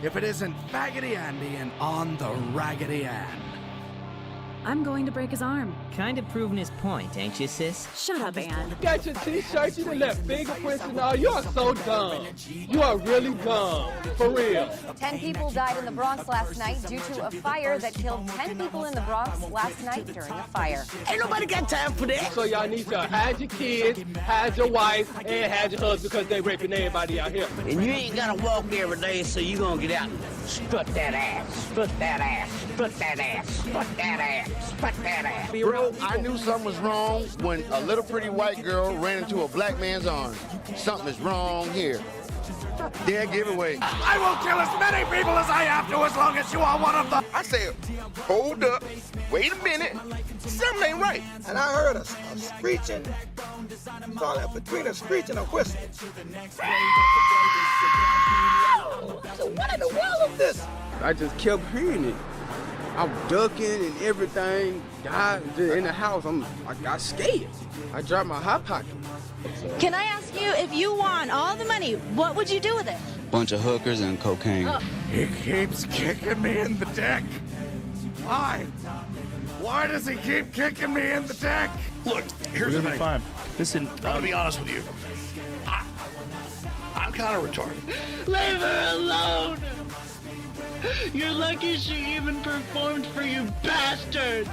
if it isn't Faggoty Andy and on the Raggedy Ann. I'm going to break his arm. Kind of proving his point, ain't you, sis? Shut up, Ann. You got your t-shirt, you done left fingerprints and all. You are so dumb. You are really dumb. For real. 10 people died in the Bronx last night due to a fire that killed 10 people in the Bronx last night during a fire. Ain't nobody got time for that. So y'all need to hide your kids, hide your wife, and hide your husband because they raping everybody out here. And you ain't gotta walk every day, so you gonna get out and strut that ass, strut that ass, strut that ass, strut that ass, strut that ass. Bro, I knew something was wrong when a little pretty white girl ran into a black man's arms. Something is wrong here. Dead giveaway. I will kill as many people as I have to as long as you are one of them. I said, hold up, wait a minute, something ain't right. And I heard a screeching, call it between a screech and a whistle. So what in the world is this? I just kept hearing it. I'm ducking and everything. God, in the house, I got scared. I dropped my hot pocket. Can I ask you, if you won all the money, what would you do with it? Bunch of hookers and cocaine. He keeps kicking me in the dick. Why? Why does he keep kicking me in the dick? Look, here's the thing. Fine. Listen, I'm gonna be honest with you. I'm kind of retarded. Leave her alone. You're lucky she even performed for you, bastard.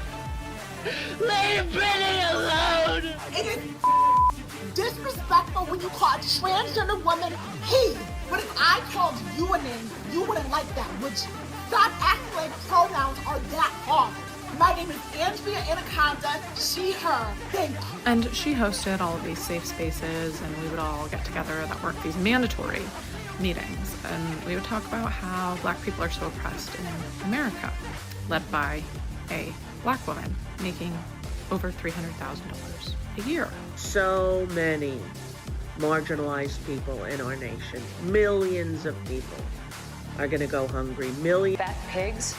Leave Brittany alone. It is disrespectful when you call a transgender woman he. But if I called you a name, you wouldn't like that, would you? Stop acting like pronouns are that hard. My name is Andrea Anaconda, she, her. Thank you. And she hosted all of these safe spaces, and we would all get together that work these mandatory meetings, and we would talk about how Black people are so oppressed in America, led by a Black woman making over $300,000 a year. So many marginalized people in our nation, millions of people are going to go hungry. Millions. Fat pigs,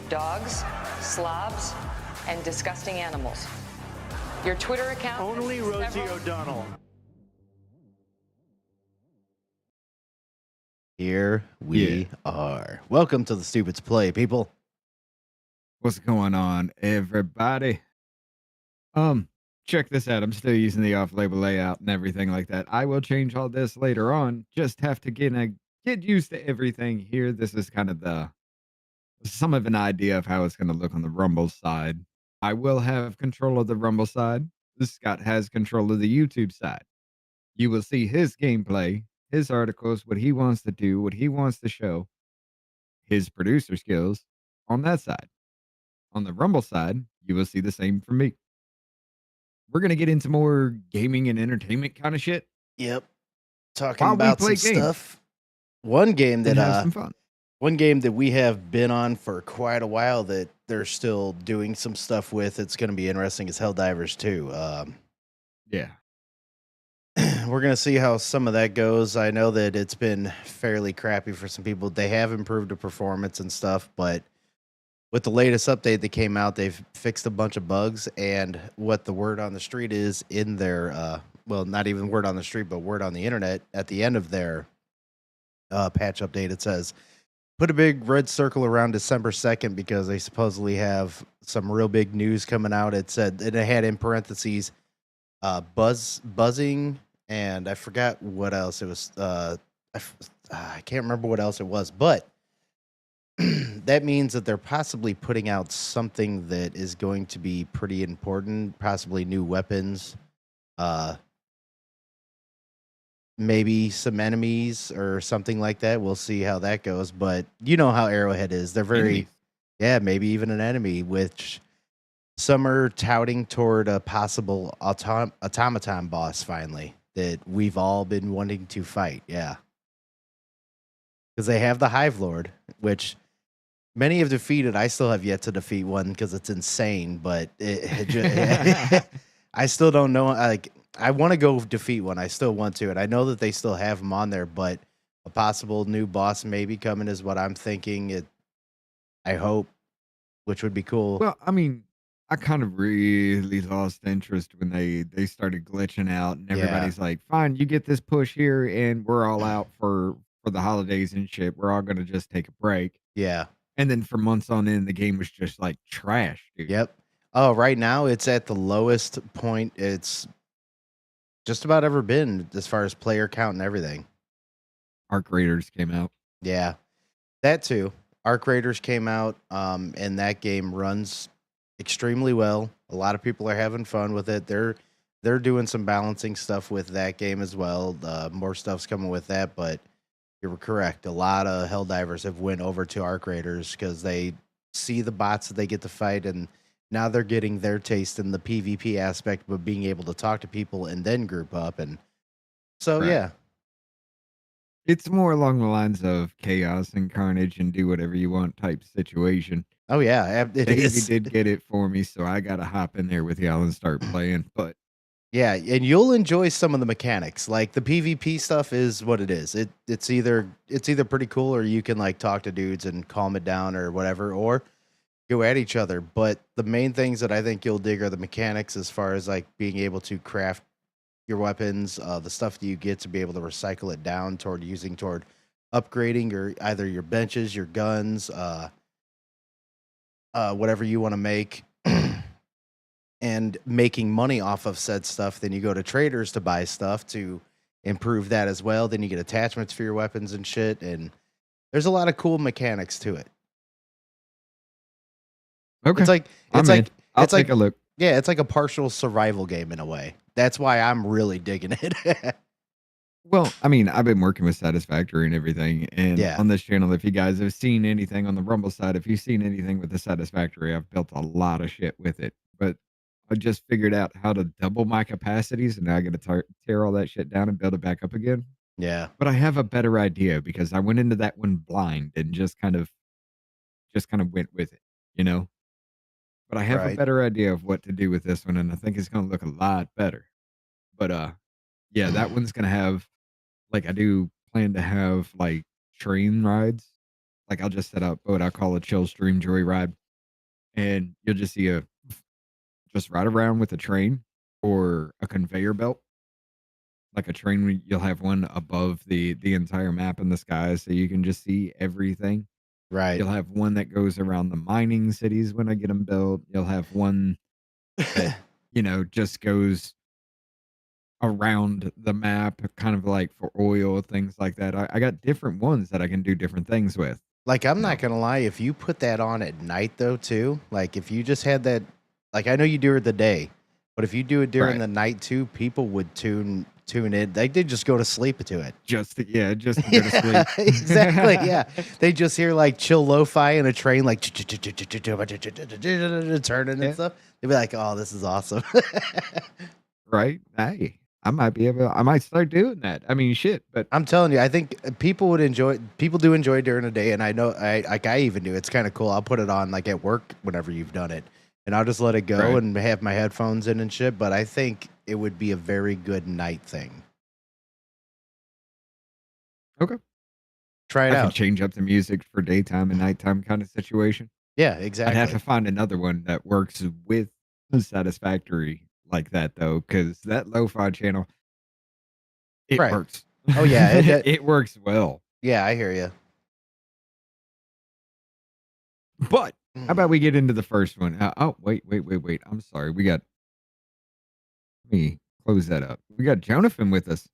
dogs, slobs, and disgusting animals. Your Twitter account. Only Rosie O'Donnell. Here we are. Welcome to the Stoopid's Play, people. What's going on, everybody? Check this out. I'm still using the off-label layout and everything like that. I will change all this later on. Just have to get used to everything here. This is kind of some of an idea of how it's going to look on the Rumble side. I will have control of the Rumble side. Scott has control of the YouTube side. You will see his gameplay, his articles, what he wants to do, what he wants to show, his producer skills on that side. On the Rumble side, you will see the same from me. We're going to get into more gaming and entertainment kind of shit. Yep. Talking about some stuff. One game that we have been on for quite a while that they're still doing some stuff with. It's going to be interesting as Helldivers 2. Yeah. We're going to see how some of that goes. I know that it's been fairly crappy for some people. They have improved the performance and stuff, but with the latest update that came out, they've fixed a bunch of bugs, and what the word on the street is in their, well, not even word on the street, but word on the internet, at the end of their patch update, it says, put a big red circle around December 2nd because they supposedly have some real big news coming out. It said, and it had in parentheses, buzzing, and I forgot what else it was. I can't remember what else it was, but that means that they're possibly putting out something that is going to be pretty important, possibly new weapons, maybe some enemies or something like that. We'll see how that goes, but you know how Arrowhead is. They're very, maybe even an enemy, which some are touting toward a possible automaton boss finally that we've all been wanting to fight. Yeah. Because they have the Hive Lord, which many have defeated. I still have yet to defeat one because it's insane, but I still don't know. Like, I want to go defeat one. I still want to, and I know that they still have them on there, but a possible new boss maybe coming is what I'm thinking. I hope, which would be cool. Well, I mean, I kind of really lost interest when they started glitching out, and everybody's like, fine, you get this push here, and we're all out for for the holidays and shit. We're all gonna just take a break. Yeah. And then for months on end, the game was just like trash, dude. Yep. Oh, right now it's at the lowest point it's just about ever been as far as player count and everything. Arc Raiders came out. Yeah. That too. Arc Raiders came out, and that game runs extremely well. A lot of people are having fun with it. They're doing some balancing stuff with that game as well. More stuff's coming with that, but you're correct. A lot of Helldivers have went over to Arc Raiders because they see the bots that they get to fight, and now they're getting their taste in the PvP aspect of being able to talk to people and then group up. And so, Right. yeah. It's more along the lines of chaos and carnage and do whatever you want type situation. Oh, yeah. It Davey is. did get it for me, so I got to hop in there with y'all and start playing. But Yeah, and you'll enjoy some of the mechanics. Like the PvP stuff is what it is. It's either pretty cool or you can like talk to dudes and calm it down or whatever, or go at each other. But the main things that I think you'll dig are the mechanics as far as like being able to craft your weapons, the stuff that you get to be able to recycle it down toward using toward upgrading your either your benches, your guns, whatever you want to make. And making money off of said stuff. Then you go to traders to buy stuff to improve that as well. Then you get attachments for your weapons and shit. And there's a lot of cool mechanics to it. okay, It's like I'm in. I'll it's like take a look. yeah, it's like a partial survival game in a way. That's why I'm really digging it. Well, I mean, I've been working with Satisfactory and everything, and Yeah. on this channel, if you guys have seen anything on the Rumble side, if you've seen anything with the Satisfactory, I've built a lot of shit with it. But I just figured out how to double my capacities, and now I got to tear all that shit down and build it back up again. Yeah. But I have a better idea because I went into that one blind and just kind of went with it, you know. But I have a Right. better idea of what to do with this one, and I think it's going to look a lot better. But yeah, that one's going to have. Like, I do plan to have, like, train rides. Like, I'll just set up what I call a chill stream joyride, and you'll just see just ride around with a train or a conveyor belt. Like a train, you'll have one above the entire map in the sky, so you can just see everything. Right. You'll have one that goes around the mining cities when I get them built. You'll have one that, just goes around the map, kind of like for oil, things like that. I got different ones that I can do different things with. Like, I'm not gonna lie, if you put that on at night though, too, like if you just had that, like I know you do it the day, but if you do it during Right. the night too, people would tune in. They did just go to sleep to it. Just to go to sleep. Exactly. Yeah. They just hear like chill lo-fi in a train, like turning and stuff. They'd be like, "Oh, this is awesome." Right? Hey, I might start doing that. I mean, shit, but I'm telling you, I think people do enjoy it during the day, and I know I even do. It's kind of cool. I'll put it on like at work whenever you've done it, and I'll just let it go Right. and have my headphones in and shit. But I think it would be a very good night thing. Okay. Try it I can out. change up the music for daytime and nighttime kind of situation. Yeah, I'd exactly. have to find another one that works with Satisfactory like that though, because that lo-fi channel, it Right. works. Oh yeah, it works well. Yeah, I hear you. But how about we get into the first one? Oh, wait. I'm sorry. Let me close that up. We got Jonathan with us.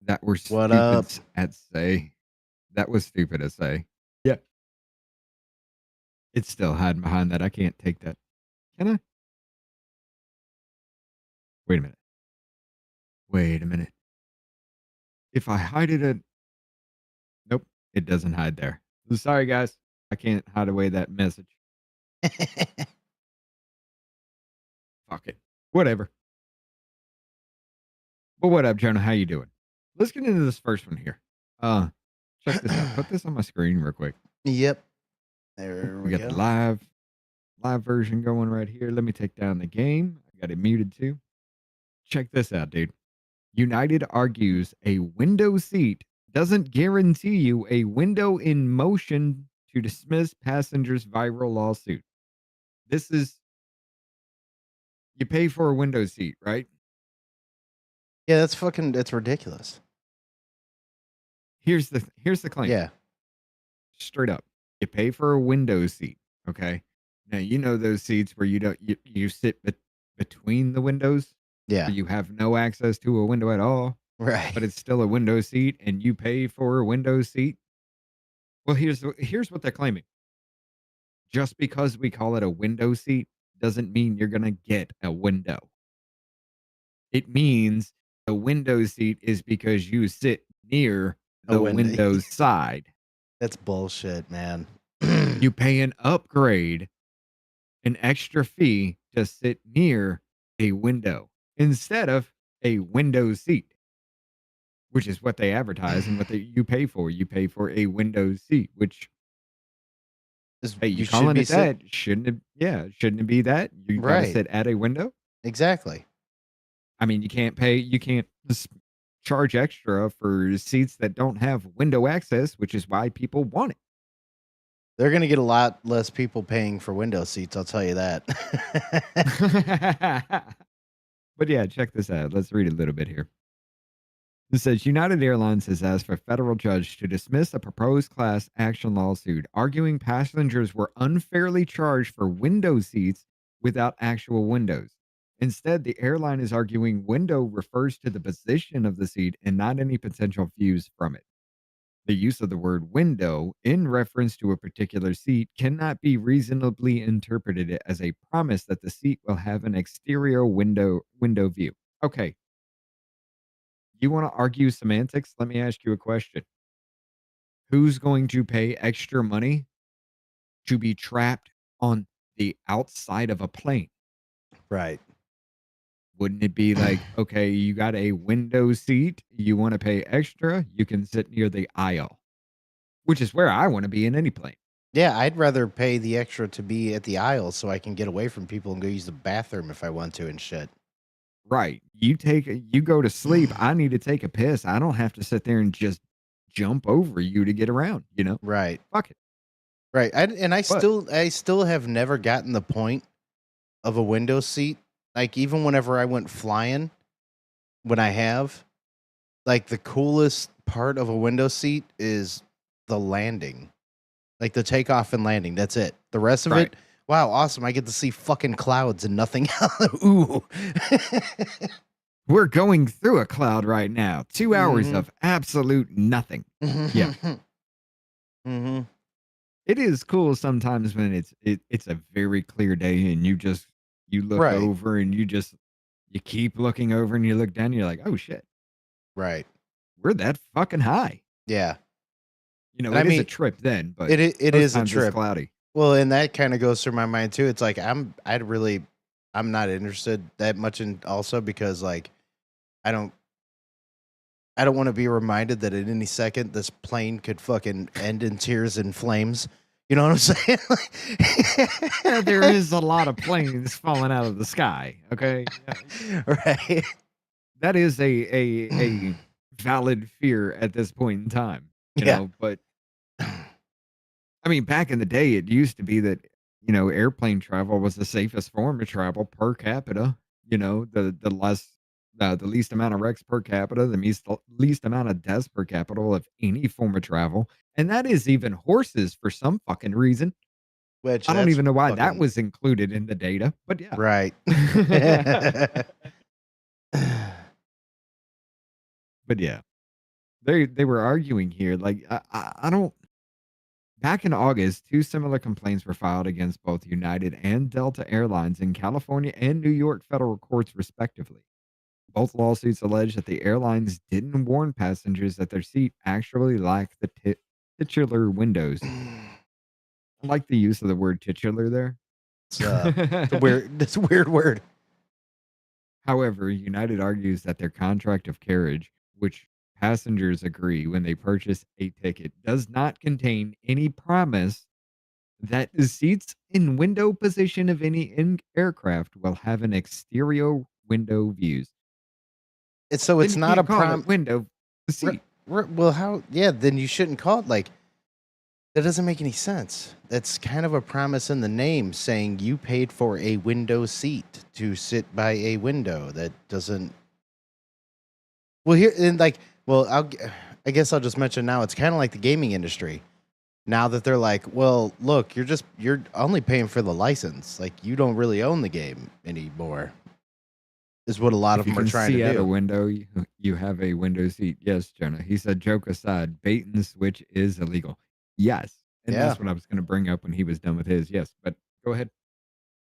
That were What stupid up? at say. That was stupid to say. Yeah. It's still hiding behind that. I can't take that. Can I? Wait a minute. If I hide it at... Nope. It doesn't hide there. Sorry, guys. I can't hide away that message. Fuck it. Whatever. But what up, Jonah? How you doing? Let's get into this first one here. Check this out. Put this on my screen real quick. Yep. There We we got go. the live version going right here. Let me take down the game. I got it muted too. Check this out, dude. United argues a window seat doesn't guarantee you a window in motion to dismiss passenger's viral lawsuit. This is, you pay for a window seat, right? Yeah, that's ridiculous. Here's the claim. Yeah. Straight up. You pay for a window seat, okay? Now, you know those seats where you sit between the windows? Yeah. Where you have no access to a window at all, Right. but it's still a window seat and you pay for a window seat? Well, here's what they're claiming. Just because we call it a window seat doesn't mean you're gonna get a window. It means the window seat is because you sit near A the window. window side. That's bullshit, man. You pay an upgrade, an extra fee to sit near a window instead of a window seat, which is what they advertise and what you pay for. You pay for a window seat, which, hey, you should calling be it that? Shouldn't it? Yeah, shouldn't it be that? You gotta Right. sit at a window. Exactly. I mean, you can't charge extra for seats that don't have window access, which is why people want it. They're going to get a lot less people paying for window seats, I'll tell you that. But yeah, check this out. Let's read a little bit here. It says United Airlines has asked for a federal judge to dismiss a proposed class action lawsuit, arguing passengers were unfairly charged for window seats without actual windows. Instead, the airline is arguing window refers to the position of the seat and not any potential views from it. The use of the word window in reference to a particular seat cannot be reasonably interpreted as a promise that the seat will have an exterior window view. Okay. You want to argue semantics? Let me ask you a question. Who's going to pay extra money to be trapped on the outside of a plane? Right. Wouldn't it be like, okay, you got a window seat, you want to pay extra, you can sit near the aisle, which is where I want to be in any plane. Yeah, I'd rather pay the extra to be at the aisle so I can get away from people and go use the bathroom if I want to and shit. Right. You go to sleep. I need to take a piss. I don't have to sit there and just jump over you to get around, you know? Right. Fuck it. Right. I still have never gotten the point of a window seat. Like, even whenever I went flying, when I have, like, the coolest part of a window seat is the landing. Like, the takeoff and landing. That's it. The rest of it, wow, awesome. I get to see fucking clouds and nothing else. Ooh. We're going through a cloud right now. 2 hours of absolute nothing. Yeah. Mm-hmm. It is cool sometimes when it's a very clear day and you look over and you keep looking over and you look down and you're like, oh shit. Right. We're that fucking high. Yeah. You know, it is a trip then, but it is a times trip. it's cloudy. Well, and that kind of goes through my mind too. It's like I'm not interested that much in also because like I don't want to be reminded that at any second this plane could fucking end in tears and flames. You know what I'm saying? Yeah, there is a lot of planes falling out of the sky. Okay, right. That is a valid fear at this point in time. You know, but I mean, back in the day, it used to be that airplane travel was the safest form of travel per capita. You know, the least amount of wrecks per capita, the least amount of deaths per capita of any form of travel. And that is even horses for some fucking reason. Which I don't even know why that was included in the data, but yeah. Right. But yeah, they were arguing here. Like, I don't. Back in August, 2 similar complaints were filed against both United and Delta Airlines in California and New York federal courts, respectively. Both lawsuits allege that the airlines didn't warn passengers that their seat actually lacked the titular windows. I like the use of the word titular there. It's a weird word. However, United argues that their contract of carriage, which passengers agree when they purchase a ticket, does not contain any promise that the seats in window position of any aircraft will have an exterior window views. So it's not a window seat. Well, how? Yeah, then you shouldn't call it like. That doesn't make any sense. That's kind of a promise in the name, saying you paid for a window seat to sit by a window. That doesn't. Well, here and like, well, I guess I'll just mention now, it's kind of like the gaming industry. Now that they're like, well, look, you're only paying for the license. Like, you don't really own the game anymore. Is what a lot of them are trying to see out a do. window, you have a window seat. Yes, Jonah. He said, joke aside, bait and switch is illegal. Yes. And Yeah. that's what I was going to bring up when he was done with his. Yes. But go ahead.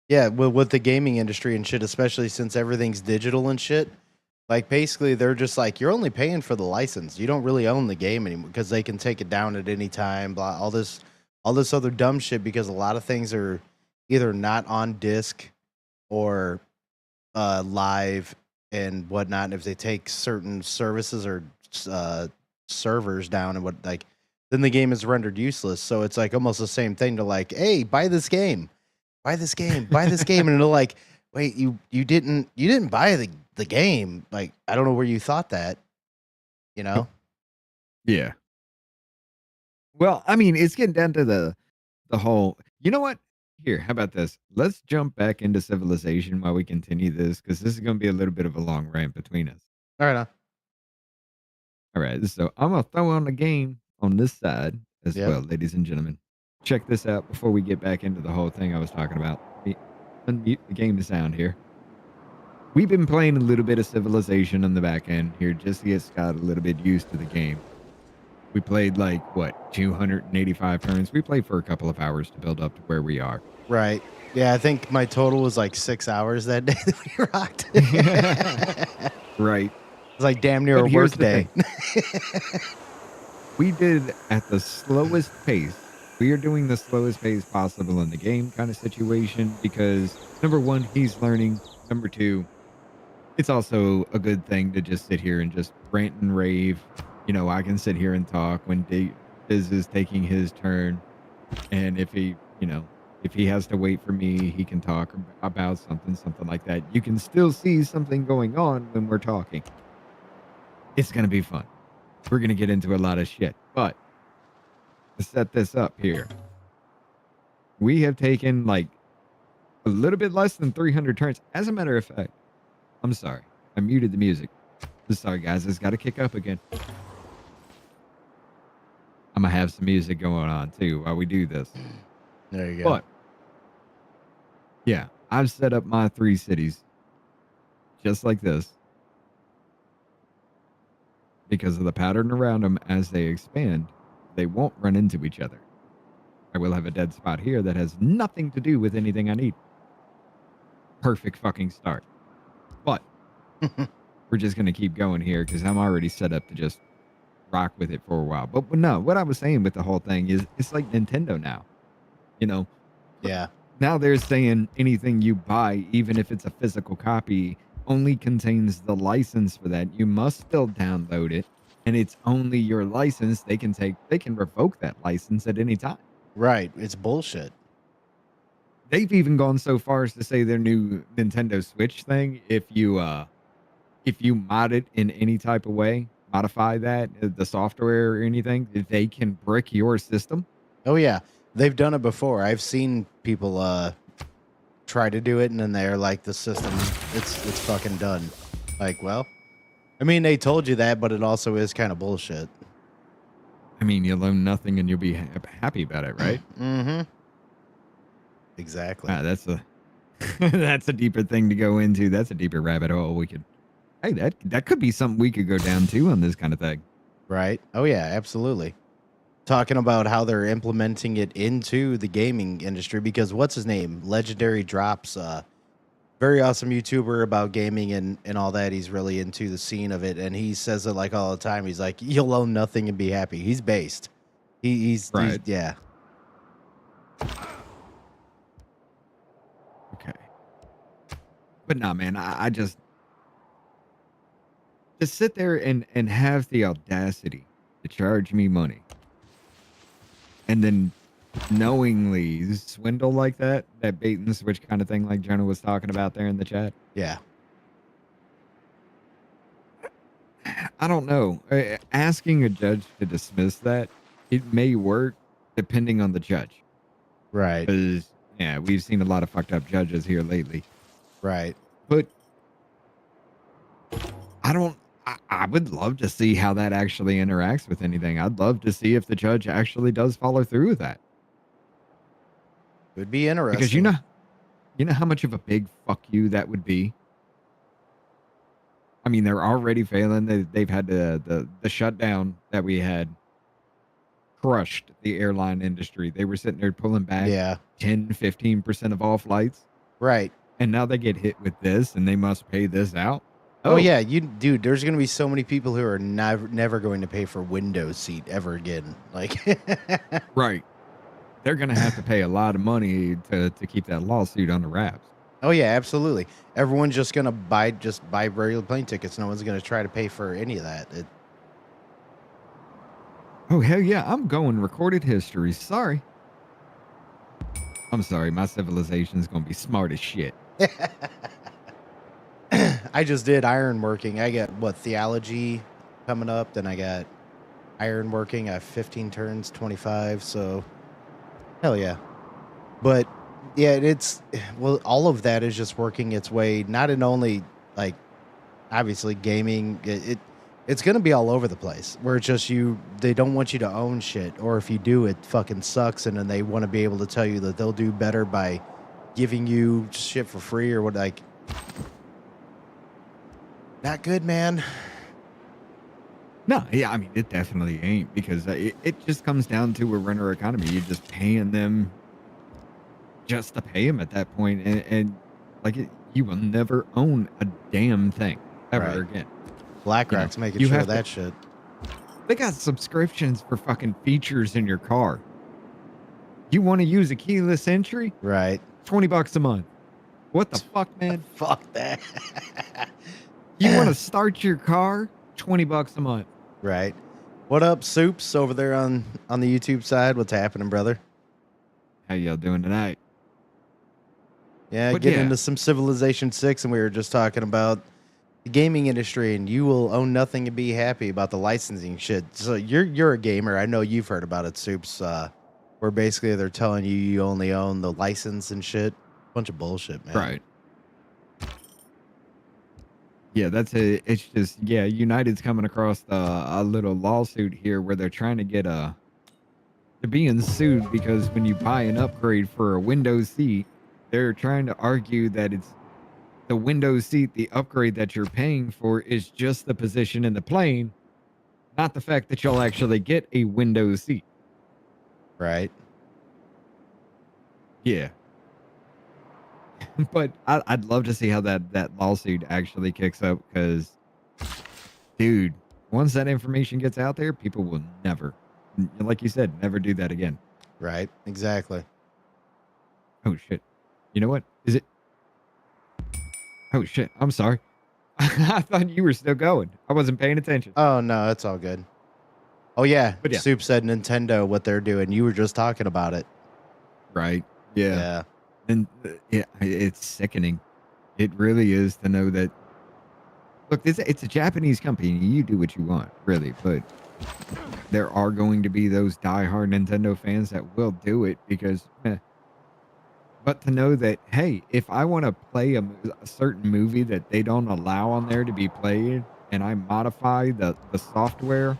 Yeah, well, with the gaming industry and shit, especially since everything's digital and shit, like basically they're just like, you're only paying for the license. You don't really own the game anymore because they can take it down at any time. Blah, all this other dumb shit because a lot of things are either not on disc or live and whatnot. And if they take certain services or servers down and what like, then the game is rendered useless. So it's like almost the same thing to like, hey, buy this game. Buy this game, and they're like, wait, you didn't buy the game. Like, I don't know where you thought that, you know? Yeah. Well, I mean, it's getting down to the whole, you know what? Here, how about this? Let's jump back into Civilization while we continue this, because this is going to be a little bit of a long rant between us. All right. All right. So I'm going to throw on the game on this side as Yep. well, ladies and gentlemen. Check this out before we get back into the whole thing I was talking about. Unmute the game sound here. We've been playing a little bit of Civilization on the back end here just to get Scott a little bit used to the game. We played like, 285 turns? We played for a couple of hours to build up to where we are. Right. Yeah, I think my total was like 6 hours that day that we rocked. Right. It's like damn near But a here's work the day. We did at the slowest pace. We are doing the slowest pace possible in the game kind of situation because, number one, he's learning. Number two, it's also a good thing to just sit here and just rant and rave. You know, I can sit here and talk when Diz is taking his turn. And if he has to wait for me, he can talk about something like that. You can still see something going on when we're talking. It's going to be fun. We're going to get into a lot of shit. But to set this up here, we have taken like a little bit less than 300 turns. As a matter of fact, I'm sorry. I muted the music. I'm sorry, guys. It's got to kick up again. I'm going to have some music going on, too, while we do this. There you go. But, yeah, I've set up my 3 cities just like this because of the pattern around them as they expand. They won't run into each other. I will have a dead spot here that has nothing to do with anything I need. Perfect fucking start. But we're just going to keep going here because I'm already set up to just rock with it for a while. But no, what I was saying with the whole thing is it's like Nintendo now. You know? Yeah. Now they're saying anything you buy, even if it's a physical copy, only contains the license for that. You must still download it. And it's only your license. They can revoke that license at any time. Right. It's bullshit. They've even gone so far as to say their new Nintendo Switch thing, if you mod it in any type of way, modify that, the software or anything, they can brick your system. Oh yeah. They've done it before. I've seen people try to do it and then they're like, the system, it's fucking done. Like, well, I mean, they told you that, but it also is kind of bullshit. I mean, you'll own nothing and you'll be happy about it, right? Mm-hmm. Exactly. That's a deeper thing to go into. That's a deeper rabbit hole. That could be something we could go down to on this kind of thing. Right. Oh yeah, absolutely. Talking about how they're implementing it into the gaming industry because what's his name? Legendary Drops, very awesome YouTuber about gaming and all that. He's really into the scene of it, and he says it like all the time. He's like, "You'll own nothing and be happy." He's based. He's yeah. Okay. But nah, man, I just sit there and have the audacity to charge me money. And then knowingly swindle like that bait and switch kind of thing like Jonah was talking about there in the chat. Yeah. I don't know. Asking a judge to dismiss that, it may work depending on the judge. Right. Because, yeah, we've seen a lot of fucked up judges here lately. Right. But I would love to see how that actually interacts with anything. I'd love to see if the judge actually does follow through with that. Would be interesting. Because you know how much of a big fuck you that would be? I mean, they're already failing. They've had the shutdown that we had crushed the airline industry. They were sitting there pulling back 10, 15% of all flights. Right. And now they get hit with this and they must pay this out. Oh yeah, dude, there's going to be so many people who are never going to pay for window seat ever again. Like right. They're going to have to pay a lot of money to keep that lawsuit on the wraps. Oh yeah, absolutely. Everyone's just going to buy regular plane tickets. No one's going to try to pay for any of that. Oh hell yeah, I'm going recorded history. Sorry. I'm sorry, my civilization's going to be smart as shit. I just did ironworking. I got theology coming up. Then I got ironworking. I have 15 turns, 25. So hell yeah. But yeah, all of that is just working its way. Not in only like, obviously gaming. It's going to be all over the place where it's just they don't want you to own shit. Or if you do, it fucking sucks. And then they want to be able to tell you that they'll do better by giving you shit for free or what, like, not good, man. No, yeah, I mean, it definitely ain't because it just comes down to a renter economy. You're just paying them just to pay them at that point. And you will never own a damn thing ever again. BlackRock's making sure of that shit. They got subscriptions for fucking features in your car. You want to use a keyless entry? Right. $20 a month. What the fuck, man? Fuck that. You want to start your car? $20 a month. Right. What up, Soups, over there on the YouTube side? What's happening, brother? How y'all doing tonight? Yeah, getting into some Civilization 6, and we were just talking about the gaming industry, and you will own nothing and be happy about the licensing shit. So you're a gamer. I know you've heard about it, Soups, where basically they're telling you only own the license and shit. Bunch of bullshit, man. Right. Yeah, it's just, United's coming across a little lawsuit here where they're trying to get they're being sued because when you buy an upgrade for a Windows seat, they're trying to argue that it's the Windows seat, the upgrade that you're paying for is just the position in the plane, not the fact that you'll actually get a Windows seat. Right. Yeah. But I'd love to see how that lawsuit actually kicks up because, dude, once that information gets out there, people will never, like you said, never do that again. Right. Exactly. Oh, shit. You know what? Is it? Oh, shit. I'm sorry. I thought you were still going. I wasn't paying attention. Oh, no, it's all good. Oh, yeah. But yeah. Soup said Nintendo, what they're doing. You were just talking about it. Right. Yeah. Yeah. And it's sickening. It really is to know that. Look, it's a Japanese company. You do what you want, really. But there are going to be those diehard Nintendo fans that will do it because. But to know that, hey, if I want to play a certain movie that they don't allow on there to be played, and I modify the software,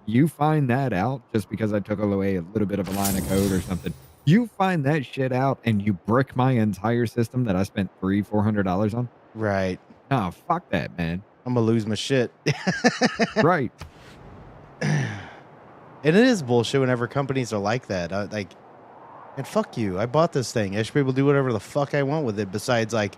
you find that out just because I took away a little bit of a line of code or something. You find that shit out and you brick my entire system that I spent $400 on. Right. Oh, fuck that, man. I'm gonna lose my shit. Right. And it is bullshit whenever companies are like that. And fuck you. I bought this thing. I should be able to do whatever the fuck I want with it besides like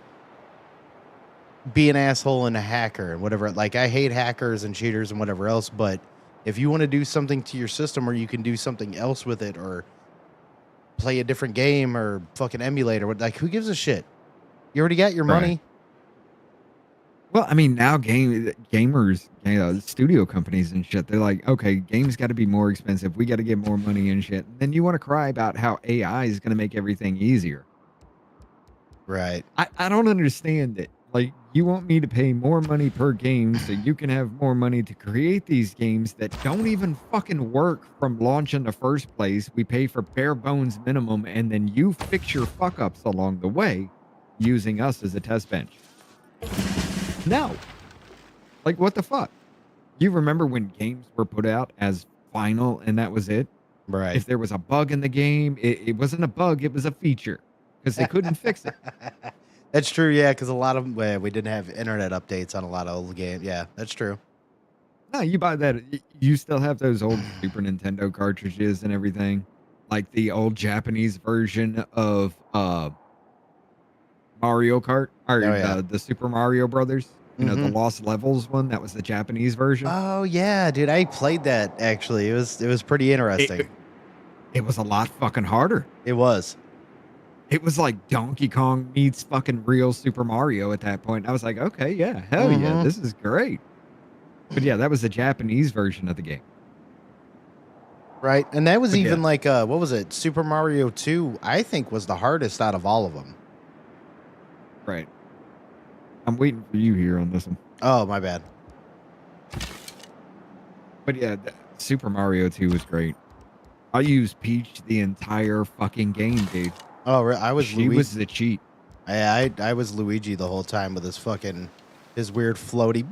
be an asshole and a hacker and whatever. Like I hate hackers and cheaters and whatever else, but if you want to do something to your system or you can do something else with it or play a different game or fucking emulate or like who gives a shit? You already got your money. Well, I mean, now gamers, studio companies and shit, they're like, okay, games got to be more expensive. We got to get more money and shit. And then you want to cry about how AI is going to make everything easier. Right. I don't understand it. Like, you want me to pay more money per game so you can have more money to create these games that don't even fucking work from launch in the first place. We pay for bare bones minimum, and then you fix your fuck ups along the way using us as a test bench. No. Like, what the fuck? You remember when games were put out as final and that was it? Right. If there was a bug in the game, it wasn't a bug, it was a feature because they couldn't fix it. That's true, yeah, because a lot of we didn't have internet updates on a lot of old games. Yeah, that's true. No, you buy that. You still have those old Super Nintendo cartridges and everything, like the old Japanese version of Mario Kart or Oh, yeah. the Super Mario Brothers. You know, the Mhm. Lost Levels one. That was the Japanese version. Oh yeah, dude, I played that actually. It was pretty interesting. It was a lot fucking harder. It was. It was like Donkey Kong meets fucking real Super Mario at that point. I was like, okay, yeah, hell yeah, Mhm. this is great. But yeah, that was the Japanese version of the game. Right, and that was But even yeah. like what was it? Super Mario 2, I think was the hardest out of all of them. Right. I'm waiting for you here on this one. Oh, my bad. But yeah, Super Mario 2 was great. I used Peach the entire fucking game, dude. Oh, I was She was the cheat. I was Luigi the whole time with his weird floaty.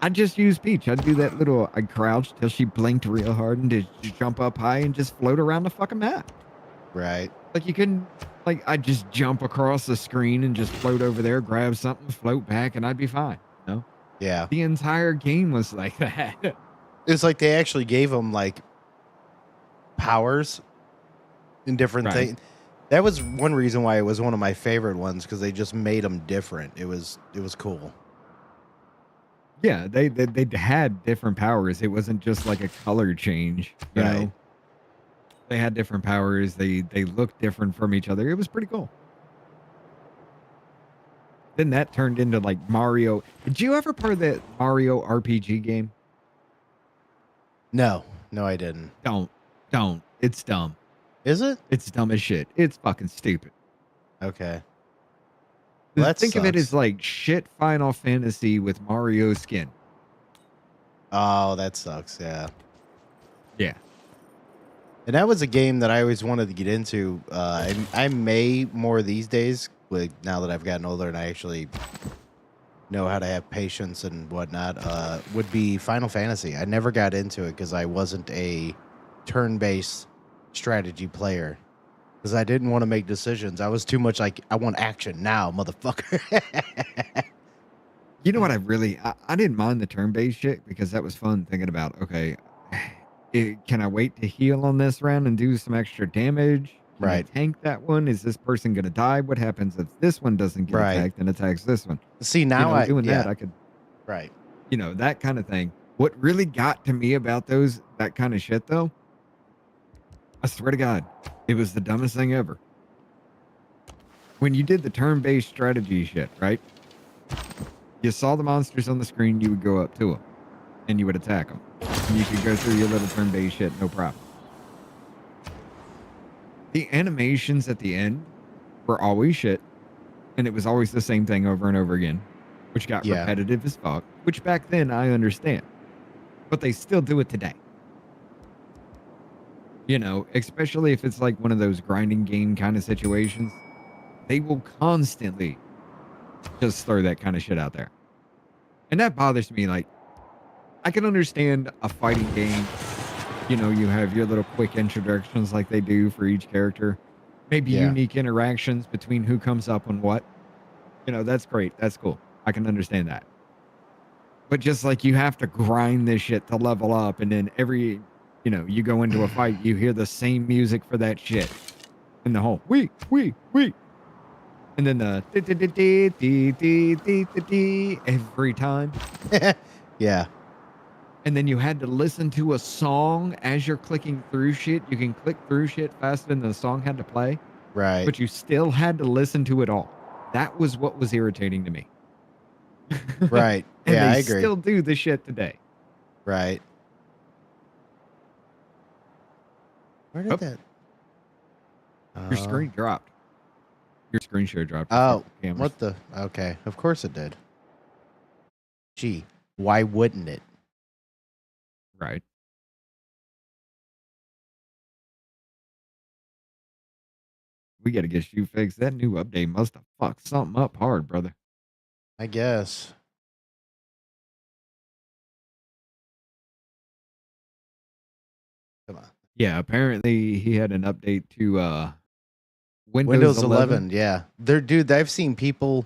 I just used Peach. I'd do that little, I'd crouch till she blinked real hard and just jump up high and just float around the fucking map. Right. Like you couldn't, like I'd just jump across the screen and just float over there, grab something, float back, and I'd be fine. You know? Yeah. The entire game was like that. It's like they actually gave him like powers in different things. That was one reason why it was one of my favorite ones, because they just made them different. It was cool. Yeah, they had different powers. It wasn't just like a color change, you know. They had different powers. They looked different from each other. It was pretty cool. Then that turned into like Mario. Did you ever play that Mario RPG game? No, I didn't. Don't. It's dumb. Is it? It's dumb as shit. It's fucking stupid. Okay. Well, that Think of it sucks. as like shit Final Fantasy with Mario skin. Oh, that sucks. Yeah. Yeah. And that was a game that I always wanted to get into. I may more these days, like now that I've gotten older and I actually know how to have patience and whatnot, would be Final Fantasy. I never got into it because I wasn't a turn-based strategy player. Because I didn't want to make decisions. I was too much like, I want action now, motherfucker. You know what I didn't mind the turn-based shit because that was fun thinking about, okay, can I wait to heal on this round and do some extra damage? Can I tank that one? Is this person going to die? What happens if this one doesn't get attacked and attacks this one? See, now that, I could... Right. You know, that kind of thing. What really got to me about that kind of shit, though, I swear to God, it was the dumbest thing ever. When you did the turn-based strategy shit, right? You saw the monsters on the screen, you would go up to them, and you would attack them. And you could go through your little turn-based shit, no problem. The animations at the end were always shit, and it was always the same thing over and over again, which got repetitive as fuck, which back then I understand. But they still do it today. You know, especially if it's like one of those grinding game kind of situations, they will constantly just throw that kind of shit out there. And that bothers me. Like, I can understand a fighting game. You know, you have your little quick introductions like they do for each character. Maybe unique interactions between who comes up on what. You know, that's great. That's cool. I can understand that. But just like you have to grind this shit to level up, and then you go into a fight, you hear the same music for that shit. And the whole we. And then the every time. Yeah. And then you had to listen to a song as you're clicking through shit. You can click through shit faster than the song had to play. Right. But you still had to listen to it all. That was what was irritating to me. Right. And yeah, I they agree. still do this shit today. Right. Where did that? Your screen dropped. Your screen share dropped. Oh, what the? Okay, of course it did. Gee, why wouldn't it? Right. We got to get you fixed. That new update must have fucked something up hard, brother. I guess. Come on. Yeah, apparently he had an update to Windows 11. 11, yeah. Dude, I've seen people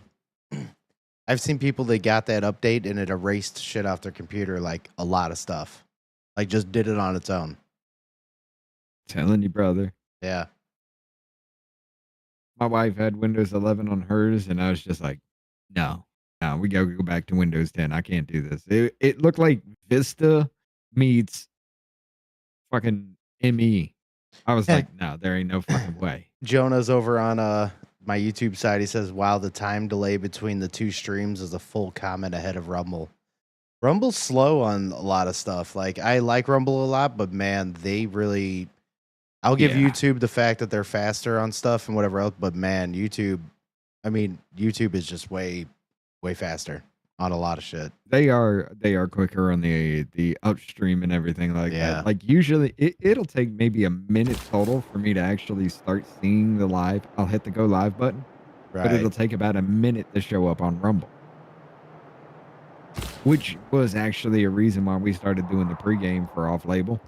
that got that update and it erased shit off their computer, like a lot of stuff. Like just did it on its own. Telling you, brother. Yeah. My wife had Windows 11 on hers, and I was just like, no, we gotta go back to Windows 10. I can't do this. It looked like Vista meets fucking ME. I was like, no, there ain't no fucking way. Jonah's over on my YouTube side. He says, wow, the time delay between the two streams is a full comment ahead of Rumble. Rumble's slow on a lot of stuff. Like, I like Rumble a lot, but man, they really... I'll give YouTube the fact that they're faster on stuff and whatever else, but man, YouTube is just way, way faster on a lot of shit. They are quicker on the upstream and everything like that. Like usually it'll take maybe a minute total for me to actually start seeing the live. I'll hit the go live button, but it'll take about a minute to show up on Rumble. Which was actually a reason why we started doing the pregame for off label.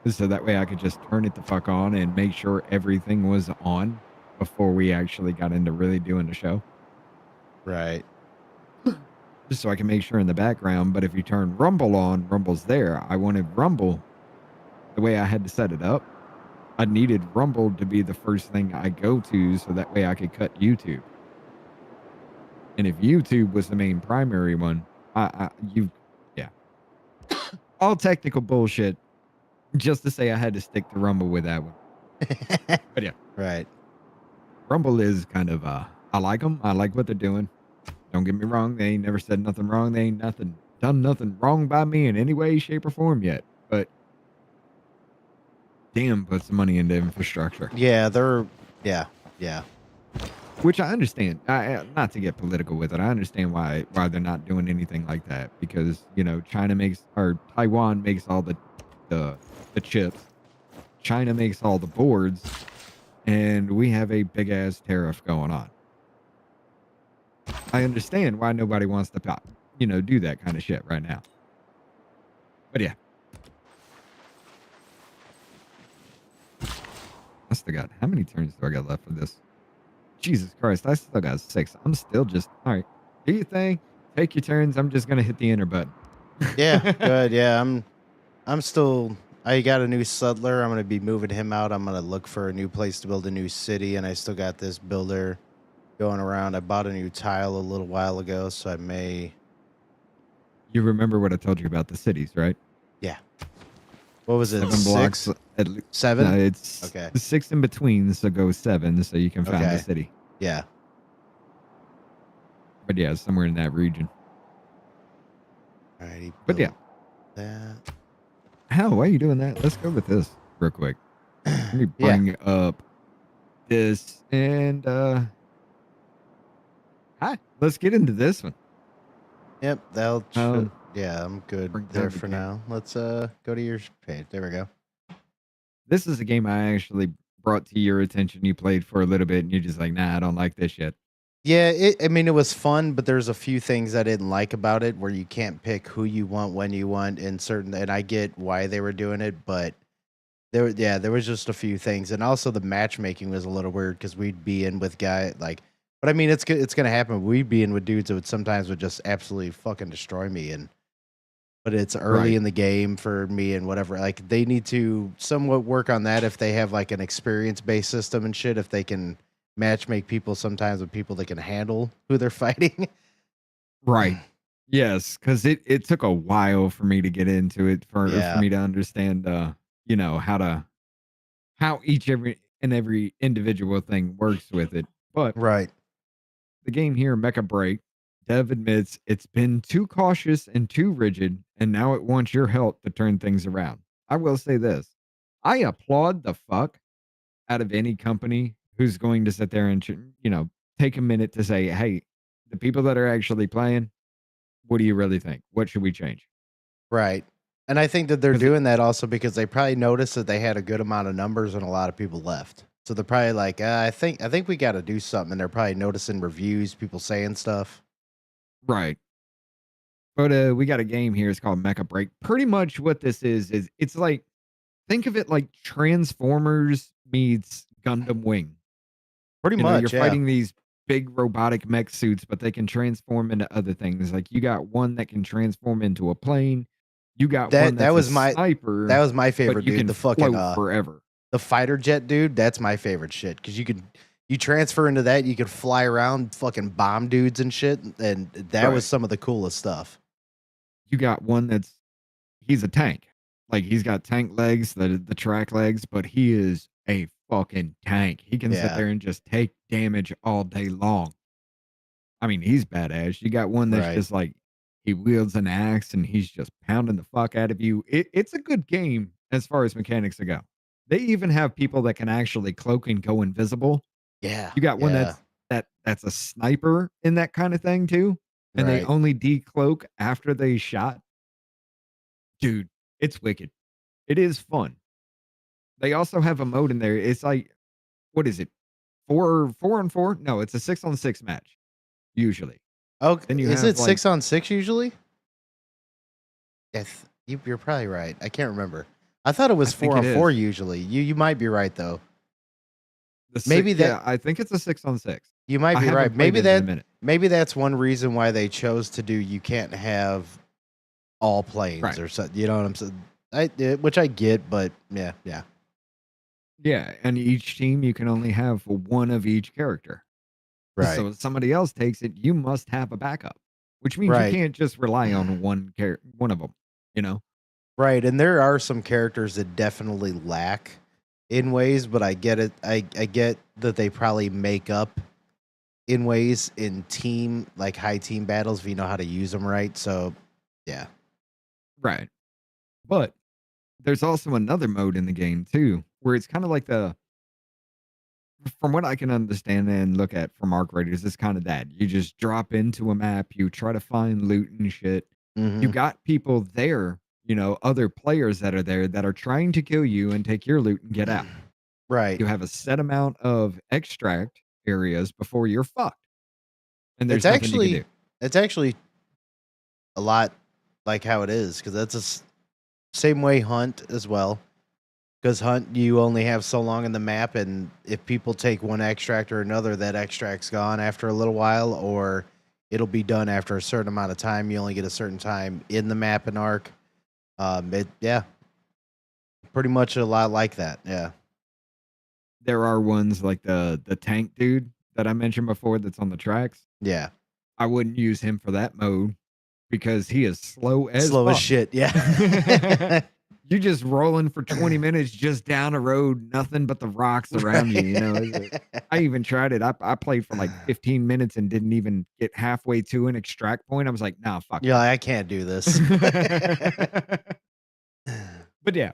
So that way I could just turn it the fuck on and make sure everything was on before we actually got into really doing the show. Right. Just so I can make sure in the background. But if you turn Rumble on, Rumble's there. I wanted Rumble, the way I had to set it up, I needed Rumble to be the first thing I go to so that way I could cut YouTube. And if YouTube was the main primary one, all technical bullshit. Just to say I had to stick to Rumble with that one. But yeah. Right. Rumble is kind of, I like them. I like what they're doing. Don't get me wrong. They ain't never said nothing wrong. They ain't done nothing wrong by me in any way, shape, or form yet. But damn, put some money into infrastructure. Yeah, yeah. Which I understand. Not to get political with it. I understand why they're not doing anything like that. Because, Taiwan makes all the chips. China makes all the boards, and we have a big ass tariff going on. I understand why nobody wants to, do that kind of shit right now. But yeah, I still got how many turns do I got left for this? Jesus Christ, I still got 6. I'm still just all right. Do your thing, take your turns. I'm just gonna hit the enter button. Yeah, good. Yeah, I'm still. I got a new settler. I'm going to be moving him out. I'm going to look for a new place to build a new city, and I still got this builder going around. I bought a new tile a little while ago, so I may... You remember what I told you about the cities, right? Yeah. What was it? 7 blocks. 7? No, it's okay. 6 in between, so go 7, so you can find the city. Yeah. But yeah, somewhere in that region. Alrighty. But yeah. That... Hell, why are you doing that? Let's go with this real quick. Let me bring up this and let's get into this one. Yep, yeah, I'm good there for now. Let's go to your page. There we go. This is a game I actually brought to your attention. You played for a little bit and you're just like, nah, I don't like this shit. Yeah, it was fun, but there's a few things I didn't like about it where you can't pick who you want, when you want, and I get why they were doing it, but there was just a few things. And also the matchmaking was a little weird because we'd be in with but I mean, it's going to happen. We'd be in with dudes that sometimes would just absolutely fucking destroy me. But it's early in the game for me and whatever. Like, they need to somewhat work on that if they have like an experience-based system and shit, if they can matchmake people sometimes with people that can handle who they're fighting. Right. Yes, because it took a while for me to get into it, for me to understand, how every individual thing works with it. But the game here, Mecha Break, Dev admits it's been too cautious and too rigid, and now it wants your help to turn things around. I will say this. I applaud the fuck out of any company who's going to sit there and, take a minute to say, hey, the people that are actually playing, what do you really think? What should we change? Right. And I think that they're doing that also because they probably noticed that they had a good amount of numbers and a lot of people left. So they're probably like, I think we got to do something. And they're probably noticing reviews, people saying stuff. Right. But we got a game here. It's called Mecha Break. Pretty much what this is it's like think of it like Transformers meets Gundam Wing. Pretty You know, you're much, yeah. fighting these big robotic mech suits, but they can transform into other things. Like you got one that can transform into a plane. You got one That that's a was my sniper, favorite but you dude. can The fucking float forever. the fighter jet dude. That's my favorite shit because you transfer into that, you could fly around, fucking bomb dudes and shit, and that Right. was some of the coolest stuff. You got one he's a tank. Like he's got tank legs, the track legs, but he is a fucking tank. He can sit Yeah. there and just take damage all day long. I mean, he's badass. You got one that's Right. just like he wields an axe and he's just pounding the fuck out of you. It's a good game as far as mechanics go. They even have people that can actually cloak and go invisible. Yeah. You got one yeah. that's a sniper in that kind of thing too, and they Right. only decloak after they shot. Dude, it's wicked. It is fun. They also have a mode in there. It's like, what is it? 4-on-4? No, it's a 6-on-6 match usually. Oh, Then you is have it like 6-on-6 usually? Yes, you're probably right. I can't remember. I thought it was I think it 4-on-4 is. usually. You might be right though. The Maybe that yeah, I think it's a 6-on-6. you might I be haven't right. played Maybe it in a that minute. maybe that's one reason why they chose to do you can't have all planes Right. or something. You know what I'm saying? Which I get, but yeah. Yeah, and each team you can only have one of each character. Right. So if somebody else takes it, you must have a backup, which means you Right. can't just rely on one of them, you know? Right, and there are some characters that definitely lack in ways, but I get it. I get that they probably make up in ways in team, like high team battles, if you know how to use them right. So, yeah. Right. But there's also another mode in the game too, where it's kind of like from what I can understand and look at from Arc Raiders, it's kind of that. You just drop into a map, you try to find loot and shit. You Mhm. got people there, you know, other players that are there that are trying to kill you and take your loot and get out. Right. You have a set amount of extract areas before you're fucked. And It's there's nothing you can do. actually a lot like how it is because that's same way Hunt as well. Because Hunt, you only have so long in the map, and if people take one extract or another, that extract's gone after a little while, or it'll be done after a certain amount of time. You only get a certain time in the map in Arc. Yeah, pretty much a lot like that. Yeah. There are ones like the tank dude that I mentioned before that's on the tracks. Yeah. I wouldn't use him for that mode because he is slow as Slow as fuck. shit. Yeah. You just rolling for 20 minutes just down a road, nothing but the rocks around you. You know, I even tried it. I played for like 15 minutes and didn't even get halfway to an extract point. I was like, nah, fuck. Yeah, I can't do this. But yeah,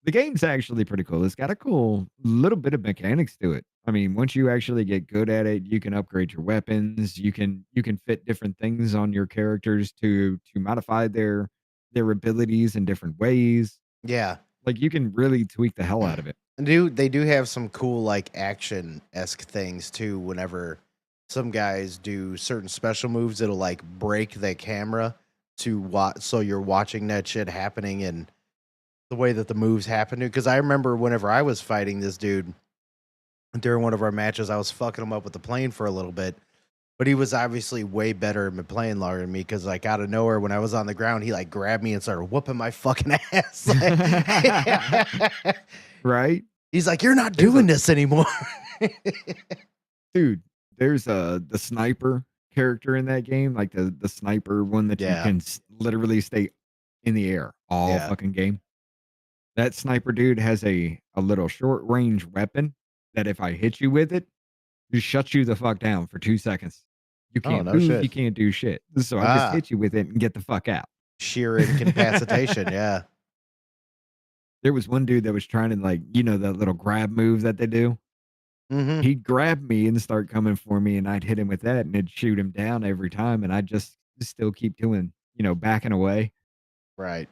the game's actually pretty cool. It's got a cool little bit of mechanics to it. I mean, once you actually get good at it, you can upgrade your weapons. You can fit different things on your characters to modify their abilities in different ways. Yeah. Like you can really tweak the hell out of it. And they do have some cool like action-esque things too. Whenever some guys do certain special moves, it'll like break the camera to watch, so you're watching that shit happening and the way that the moves happen. Because I remember whenever I was fighting this dude during one of our matches, I was fucking him up with the plane for a little bit. But he was obviously way better at playing longer than me because, like, out of nowhere, when I was on the ground, he, like, grabbed me and started whooping my fucking ass. Right? He's like, you're not doing this anymore. Dude, there's the sniper character in that game, like the sniper one that you Yeah. can literally stay in the air all Yeah. fucking game. That sniper dude has a little short range weapon that if I hit you with it, just shuts you the fuck down for 2 seconds. You Oh, can't no move, shit. you can't do shit. So I just hit you with it and get the fuck out. Sheer incapacitation, yeah. There was one dude that was trying to, like, you know, that little grab move that they do. Mm-hmm. He'd grab me and start coming for me, and I'd hit him with that, and it'd shoot him down every time, and I just still keep doing, you know, backing away. Right.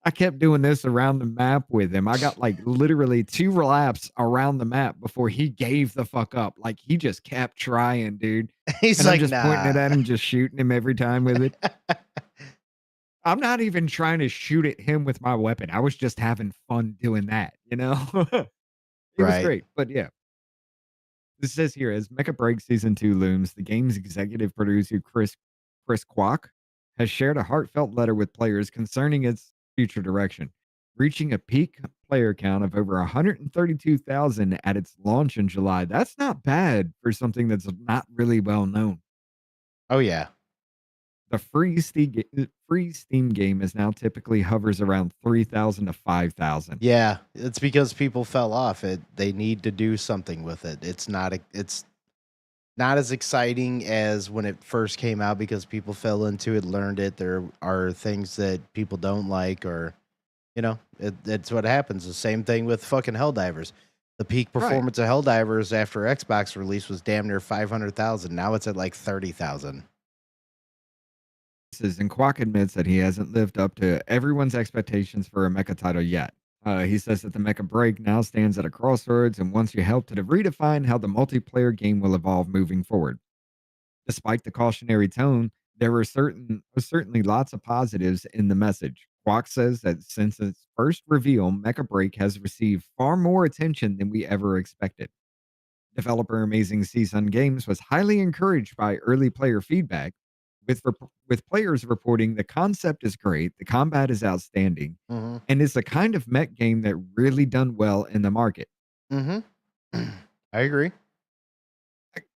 I kept doing this around the map with him. I got like literally 2 laps around the map before he gave the fuck up. Like he just kept trying, dude. He's And like, I'm just pointing it nah. at him, just shooting him every time with it. I'm not even trying to shoot at him with my weapon. I was just having fun doing that, you know? It was Right. great. But yeah, this says here as Mecha Break Season 2 looms, the game's executive producer Chris Kwok has shared a heartfelt letter with players concerning its future direction, reaching a peak player count of over 132,000 at its launch in July. That's not bad for something that's not really well known. Oh yeah. The free Steam game is now typically hovers around 3,000 to 5,000. Yeah, it's because people fell off it. They need to do something with it. It's not as exciting as when it first came out because people fell into it, learned it. There are things that people don't like, or it's what happens. The same thing with fucking Helldivers. The peak performance of Helldivers after Xbox release was damn near 500,000. Now it's at like 30,000. And Kwok admits that he hasn't lived up to everyone's expectations for a mecha title yet. He says that the Mecha Break now stands at a crossroads and wants your help to redefine how the multiplayer game will evolve moving forward. Despite the cautionary tone, there were certainly lots of positives in the message. Kwok says that since its first reveal, Mecha Break has received far more attention than we ever expected. Developer Amazing Season Games was highly encouraged by early player feedback, with players reporting the concept is great, the combat is outstanding, and it's the kind of mech game that really done well in the market. Mm-hmm. I agree.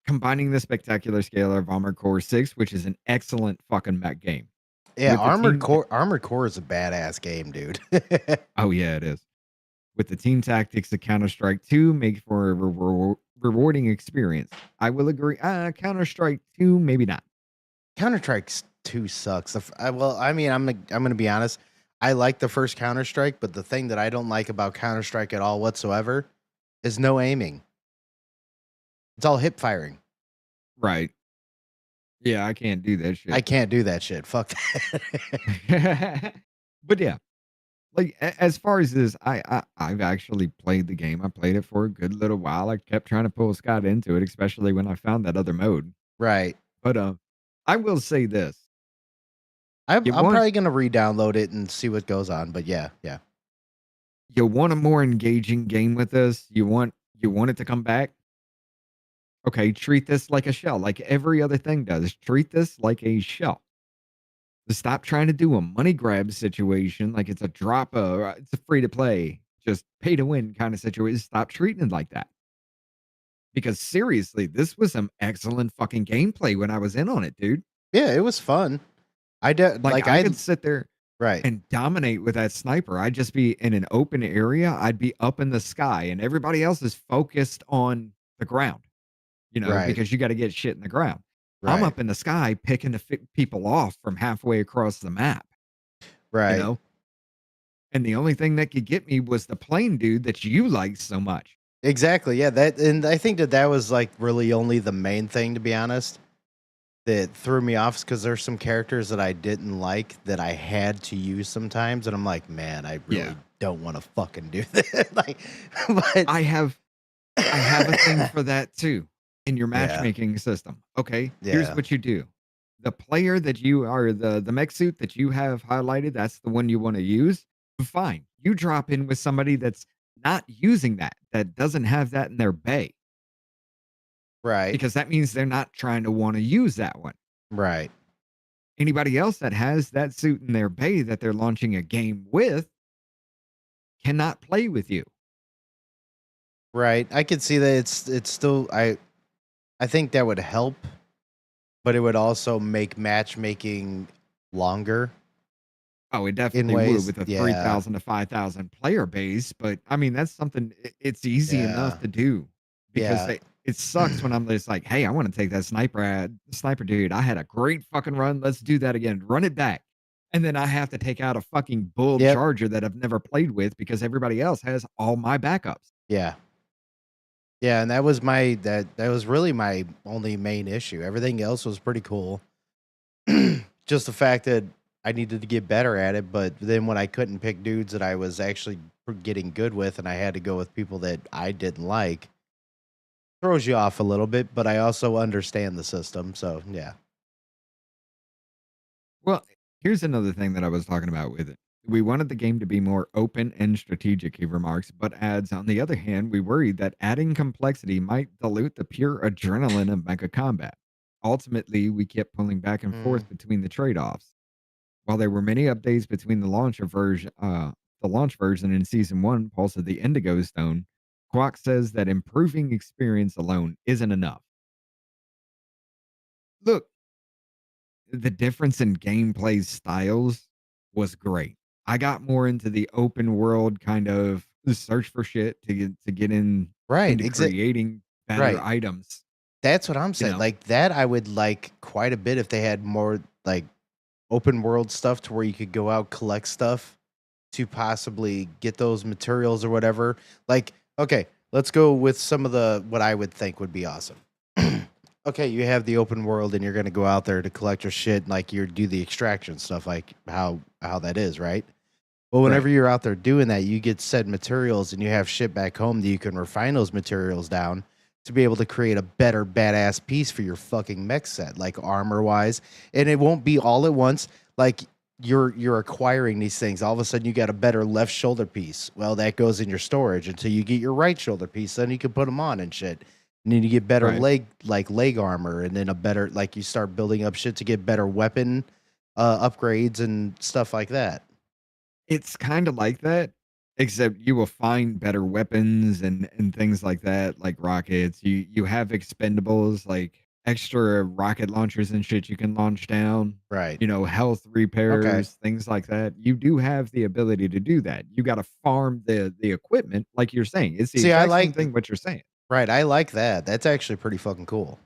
Combining the spectacular scale of Armored Core 6, which is an excellent fucking mech game. Yeah, Armored Core is a badass game, dude. Oh yeah, it is. With the team tactics of Counter-Strike 2 make for a rewarding experience. I will agree. Counter-Strike 2, maybe not. Counter-Strike 2 sucks. Well, I mean, I'm going to be honest. I like the first Counter-Strike, but the thing that I don't like about Counter-Strike at all whatsoever is no aiming. It's all hip firing. Right. Yeah, I can't do that shit. I can't do that shit. Fuck that. But yeah, like as far as this, I've actually played the game. I played it for a good little while. I kept trying to pull Scott into it, especially when I found that other mode. Right. But I will say this. I'm probably gonna re-download it and see what goes on. But yeah. You want a more engaging game with this? You want it to come back? Okay, treat this like a shell, like every other thing does. Treat this like a shell. Stop trying to do a money grab situation like it's it's a free to play, just pay to win kind of situation. Stop treating it like that. Because seriously, this was some excellent fucking gameplay when I was in on it, dude. Yeah, it was fun. I could sit there right and dominate with that sniper. I'd just be in an open area. I'd be up in the sky, and everybody else is focused on the ground. Because you got to get shit in the ground. I'm up in the sky picking the people off from halfway across the map. Right. And the only thing that could get me was the plane dude that you liked so much. Exactly. Yeah. And I think that was like really only the main thing, to be honest, that threw me off, because there's some characters that I didn't like that I had to use sometimes. And I'm like, man, I really don't want to fucking do this. But I have a thing for that too. In your matchmaking system. Okay, here's what you do. The player that you are, the mech suit that you have highlighted, that's the one you want to use. Fine. You drop in with somebody that's not using that doesn't have that in their bay. Right. Because that means they're not trying to want to use that one. Right. Anybody else that has that suit in their bay that they're launching a game with cannot play with you. Right. I could see that it's still I think that would help, but it would also make matchmaking longer. Oh, it definitely would with a 3,000 to 5,000 player base. But I mean, that's something it's easy enough to do, because it sucks when I'm just like, hey, I want to take that sniper dude. I had a great fucking run. Let's do that again. Run it back. And then I have to take out a fucking bull charger that I've never played with because everybody else has all my backups. Yeah. Yeah, and that was that was really my only main issue. Everything else was pretty cool. Just the fact that I needed to get better at it, but then when I couldn't pick dudes that I was actually getting good with, and I had to go with people that I didn't like, throws you off a little bit, but I also understand the system, so yeah. Well, Here's another thing that I was talking about with it. We wanted the game to be more open and strategic, he remarks, but adds, on the other hand, we worried that adding complexity might dilute the pure adrenaline of mecha combat. Ultimately, we kept pulling back and Mm. forth between the trade-offs. While there were many updates between the launch version and Season 1, Pulse of the Indigo Stone, Quack says that improving experience alone isn't enough. Look, the difference in gameplay styles was great. I got more into the open world kind of search for shit to get Right, into creating better right. items, That's what I'm you saying. know? Like that, I would like quite a bit if they had more like open world stuff to where you could go out collect stuff to possibly get those materials or whatever. Like, okay, let's go with some of the what I would think would be awesome. Okay, you have the open world and you're going to go out there to collect your shit, like you do the extraction stuff, like how that is, right? Well, whenever Right. you're out there doing that, you get said materials and you have shit back home that you can refine those materials down to be able to create a better badass piece for your fucking mech set, like armor wise. And it won't be all at once. Like you're acquiring these things. All of a sudden you got a better left shoulder piece. Well, that goes in your storage until you get your right shoulder piece. Then you can put them on and shit. And then you get better Right. leg armor, and then a better like you start building up shit to get better weapon upgrades and stuff like that. It's kinda like that, except you will find better weapons and things like that, like rockets. You have expendables, like extra rocket launchers and shit you can launch down, Right. health Okay. repairs, things like that. You do have the ability to do that. You gotta farm the equipment like you're saying. It's the See, I exact same like thing what you're saying. right, I like that. That's actually pretty fucking cool.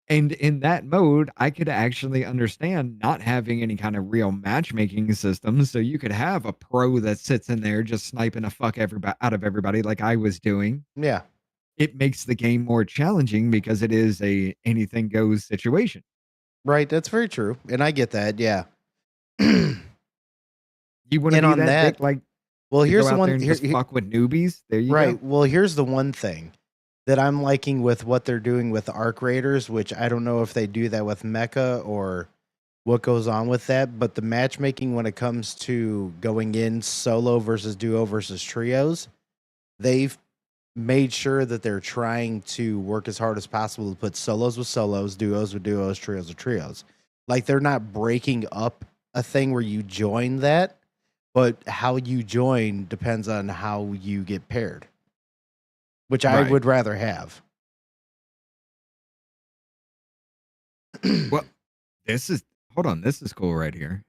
And in that mode, I could actually understand not having any kind of real matchmaking system. So you could have a pro that sits in there just sniping a fuck everybody out of everybody like I was doing. Yeah. It makes the game more challenging because it is a anything goes situation. Right, that's very true. And I get that, yeah. You want to And be on that dick that, like well, to go here's the out there one and here, just fuck with newbies? There you go. right. Well, here's the one thing that I'm liking with what they're doing with the Arc Raiders, which I don't know if they do that with Mecha or what goes on with that, but the matchmaking when it comes to going in solo versus duo versus trios, they've made sure that they're trying to work as hard as possible to put solos with solos, duos with duos, trios with trios. Like they're not breaking up a thing where you join that, but how you join depends on how you get paired, which I Right. would rather have. Well, this is hold on, this is cool right here.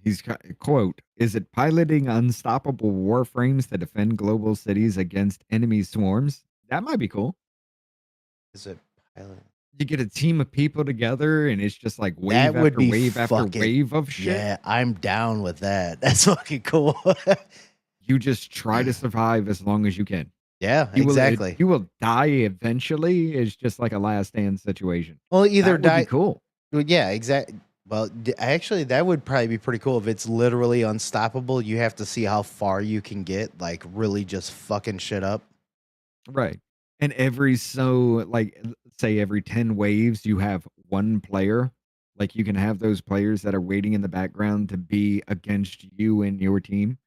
He's got quote, "Is it piloting unstoppable warframes to defend global cities against enemy swarms?" That might be cool. Is it pilot? You get a team of people together and it's just like That wave would after be wave after fucking wave of shit. yeah. I'm down with that. That's fucking cool. You just try to survive as long as you can. Yeah, You will exactly. you will die eventually. It's just like a last stand situation. Well, either That would be die. cool. Well, yeah, exactly. Well, actually, that would probably be pretty cool if it's literally unstoppable. You have to see how far you can get, like really just fucking shit up. Right. And every so like say every 10 waves you have one player. Like you can have those players that are waiting in the background to be against you and your team.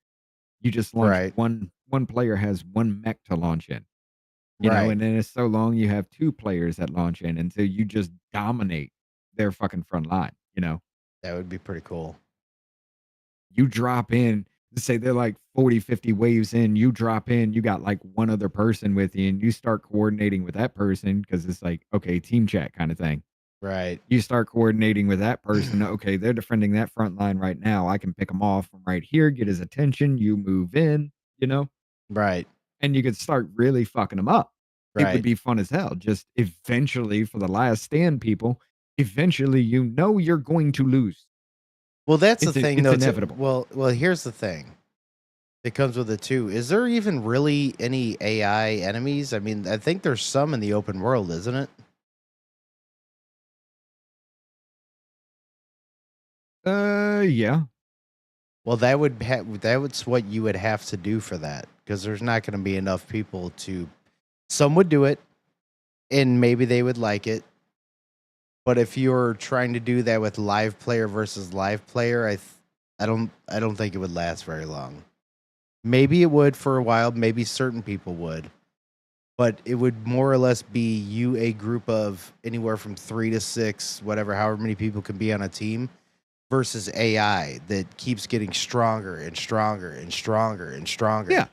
You just launch Right. one player has one mech to launch in. Right. And then it's so long you have 2 players that launch in until you just dominate their fucking front line. That would be pretty cool. You drop in, say they're like 40, 50 waves in, you drop in, you got like one other person with you, and you start coordinating with that person because it's like, okay, team chat kind of thing. Right. You start coordinating with that person. Okay, they're defending that front line right now. I can pick him off from right here, get his attention. You move in, Right. and you could start really fucking them up. It would Right. be fun as hell. Just eventually, for the last stand people, eventually, you're going to lose. Well, that's the thing, It's though. inevitable. Well, here's the thing. It comes with it too. Is there even really any AI enemies? I mean, I think there's some in the open world, isn't it? Yeah. Well, that's what you would have to do for that because there's not going to be enough people to. Some would do it, and maybe they would like it, But if you're trying to do that with live player versus live player, I don't think it would last very long. Maybe it would for a while, maybe certain people would. But it would more or less be you a group of anywhere from 3 to 6, whatever, however many people can be on a team, versus AI that keeps getting stronger and stronger and stronger and stronger. Yeah.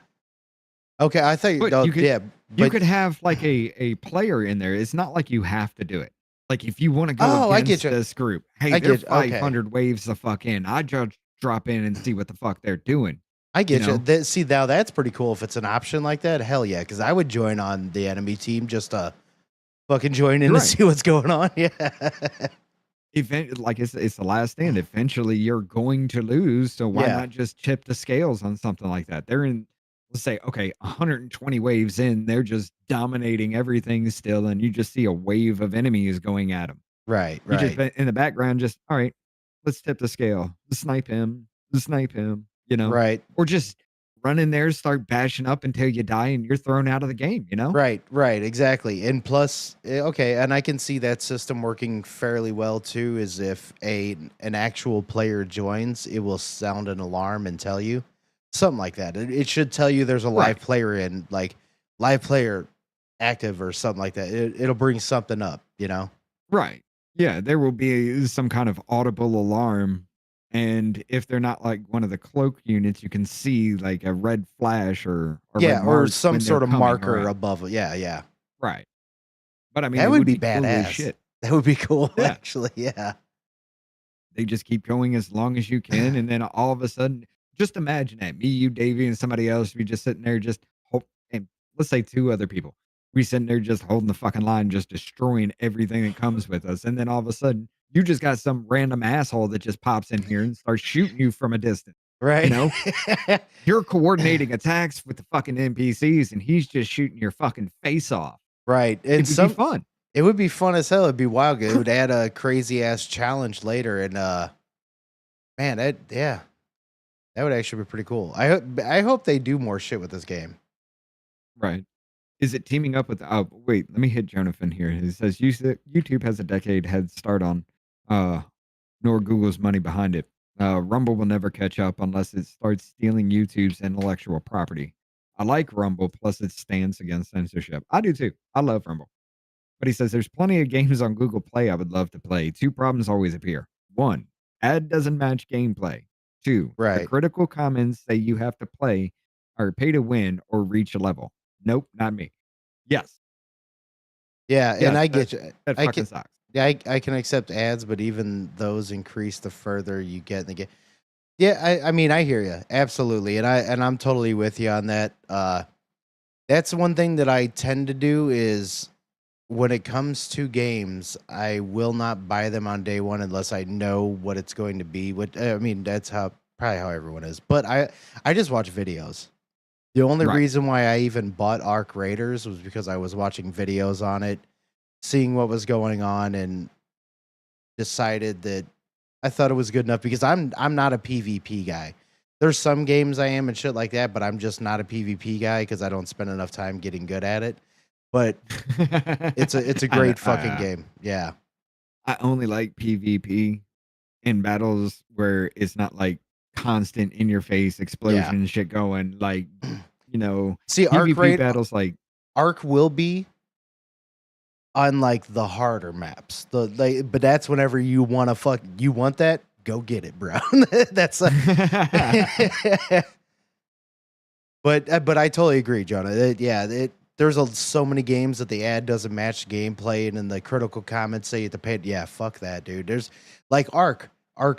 Okay, I think But you but could have like a player in there. It's not like you have to do it. Like if you want to go Oh, I get against you. this group, hey, I they're get okay. 500 waves the fuck in. I just drop in and see what the fuck they're doing. I get you. know? See, now that's pretty cool if it's an option like that. Hell yeah, because I would join on the enemy team just to fucking join in to Right. see what's going on. Yeah. Like it's the last stand. Eventually, you're going to lose. So why Yeah. not just tip the scales on something like that? They're in, let's say, okay, 120 waves in. They're just dominating everything still, and you just see a wave of enemies going at them. Right, You just right. in the background, just all right. Let's tip the scale. Let's snipe him. Let's snipe him. Right. Or just run in there, start bashing up until you die, and you're thrown out of the game. Right, right, exactly. And plus, okay, and I can see that system working fairly well too. Is if an actual player joins, it will sound an alarm and tell you something like that. It should tell you there's a live Right. player in, like live player active or something like that. It'll bring something up, Right. Yeah, there will be some kind of audible alarm. And if they're not like one of the cloak units, you can see like a red flash or a Yeah, red or mark some when sort they're of coming marker around. above it. Yeah, yeah. Right. But I mean, That it would would be be cool as badass. shit. That would be cool, Yeah. actually. Yeah. They just keep going as long as you can, and then all of a sudden, just imagine that me, you, Davey, and somebody else, we just sitting there, and let's say 2 other people, we sitting there just holding the fucking line, just destroying everything that comes with us, and then all of a sudden, you just got some random asshole that just pops in here and starts shooting you from a distance. Right. You're coordinating attacks with the fucking NPCs, and he's just shooting your fucking face off. Right. And It would be fun. It would be fun as hell. It'd be wild. It would add a crazy ass challenge later, and man, that would actually be pretty cool. I hope they do more shit with this game. Right. Is it teaming up with oh wait, let me hit Jonathan here. He says YouTube has a decade head start on nor Google's money behind it. Rumble will never catch up unless it starts stealing YouTube's intellectual property. I like Rumble plus its stance against censorship. I do too. I love Rumble. But he says there's plenty of games on Google Play I would love to play. 2 problems always appear. 1, ad doesn't match gameplay. 2, the Right. critical comments say you have to play or pay to win or reach a level. Nope, not me. Yes. Yeah, Yes, and I that- get you. that I fucking can, sucks. yeah, I can accept ads, but even those increase the further you get in the game. Yeah, I mean, I hear you absolutely, and I'm totally with you on that. That's one thing that I tend to do is when it comes to games, I will not buy them on day one unless I know what it's going to be. I mean, that's probably how everyone is. But I just watch videos. The only Right. reason why I even bought Arc Raiders was because I was watching videos on it, seeing what was going on, and decided that I thought it was good enough because I'm not a PvP guy. There's some games I am and shit like that, but I'm just not a PvP guy because I don't spend enough time getting good at it. But it's a great fucking game. Yeah. I only like PvP in battles where it's not like constant in your face explosion shit going. Like, See, Arc PvP battles like Arc will be on like the harder maps. But that's whenever you want that, go get it, bro. That's but I totally agree, Jonah. There's so many games that the ad doesn't match gameplay, and then the critical comments say you have to pay. Yeah, fuck that, dude. There's like Ark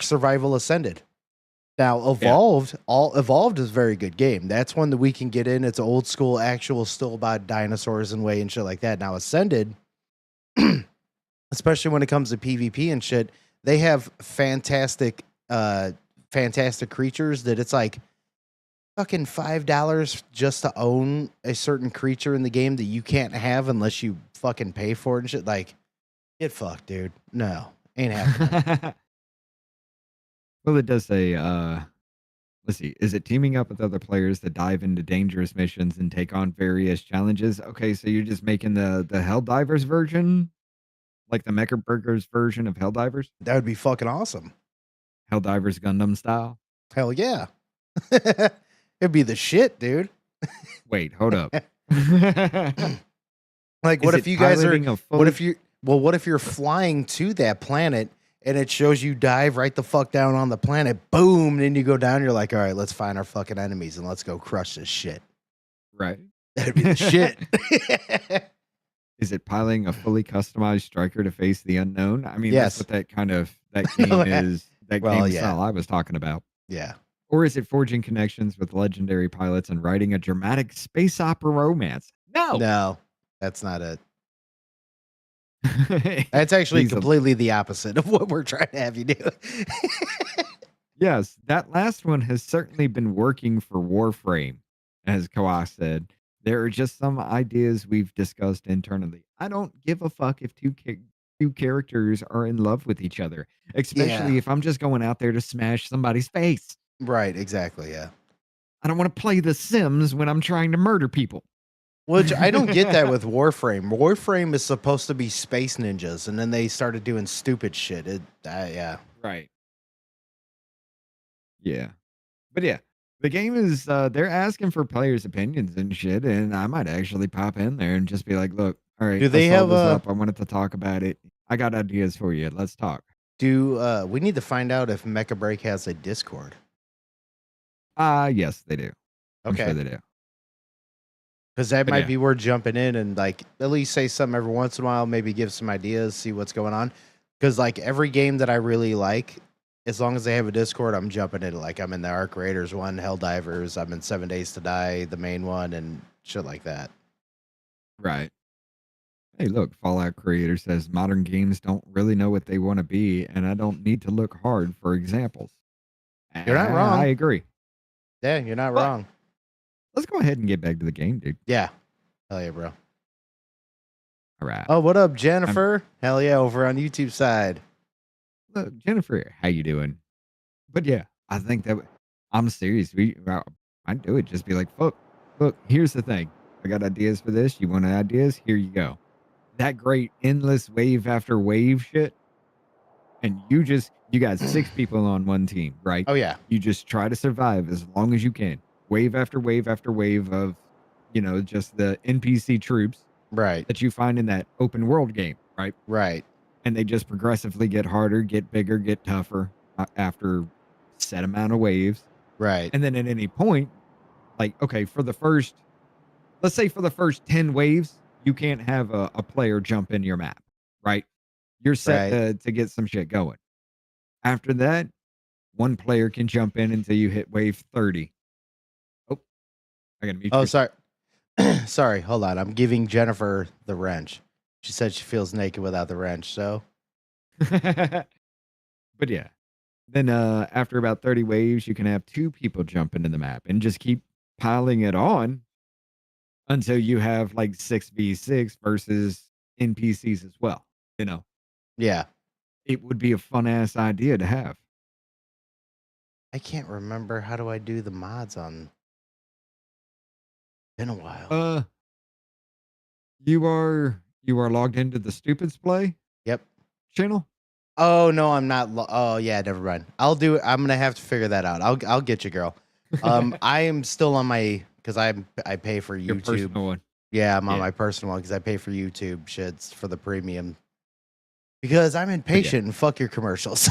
Survival Ascended. Now Evolved is a very good game. That's one that we can get in. It's old school, actual, still about dinosaurs and way and shit like that. Now Ascended, especially when it comes to PvP and shit, they have fantastic creatures that it's like fucking $5 just to own a certain creature in the game that you can't have unless you fucking pay for it and shit. Like, get fucked, dude. No, ain't happening. well, it does say, let's see, is it teaming up with other players to dive into dangerous missions and take on various challenges? Okay, so you're just making the Helldivers version? Like the Mecha Burgers version of Helldivers? That would be fucking awesome. Helldivers Gundam style? Hell yeah. It'd be the shit, dude. Wait, hold up. Like, Is what it if you guys are, piloting a what fully- if you, well, what if you're flying to that planet and it shows you dive right the fuck down on the planet, boom, then you go down, you're like, all right, let's find our fucking enemies and let's go crush this shit. Right. That'd be the shit. Is it piloting a fully customized striker to face the unknown? I mean, Yes. that's what that game is. That Well, game yeah. style I was talking about. Yeah. Or is it forging connections with legendary pilots and writing a dramatic space opera romance? No. No, that's not it. That's actually These are- completely the opposite of what we're trying to have you do. Yes, that last one has certainly been working for Warframe, as Kawhi said. There are just some ideas we've discussed internally. I don't give a fuck if two characters are in love with each other, especially Yeah. if I'm just going out there to smash somebody's face. Right, exactly, yeah. I don't want to play The Sims when I'm trying to murder people. Which I don't get that with Warframe. Warframe is supposed to be space ninjas, and then they started doing stupid shit. Yeah. Right. Yeah. But yeah, the game is, they're asking for players' opinions and shit, and I might actually pop in there and just be like, look, all right, Do they I saw have this a- up. I wanted to talk about it. I got ideas for you. Let's talk. We need to find out if Mecha Break has a Discord. Yes, they do. I'm Okay. sure they do. Because that But might yeah. be worth jumping in and like at least say something every once in a while, maybe give some ideas, see what's going on. Because like every game that I really like, as long as they have a Discord, I'm jumping in. Like I'm in the Arc Raiders one, Helldivers, I'm in 7 Days to Die, the main one, and shit like that. Right. Hey, look, Fallout creator says modern games don't really know what they want to be, and I don't need to look hard for examples. You're not wrong. I agree. Yeah, you're not But- wrong. Let's go ahead and get back to the game, dude. Yeah. Hell yeah, bro. All right. Oh, what up, Jennifer? Hell yeah, over on YouTube side. Look, Jennifer, how you doing? But yeah, I think that I'm serious. I'd do it. Just be like, look, here's the thing. I got ideas for this. You want ideas? Here you go. That great endless wave after wave shit. And you got 6 people on one team, right? Oh yeah. You just try to survive as long as you can. Wave after wave after wave of, just the NPC troops Right. that you find in that open world game, right? Right. And they just progressively get harder, get bigger, get tougher after set amount of waves. Right. And then at any point, like, okay, let's say for the first 10 waves, you can't have a player jump in your map, right? You're set to get some shit going. After that, one player can jump in until you hit wave 30. Oh, I gotta mute Oh, you. sorry. Sorry, hold on. I'm giving Jennifer the wrench. She said she feels naked without the wrench, so. But yeah. Then after about 30 waves, you can have 2 people jump into the map and just keep piling it on until you have like 6v6 versus NPCs as well. Yeah. It would be a fun ass idea to have. I can't remember. How do I do the mods on? Been a while. You are logged into the Stoopid Play Yep. channel? Oh no, I'm not. Oh yeah, never mind. I'll do it. I'm gonna have to figure that out. I'll get you, girl. I am still on my because I pay for Your YouTube. personal one. Yeah, I'm on Yeah. my personal one because I pay for YouTube shits for the premium. Because I'm impatient and fuck your commercials.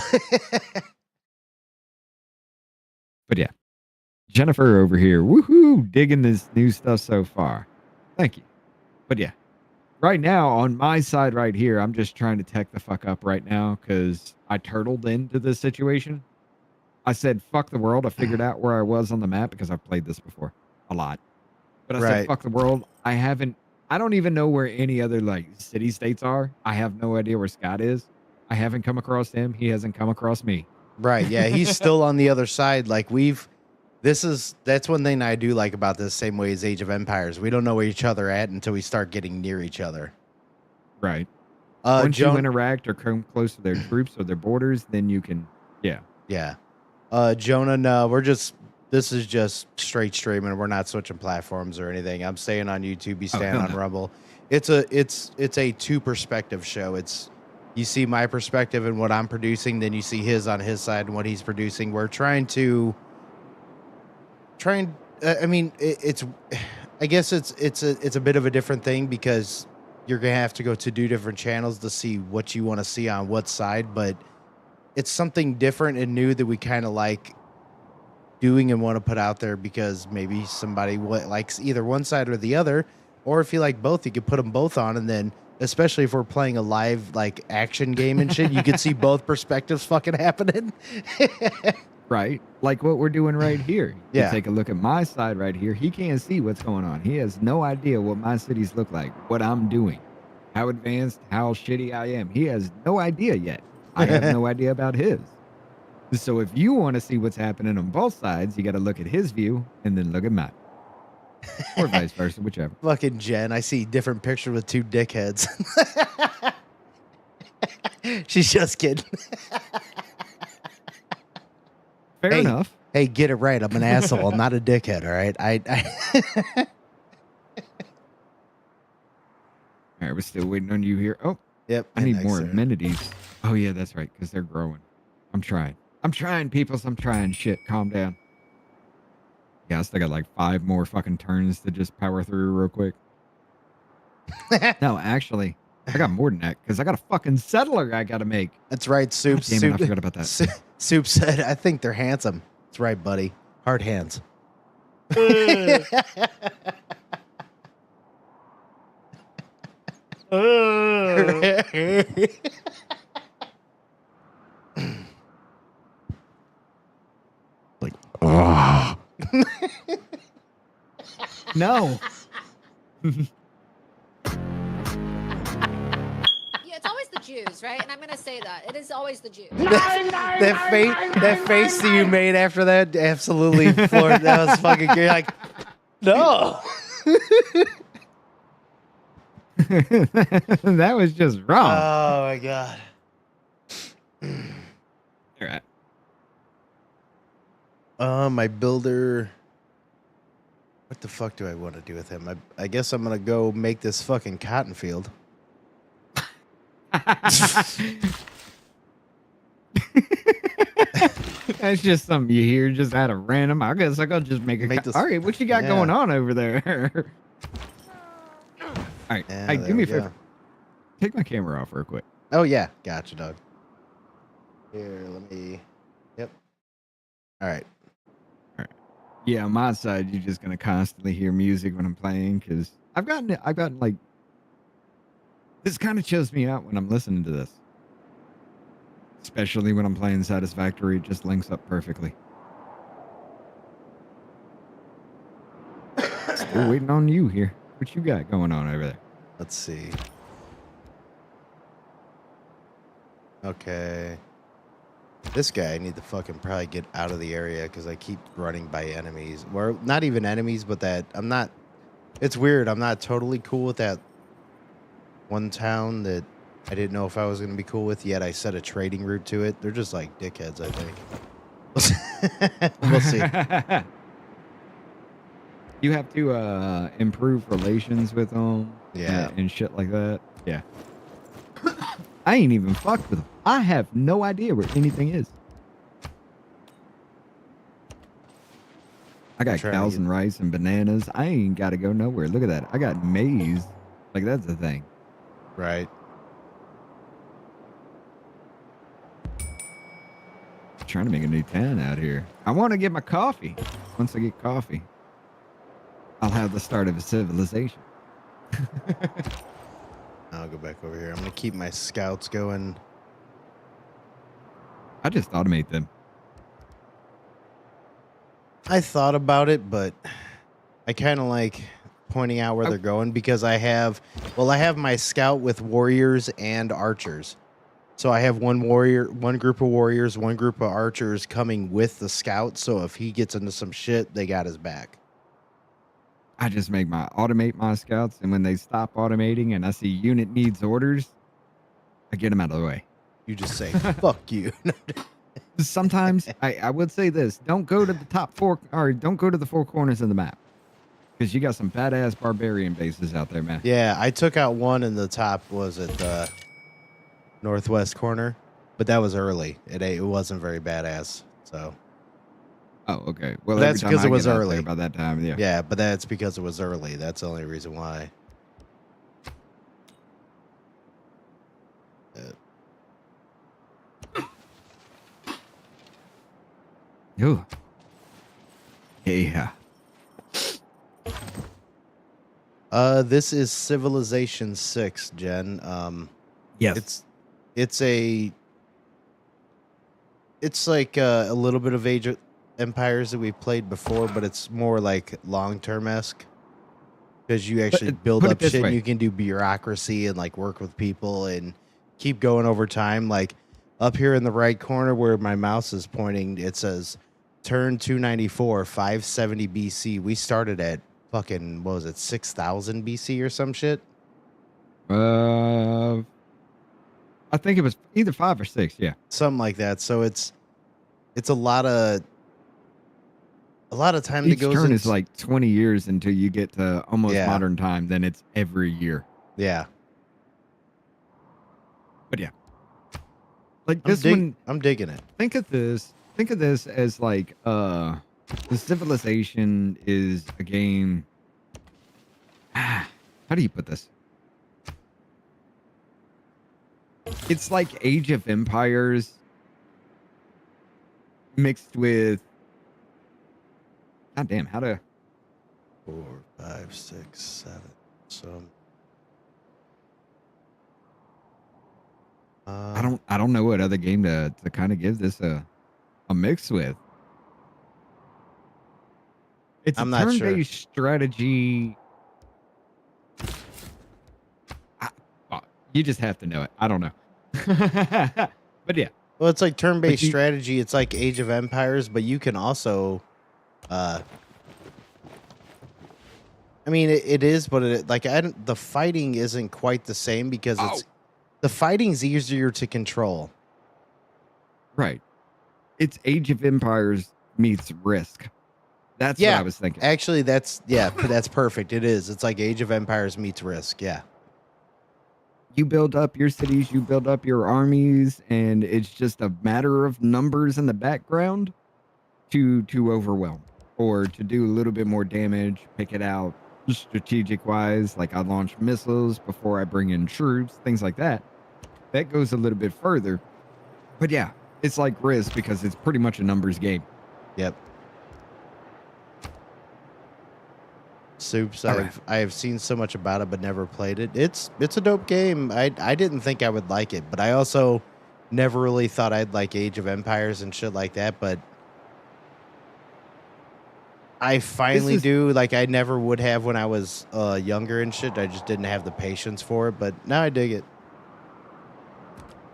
But yeah. Jennifer over here, woohoo, digging this new stuff so far. Thank you. But yeah. Right now, on my side right here, I'm just trying to tech the fuck up right now because I turtled into this situation. I said, fuck the world. I figured out where I was on the map because I've played this before a lot. But I said, Right. fuck the world. I don't even know where any other like city states are. I have no idea where Scott is. I haven't come across him. He hasn't come across me. Right. Yeah, he's still on the other side. Like that's one thing I do like about this, same way as Age of Empires. We don't know where each other at until we start getting near each other. Right. Once you Joan- interact or come close to their troops or their borders, then you can, yeah. Yeah. Jonah, no, this is just straight streaming. We're not switching platforms or anything. I'm staying on YouTube. You staying hell on no. Rumble. It's a 2 perspective show. It's you see my perspective and what I'm producing, then you see his on his side and what he's producing. We're trying. I mean, I guess it's a bit of a different thing because you're gonna have to go to 2 different channels to see what you want to see on what side, but it's something different and new that we kind of like doing and want to put out there because maybe somebody likes either one side or the other, or if you like both, you could put them both on, and then especially if we're playing a live like action game and shit, you can see both perspectives fucking happening. Right, like what we're doing right here. Yeah. You take a look at my side right here. He can't see what's going on. He has no idea what my cities look like, what I'm doing, how advanced, how shitty I am. He has no idea yet. I have no idea about his. So if you want to see what's happening on both sides, you got to look at his view and then look at mine. Or vice versa, whichever. Fucking Jen, I see different picture with 2 dickheads. She's just kidding. Fair enough. Hey, get it right. I'm an asshole. I'm not a dickhead, all right? All right, we're still waiting on you here. Oh, yep. I need more amenities. Oh, yeah, that's right, because they're growing. I'm trying, peoples. I'm trying. Shit, calm down. Yeah, I still got like 5 more fucking turns to just power through real quick. No, actually, I got more than that because I got a fucking settler I got to make. That's right, Soup. Damn it, I forgot about that. Soup said, I think they're handsome. That's right, buddy. Hard hands. Like, oh. No. Yeah, it's always the Jews, right? And I'm going to say that. It is always the Jews. That face that you made after that absolutely floored. That was fucking good. Like, no. That was just wrong. Oh, my God. All right. My builder. What the fuck do I want to do with him? I guess I'm going to go make this fucking cotton field. That's just something you hear just out of random. I guess I could just make this. All right, what you got going on over there? All right, Yeah, hey, do me a there we favor. Take my camera off real quick. Oh, yeah. Gotcha, dog. Here, let me... Yep. All right. Yeah, on my side, you're just gonna constantly hear music when I'm playing because I've gotten like this kind of chills me out when I'm listening to this, especially when I'm playing Satisfactory. It just links up perfectly. Still waiting on you here. What you got going on over there? Let's see. Okay. This guy, I need to fucking probably get out of the area because I keep running by enemies. Or not even enemies, but that I'm not. It's weird. I'm not totally cool with that one town that I didn't know if I was going to be cool with, yet I set a trading route to it. They're just like dickheads, I think. We'll see. You have to improve relations with them. Yeah. And shit like that. Yeah. I ain't even fucked with them. I have no idea where anything is. I got cows and rice and bananas. I ain't got to go nowhere. Look at that. I got maize. Like, that's the thing. Right. Trying to make a new town out here. I want to get my coffee. Once I get coffee, I'll have the start of a civilization. I'll go back over here. I'm going to keep my scouts going. I just automate them. I thought about it, but I kind of like pointing out where they're going because I have my scout with warriors and archers. So I have one group of warriors, one group of archers coming with the scout. So if he gets into some shit, they got his back. I just automate my scouts, and when they stop automating and I see unit needs orders, I get them out of the way. You just say, fuck you. Sometimes I would say this: don't go to the top 4, or don't go to the 4 corners of the map, because you got some badass barbarian bases out there, man. Yeah, I took out one in the top. Was it northwest corner, but that was early. It wasn't very badass. So. Oh, okay. Well, But every that's time because I it was get out early. there by that time, yeah. Yeah, but that's because it was early. That's the only reason why. Ooh. Yeah. This is Civilization 6, Jen. Yes. It's like a little bit of Age of Empires that we played before, but it's more like long-term-esque. Because you actually build put it up this shit and way. you can do bureaucracy and like work with people and keep going over time. Like up here in the right corner where my mouse is pointing, it says turn 294, 570 BC. We started at fucking, what was it, 6,000 BC or some shit? I think it was either 5 or 6, yeah. Something like that. So it's a lot of time Each that goes turn into is like 20 years until you get to almost Yeah. modern time. Then it's every year. Yeah. But yeah. Like this one, I'm digging it. Think of this as like the Civilization is a game. How do you put this? It's like Age of Empires mixed with God damn, how to 4, 5, 6, 7. So I don't know what other game to kind of give this a mix with. It's I'm a not sure. turn-based strategy. You just have to know it. I don't know. But yeah. Well, it's like turn-based strategy. It's like Age of Empires, but you can also I mean, it is, but the fighting isn't quite the same because the fighting's easier to control. Right. It's Age of Empires meets Risk. That's what I was thinking. Actually, that's perfect. It is. It's like Age of Empires meets Risk. Yeah. You build up your cities, you build up your armies, and it's just a matter of numbers in the background to overwhelm or to do a little bit more damage, pick it out strategic wise. Like I launch missiles before I bring in troops, things like that. That goes a little bit further. But yeah, it's like Risk because it's pretty much a numbers game. Yep. Soups. All I have seen so much about it, but never played it. It's a dope game. I didn't think I would like it, but I also never really thought I'd like Age of Empires and shit like that. But I finally do. Like I never would have when I was younger and shit. I just didn't have the patience for it. But now I dig it.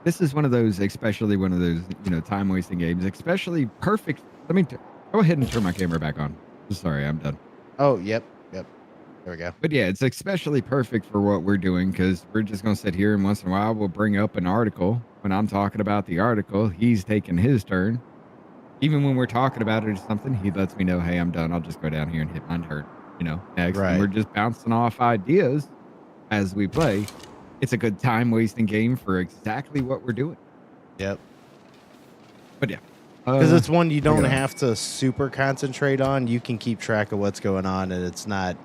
This is one of those, especially one of those, time wasting games. Especially perfect. Let me go ahead and turn my camera back on. Sorry, I'm done. Oh, yep. There we go. But yeah, it's especially perfect for what we're doing because we're just going to sit here and once in a while we'll bring up an article. When I'm talking about the article, he's taking his turn. Even when we're talking about it or something, he lets me know, hey, I'm done. I'll just go down here and hit my turn. Next. Right. And we're just bouncing off ideas as we play. It's a good time wasting game for exactly what we're doing. Yep. But yeah. Because it's one you don't have to super concentrate on. You can keep track of what's going on, and it's not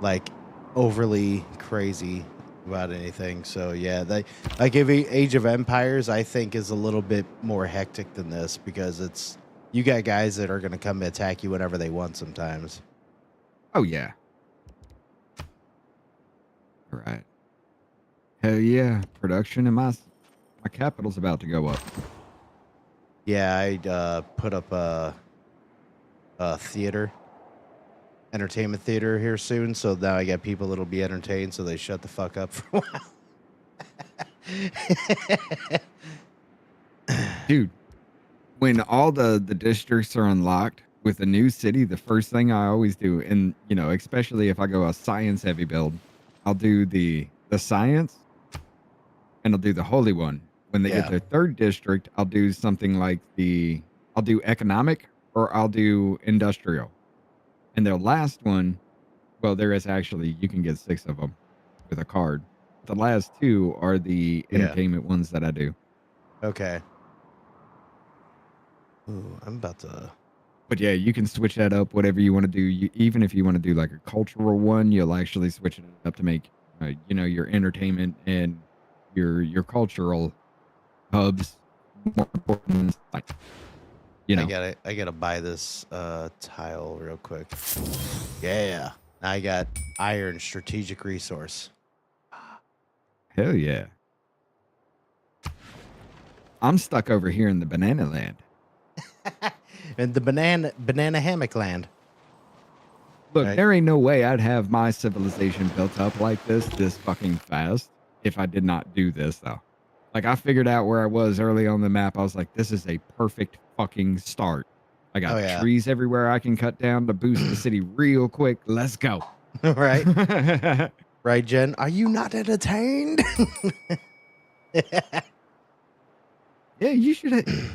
like overly crazy about anything. So yeah, like Age of Empires, I think is a little bit more hectic than this because you got guys that are going to come attack you whenever they want sometimes. Oh yeah. All right. Hell yeah, production in my capital's about to go up. Yeah, I put up a entertainment theater here soon, so now I got people that'll be entertained, so they shut the fuck up for a while. Dude, when all the districts are unlocked with a new city, the first thing I always do, and especially if I go a science heavy build, I'll do the science and I'll do the holy one. When they get their third district, I'll do something like I'll do economic or I'll do industrial. And their last one, well, there is actually, you can get 6 of them with a card. the last two are the Yeah. entertainment ones that I do. Okay. Ooh, I'm about to. But yeah, you can switch that up, whatever you want to do. Even if you want to do like a cultural one, you'll actually switch it up to make, your entertainment and your cultural hubs more important. Like, I gotta buy this tile real quick. Yeah. I got iron strategic resource. Hell yeah. I'm stuck over here in the banana land. And the banana hammock land. Look, Right. there ain't no way I'd have my civilization built up like this fucking fast if I did not do this, though. Like, I figured out where I was early on the map. I was like, this is a perfect fucking start. I got trees everywhere I can cut down to boost the city real quick. Let's go. Right. Right, Jen? Are you not entertained? Yeah, you should have.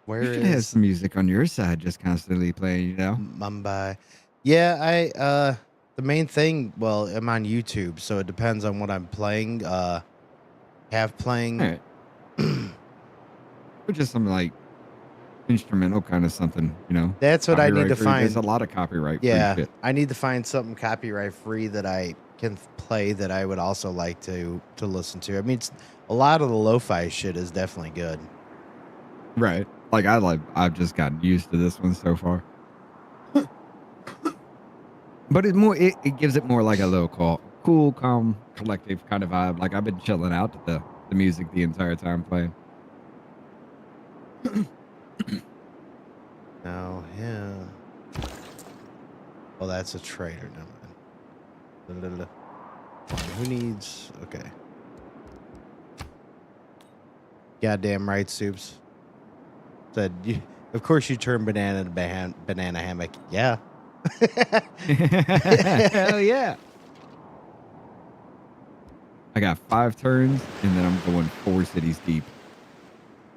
Where you should have some music on your side just constantly playing, Mumbai. Yeah, the main thing, well, I'm on YouTube, so it depends on what I'm playing. Playing. All right. Or just some like instrumental kind of something, That's what I need to Copyright-free. find. There's a lot of copyright free Yeah, shit. I need to find something copyright free that I can play that I would also like to listen to. I mean, a lot of the lo-fi shit is definitely good. Right. Like I've just gotten used to this one so far. But it gives it more like a little cool, calm, collective kind of vibe. Like I've been chilling out to the music the entire time playing. Now, yeah. Oh, that's a trader. Never mind. Who needs? Okay. Goddamn right, Soups. Said, of course you turn banana into banana hammock. Yeah. Hell yeah. I got 5 turns, and then I'm going 4 cities deep.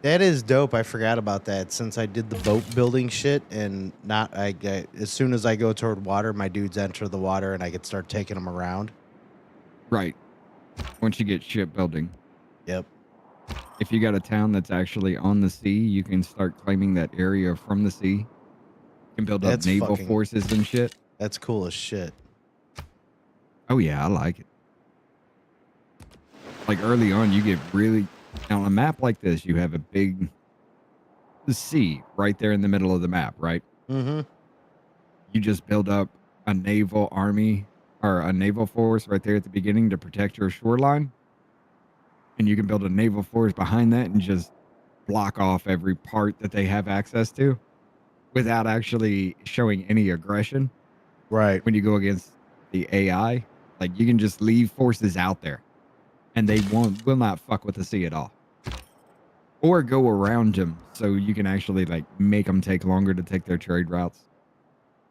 That is dope. I forgot about that since I did the boat building shit and as soon as I go toward water, my dudes enter the water and I can start taking them around. Right. Once you get shipbuilding. Yep. If you got a town that's actually on the sea, you can start claiming that area from the sea. You can build up naval forces and shit. That's cool as shit. Oh yeah, I like it. Like early on, you get really... Now, on a map like this, you have the sea right there in the middle of the map, right? Mm-hmm. You just build up a naval army or a naval force right there at the beginning to protect your shoreline. And you can build a naval force behind that and just block off every part that they have access to without actually showing any aggression. Right. When you go against the AI, like you can just leave forces out there and they will not fuck with the sea at all. Or go around them so you can actually like make them take longer to take their trade routes.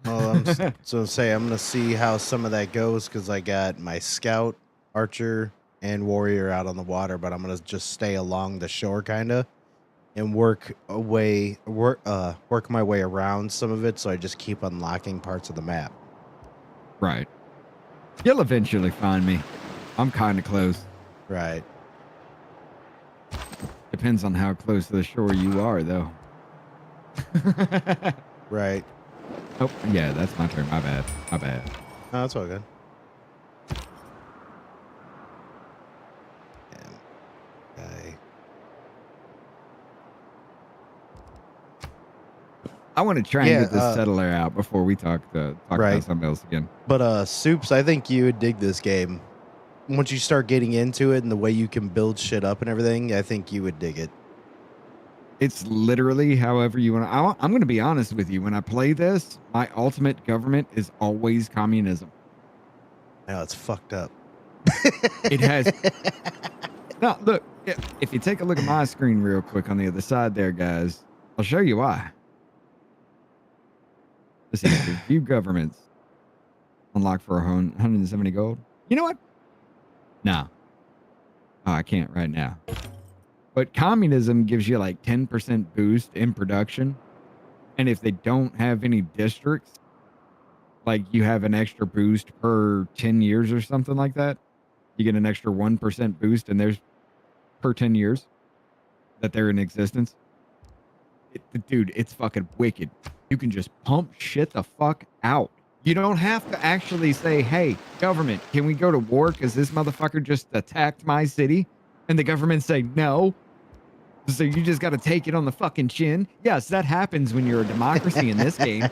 Well, I'm going to see how some of that goes because I got my scout, archer, and warrior out on the water, but I'm going to just stay along the shore kind of and work my way around some of it so I just keep unlocking parts of the map. Right. You'll eventually find me. I'm kind of close. Right. Depends on how close to the shore you are, though. Right. Oh, yeah, that's my turn. My bad. No, that's all good. Okay. I want to try and get this settler out before we talk about something else again. But Soups, I think you would dig this game. Once you start getting into it and the way you can build shit up and everything, I think you would dig it. It's literally however you want to. I'm going to be honest with you. When I play this, my ultimate government is always communism. No, it's fucked up. It has. No, look. If you take a look at my screen real quick on the other side there, guys, I'll show you why. Let's see. View governments. Unlock for 170 gold. You know what? No. Oh, I can't right now. But communism gives you like 10% boost in production. And if they don't have any districts, like you have an extra boost per 10 years or something like that. You get an extra 1% boost, and there's per 10 years that they're in existence. Dude, it's fucking wicked. You can just pump shit the fuck out. You don't have to actually say, hey, government, can we go to war because this motherfucker just attacked my city? And the government say no. So you just got to take it on the fucking chin. Yes, that happens when you're a democracy in this game.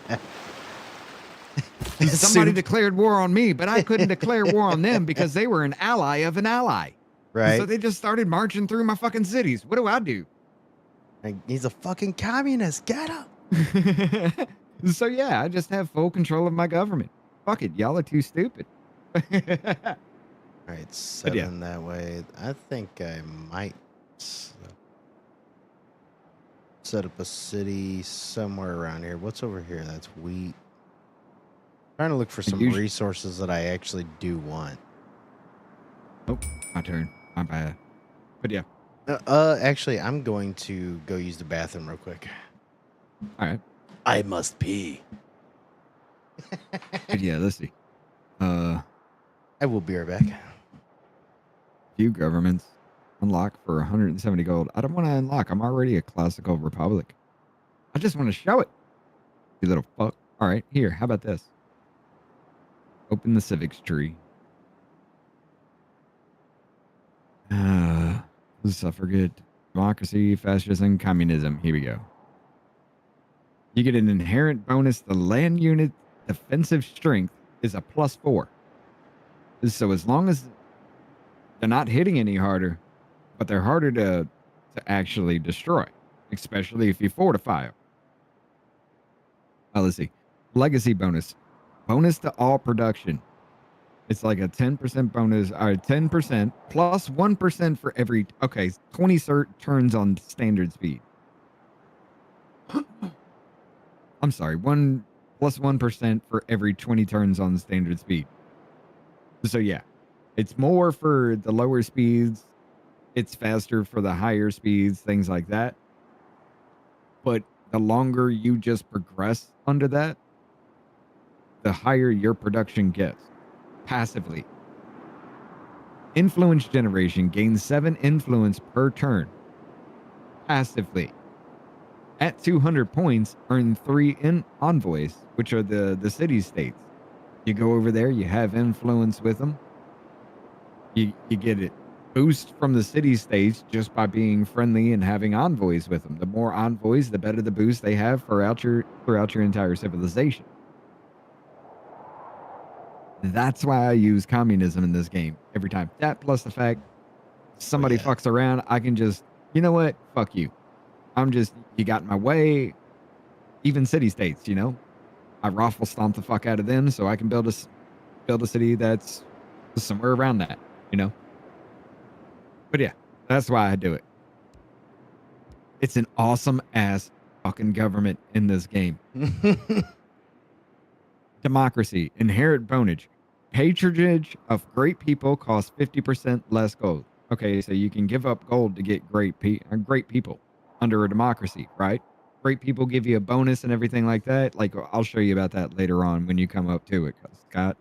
Somebody declared war on me, but I couldn't declare war on them because they were an ally of an ally. Right. So they just started marching through my fucking cities. What do I do? He's a fucking communist. Get him. So yeah, I just have full control of my government. Fuck it, y'all are too stupid. All right, 7 that way. I think I might set up a city somewhere around here. What's over here? That's wheat. Trying to look for some resources that I actually do want. Oh, my turn. My bad. But yeah. Actually, I'm going to go use the bathroom real quick. All right. I must pee. But yeah, let's see. I will be right back. Few governments unlock for 170 gold. I don't want to unlock. I'm already a classical republic. I just want to show it. You little fuck. All right, here. How about this? Open the civics tree. Suffragette, democracy, fascism, communism. Here we go. You get an inherent bonus. The land unit defensive strength is a +4. So as long as they're not hitting any harder, but they're harder to actually destroy, especially if you fortify them. Let's see. Legacy bonus. Bonus to all production. It's like a 10% bonus, or 10% plus 1% for every, 20 turns on standard speed. I'm sorry, 1 plus 1% for every 20 turns on standard speed. So yeah, it's more for the lower speeds. It's faster for the higher speeds, things like that. But the longer you just progress under that, the higher your production gets. Passively. Influence generation gains 7 influence per turn. Passively. At 200 points, earn 3 envoys, which are the city-states. You go over there, you have influence with them. You get it boost from the city-states just by being friendly and having envoys with them. The more envoys, the better the boost they have throughout your entire civilization. That's why I use communism in this game every time. That plus the fact somebody fucks around, I can just, you know what? Fuck you. You got in my way. Even city-states, you know? I raffle stomp the fuck out of them so I can build a city that's somewhere around that, you know? But yeah, that's why I do it. It's an awesome ass fucking government in this game. Democracy, inherent bonus. Patronage of great people costs 50% less gold. Okay, so you can give up gold to get great people under a democracy, right? Great people give you a bonus and everything like that. Like, I'll show you about that later on when you come up to it, Scott.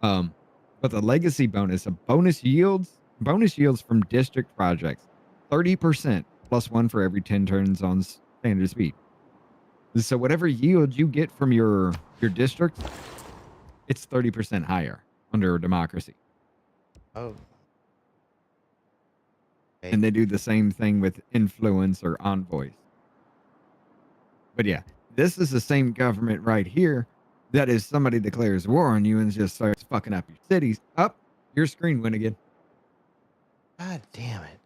But the legacy bonus, bonus yields from district projects, 30% plus 1 for every 10 turns on standard speed. So whatever yield you get from your district, it's 30% higher under a democracy. Oh. Okay. And they do the same thing with influence or envoys. But yeah, this is the same government right here that if somebody declares war on you and just starts fucking up your cities, your screen went again. God damn it.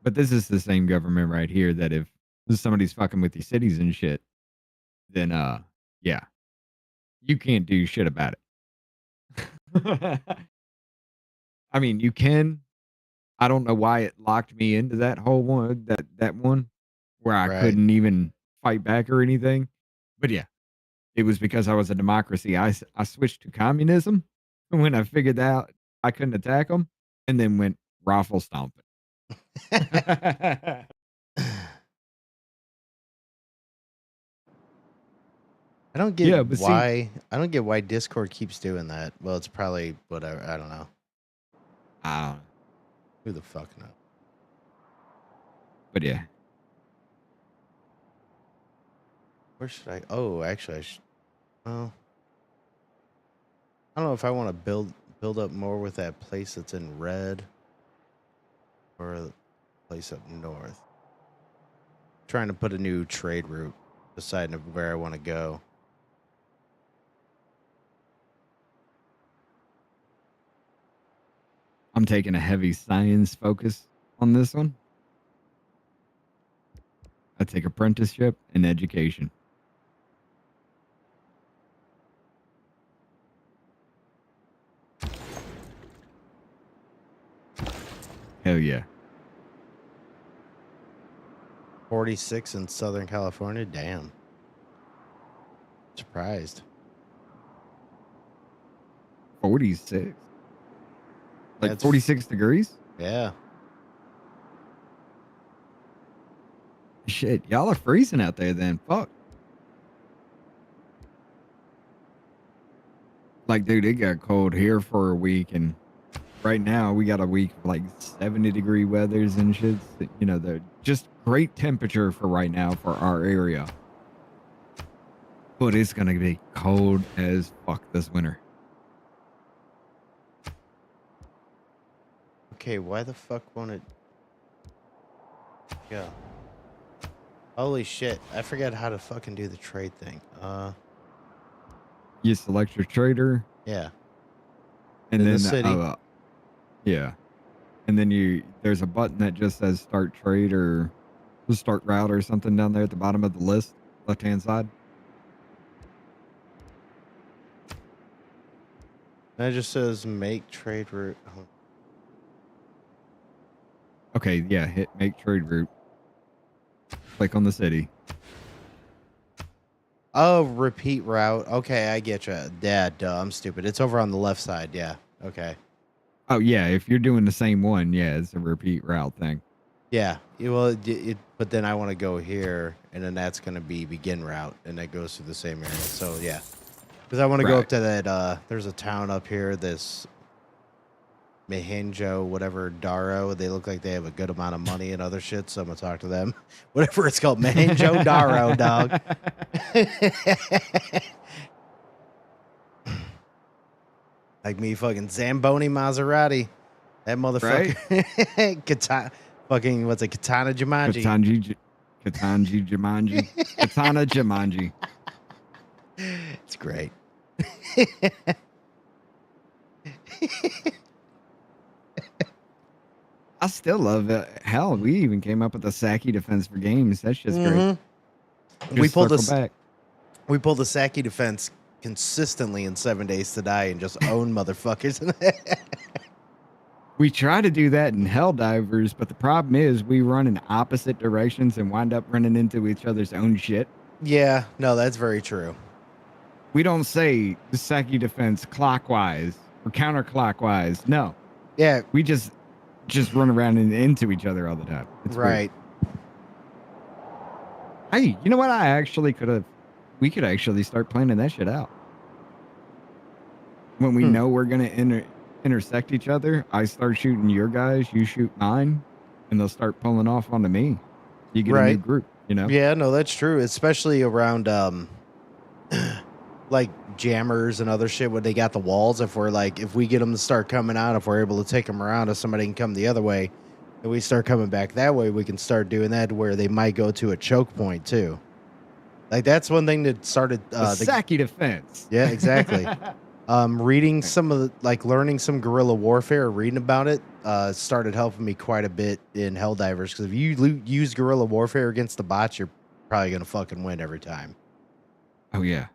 But this is the same government right here that if somebody's fucking with your cities and shit, then yeah, you can't do shit about it. I mean, you can. I don't know why it locked me into that whole one, that one where I couldn't even fight back or anything. But yeah, it was because I was a democracy. I switched to communism when I figured out I couldn't attack them, and then went raffle stomping. I don't get Yeah, but see- why. I don't get why Discord keeps doing that. Well, it's probably whatever. I don't know. Who the fuck knows? But yeah. Where should I? Oh, actually, I should. Well, I don't know if I want to build up more with that place that's in red, or the place up north. Trying to put a new trade route, deciding where I want to go. I'm taking a heavy science focus on this one. I take apprenticeship and education. Hell yeah. 46 in Southern California. Damn. Surprised. 46. Like That's 46 degrees? Yeah. Shit, y'all are freezing out there then. Fuck. Like, dude, it got cold here for a week, and right now we got a week of like 70-degree weathers and shit. You know, they're just great temperature for right now for our area. But it's gonna be cold as fuck this winter. Okay, why the fuck won't it go? Holy shit, I forgot how to fucking do the trade thing. You select your trader. Yeah. And In then the city. yeah. And then there's a button that just says start trade or start route or something down there at the bottom of the list, left hand side. That just says make trade route. Oh. Okay, yeah, hit make trade route. Click on the city. Oh, repeat route. Okay, I get you. Yeah, duh, I'm stupid. It's over on the left side. Yeah. Okay. Oh yeah, if you're doing the same one, yeah, it's a repeat route thing. Yeah. Well, but then I want to go here, and then that's going to be begin route, and that goes through the same area. So yeah, because I want to go up to that. There's a town up here. This Mohenjo, whatever Daro. They look like they have a good amount of money and other shit. So I'm gonna talk to them. Whatever it's called, Mohenjo Daro, dog. Like me, fucking Zamboni Maserati. That motherfucker. Right? Fucking what's it? Katana Jumanji. Katanji Jumanji. Katana Jumanji. It's great. I still love it. Hell, we even came up with a Saki defense for games. That's just great. We pulled the Saki defense consistently in 7 Days to Die and just own motherfuckers. We try to do that in Helldivers, but the problem is we run in opposite directions and wind up running into each other's own shit. Yeah, no, that's very true. We don't say the Saki defense clockwise or counterclockwise. No. Yeah. We just run around and into each other all the time. It's right. Weird. Hey, you know what? We could actually start planning that shit out. When we know we're going to intersect each other, I start shooting your guys, you shoot mine, and they'll start pulling off onto me. You get a new group, you know? Yeah, no, that's true. Especially around, like jammers and other shit when they got the walls. If we get them to start coming out, if we're able to take them around, if somebody can come the other way and we start coming back that way, we can start doing that where they might go to a choke point too. Like that's one thing that started the Saki defense. Yeah, exactly. Reading some of learning some guerrilla warfare, reading about it, started helping me quite a bit in Helldivers. Because if you use guerrilla warfare against the bots, you're probably gonna fucking win every time. Oh yeah.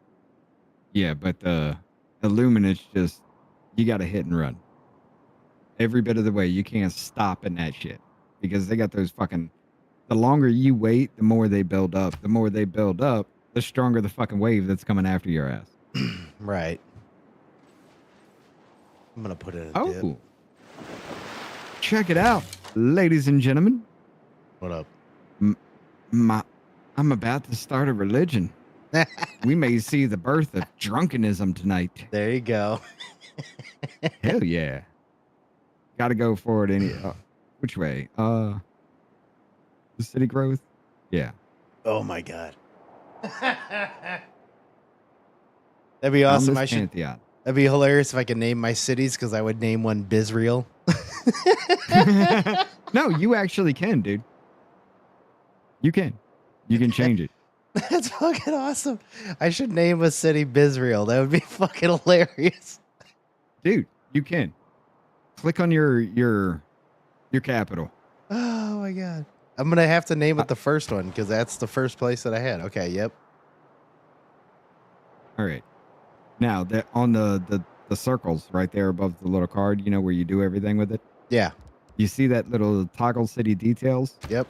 Yeah, but the Illuminates just, you got to hit and run. Every bit of the way. You can't stop in that shit. Because they got those fucking, the longer you wait, the more they build up. The more they build up, the stronger the fucking wave that's coming after your ass. Right. I'm going to put it in a dip. Check it out, ladies and gentlemen. What up? I'm about to start a religion. We may see the birth of drunkenism tonight. There you go. Hell yeah. Got to go for it any which way? The city growth? Yeah. Oh my god. That'd be awesome. That'd be hilarious if I could name my cities because I would name one Bizreal. No, you actually can, dude. You can. You can change it. That's fucking awesome. I should name a city Bizreal. That would be fucking hilarious. Dude, you can. Click on your capital. Oh my god. I'm gonna have to name it the first one because that's the first place that I had. Okay, yep. All right. Now that on the circles right there above the little card, you know where you do everything with it? Yeah. You see that little toggle city details? Yep.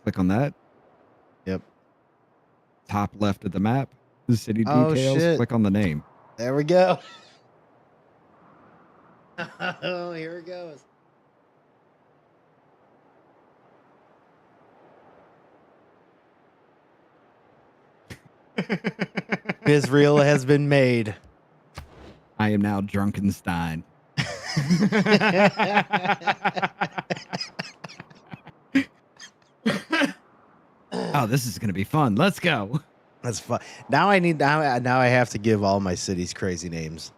Click on that. Yep. Top left of the map, the city Oh, details. shit. Click on the name. There we go. Oh, here it goes. Bizreal has been made. I am now Drunkenstein. Oh, this is gonna be fun. Let's go. That's fun. Now I have to give all my cities crazy names.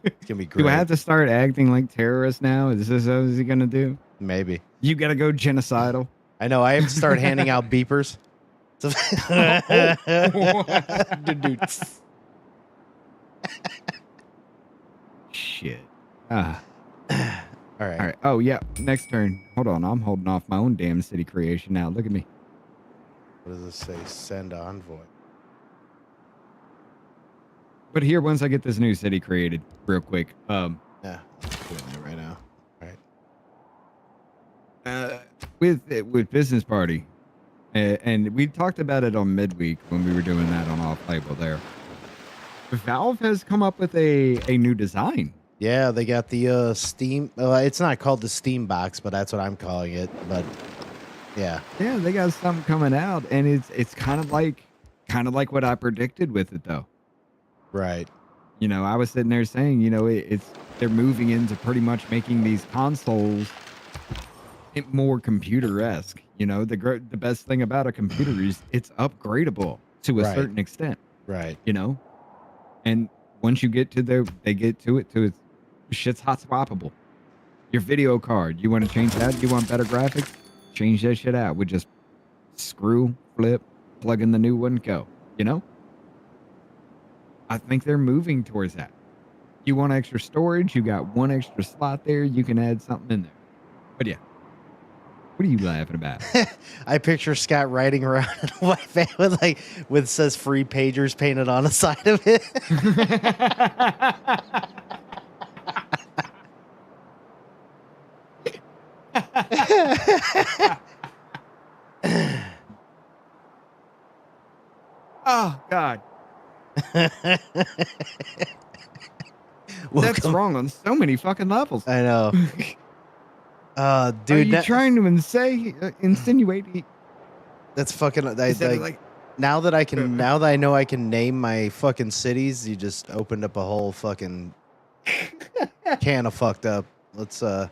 It's gonna be great. Do I have to start acting like terrorists now? Is this what is he gonna do? Maybe. You gotta go genocidal. I know. I have to start handing out beepers. Shit. All right. All right. Oh yeah. Next turn. Hold on. I'm holding off my own damn city creation now. Look at me. What does this say? Send envoy. But here, once I get this new city created, real quick. Yeah, I'm doing it right now. All right. With business party, and we talked about it on midweek when we were doing that on off label there. Valve has come up with a new design. Yeah, they got the Steam. It's not called the Steam box, but that's what I'm calling it. But yeah, they got something coming out, and it's kind of like what I predicted with it though. Right. You know, I was sitting there saying, you know, they're moving into pretty much making these consoles more computer-esque. You know, the best thing about a computer is it's upgradable to a certain extent. Right. You know, and once you get to its shit's hot swappable. Your video card, you want to change that? You want better graphics? Change that shit out. We just screw, flip, plug in the new one, go. You know? I think they're moving towards that. You want extra storage? You got one extra slot there. You can add something in there. But yeah. What are you laughing about? I picture Scott riding around in a white van with says free pagers painted on the side of it. Oh God. That's wrong on so many fucking levels. I know. Dude, are you trying to insinuate? That's fucking. Now that I know I can name my fucking cities, you just opened up a whole fucking can of fucked up. Let's. I'm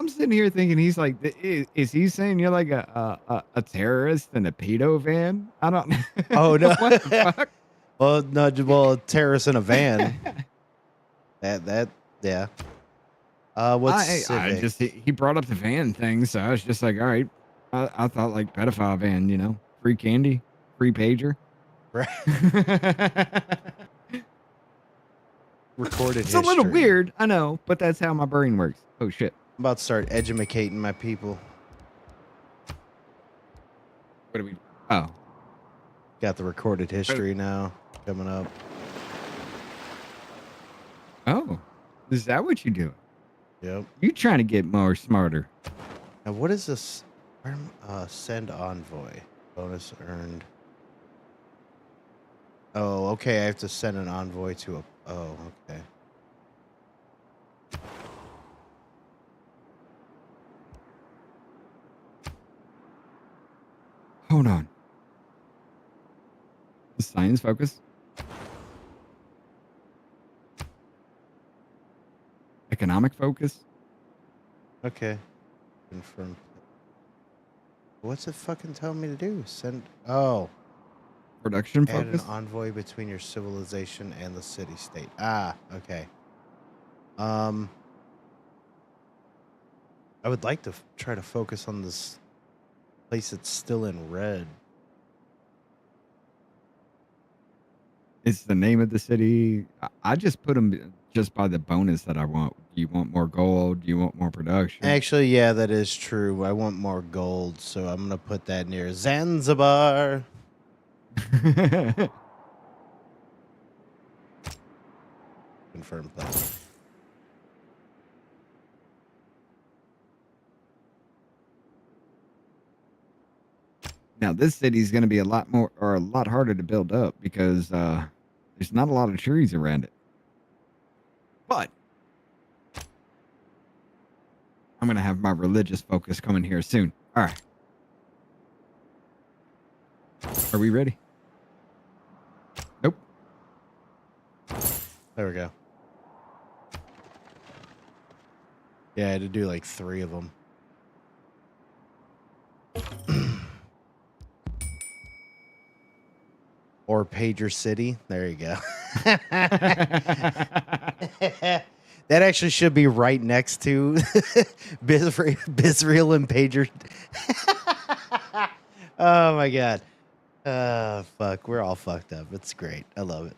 sitting here thinking he's like, is he saying you're like a terrorist in a pedo van? I don't. Oh no. What the fuck? Well, no. Well, a terrorist in a van. that yeah. What's I just he brought up the van thing, so I was just like, all right. I thought like pedophile van, you know, free candy, free pager, right? Recorded. It's a little weird, I know, but that's how my brain works. Oh shit! I'm about to start educating my people. What do we? Oh, got the recorded history now coming up. Oh, is that what you do? Yep. You trying to get more smarter? Now, what is this? Send envoy. Bonus earned. Oh, okay. I have to send an envoy to a. Oh, okay. Hold on. Science focus. Economic focus. Okay. Confirm. What's it fucking telling me to do? Send. Oh. Production Add focus. an envoy between your civilization and the city-state. Ah, okay. I would like to try to focus on this place that's still in red. It's the name of the city. I just put them just by the bonus that I want. Do you want more gold? Do you want more production? Actually, yeah, that is true. I want more gold, so I'm gonna put that near Zanzibar. Confirm plan. Now this city is going to be a lot more or a lot harder to build up because there's not a lot of trees around it. But I'm going to have my religious focus coming here soon. All right. Are we ready? Nope. There we go. Yeah, I had to do like 3 of them. Or Pager City. There you go. That actually should be right next to Bizreal and Pager. Oh my god. Fuck. We're all fucked up. It's great. I love it.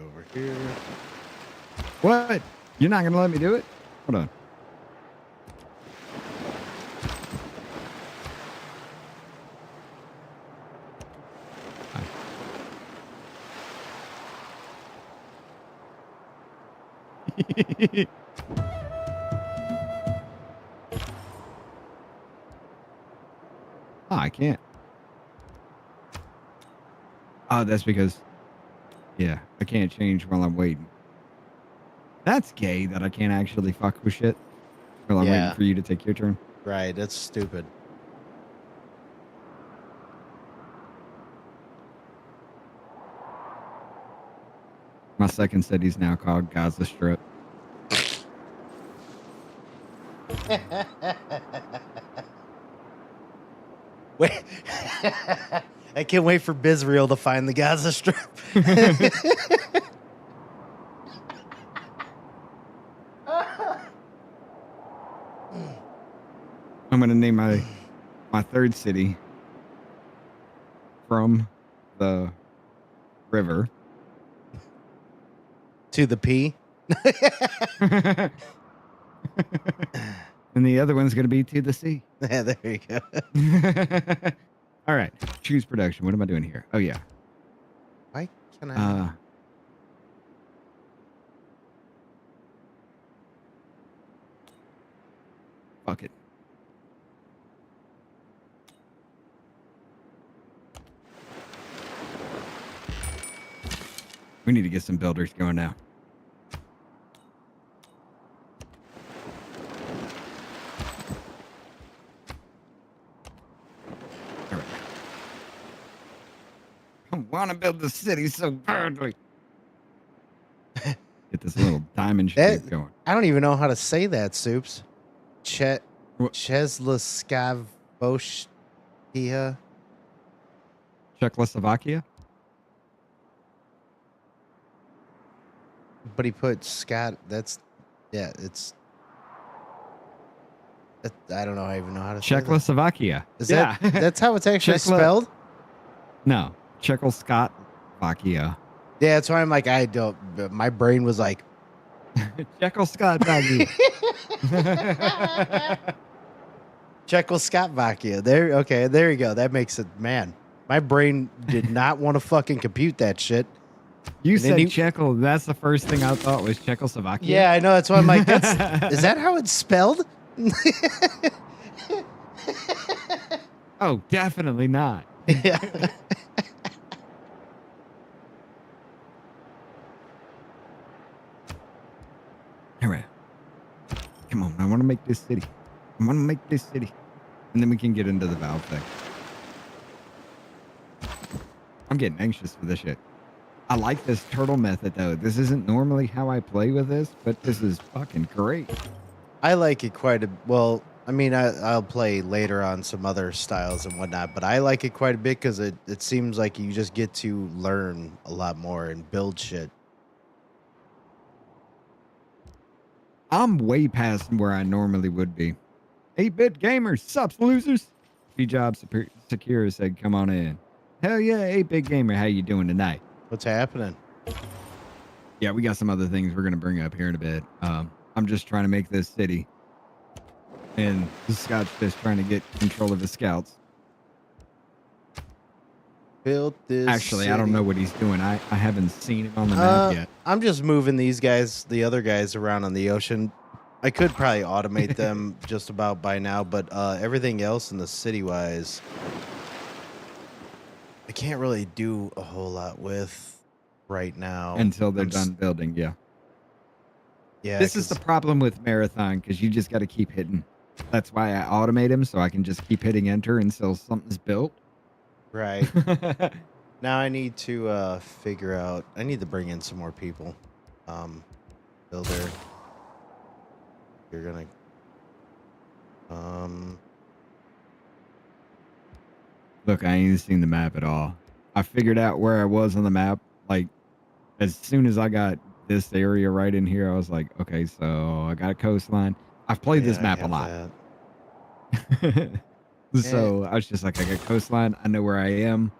Over here. What? You're not going to let me do it? Hold on. Oh, I can't. Oh, that's because, yeah, I can't change while I'm waiting. That's gay that I can't actually fuck with shit while I'm waiting for you to take your turn. Right, that's stupid. My second city's now called Gaza Strip. Wait. I can't wait for Bizreal to find the Gaza Strip. I'm going to name my third city from the river to the P. And the other one's going to be to the sea. Yeah, there you go. All right. Choose production. What am I doing here? Oh, yeah. Why can I? Fuck it. We need to get some builders going now. All right. I want to build the city so badly. Get this little diamond shape going. I don't even know how to say that, Soups. Cheslaskavoshia. Czechoslovakia? But he put Scott. That's, yeah, it's. I don't know. I even know how to say Czechoslovakia. that. Is that that's how it's actually spelled? No, Czechoslovakia. Yeah, that's why I'm like, I don't. My brain was like, Czechoslovakia. Czechoslovakia. There, okay, there you go. That makes it, man. My brain did not want to fucking compute that shit. You said Czechol. That's the first thing I thought was Czechoslovakia. Yeah, I know. That's why I'm like, is that how it's spelled? Oh, definitely not. Yeah. Come on, I want to make this city. I want to make this city. And then we can get into the Valve thing. I'm getting anxious for this shit. I like this turtle method, though. This isn't normally how I play with this, but this is fucking great. I like it quite a well. I mean, I'll play later on some other styles and whatnot, but I like it quite a bit because it seems like you just get to learn a lot more and build shit. I'm way past where I normally would be. 8-bit gamers, sups losers. P-Job Secure said, come on in. Hell yeah, 8-bit gamer, how you doing tonight? What's happening? Yeah, we got some other things we're gonna bring up here in a bit. I'm just trying to make this city, and Scott's just trying to get control of the scouts. Built this. Actually, city. I don't know what he's doing. I haven't seen him on the map yet. I'm just moving these guys, the other guys, around on the ocean. I could probably automate them just about by now, but everything else in the city-wise, I can't really do a whole lot with right now. Until they're done building, yeah. Yeah. This is the problem with Marathon, because you just got to keep hitting. That's why I automate him, so I can just keep hitting enter until something's built. Right. Now I need to figure out. I need to bring in some more people. Builder. You're gonna. Look, I ain't seen the map at all. I figured out where I was on the map. Like, as soon as I got this area right in here, I was like, okay, so I got a coastline. I've played this map a lot. So I was just like, I got coastline. I know where I am.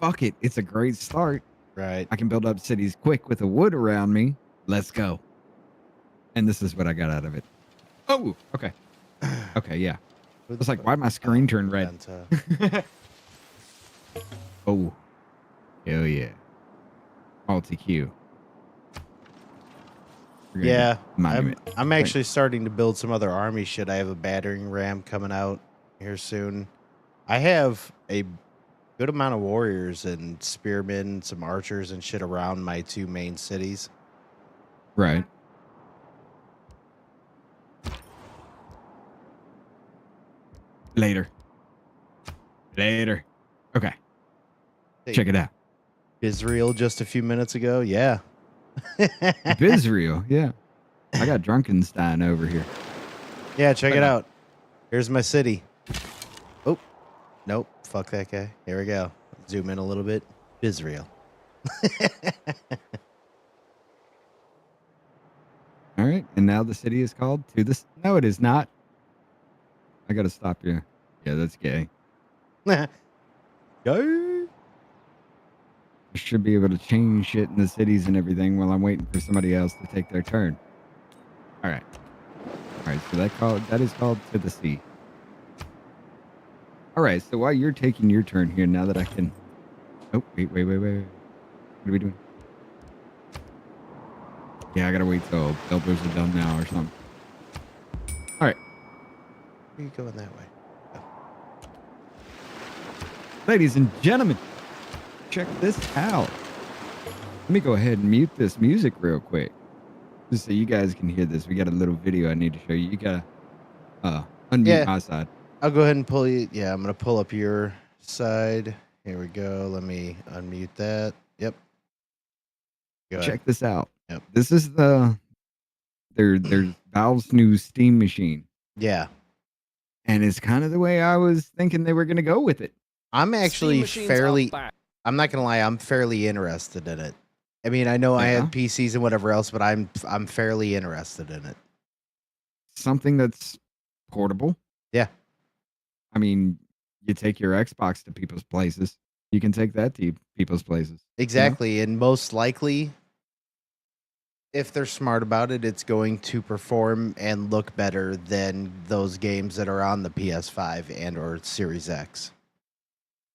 Fuck it. It's a great start. Right. I can build up cities quick with the wood around me. Let's go. And this is what I got out of it. Oh, okay. Okay, yeah. I was like, why'd my screen turn red? Oh. Hell yeah. Multi-Q. Yeah. I'm actually starting to build some other army shit. I have a battering ram coming out here soon. I have a good amount of warriors and spearmen, some archers and shit around my two main cities. Right. Later. Okay. Hey, check it out. Israel just a few minutes ago. Yeah. Israel. Yeah. I got Drunkenstein over here. Yeah, check it out. Here's my city. Oh, nope. Fuck that guy. Here we go. Zoom in a little bit. Israel. All right. And now the city is called to this. No, it is not. I got to stop you. Yeah, that's gay. Go. I should be able to change shit in the cities and everything while I'm waiting for somebody else to take their turn. All right. All right. So that is called to the sea. All right. So while you're taking your turn here, now that I can. Oh, wait. What are we doing? Yeah, I gotta wait till builders are done now or something. All right. Where are you going that way? Ladies and gentlemen, check this out. Let me go ahead and mute this music real quick. Just so you guys can hear this. We got a little video I need to show you. You gotta unmute my side. I'll go ahead and pull you. Yeah, I'm gonna pull up your side. Here we go. Let me unmute that. Yep. Go ahead. Check this out. Yep. This is there's Valve's new Steam machine. Yeah. And it's kind of the way I was thinking they were gonna go with it. I'm actually I'm not gonna lie, I'm fairly interested in it. I mean, I know I have PCs and whatever else, but I'm fairly interested in it. Something that's portable. Yeah. I mean, you take your Xbox to people's places. You can take that to people's places. Exactly. And most likely, if they're smart about it, it's going to perform and look better than those games that are on the PS5 and or Series X.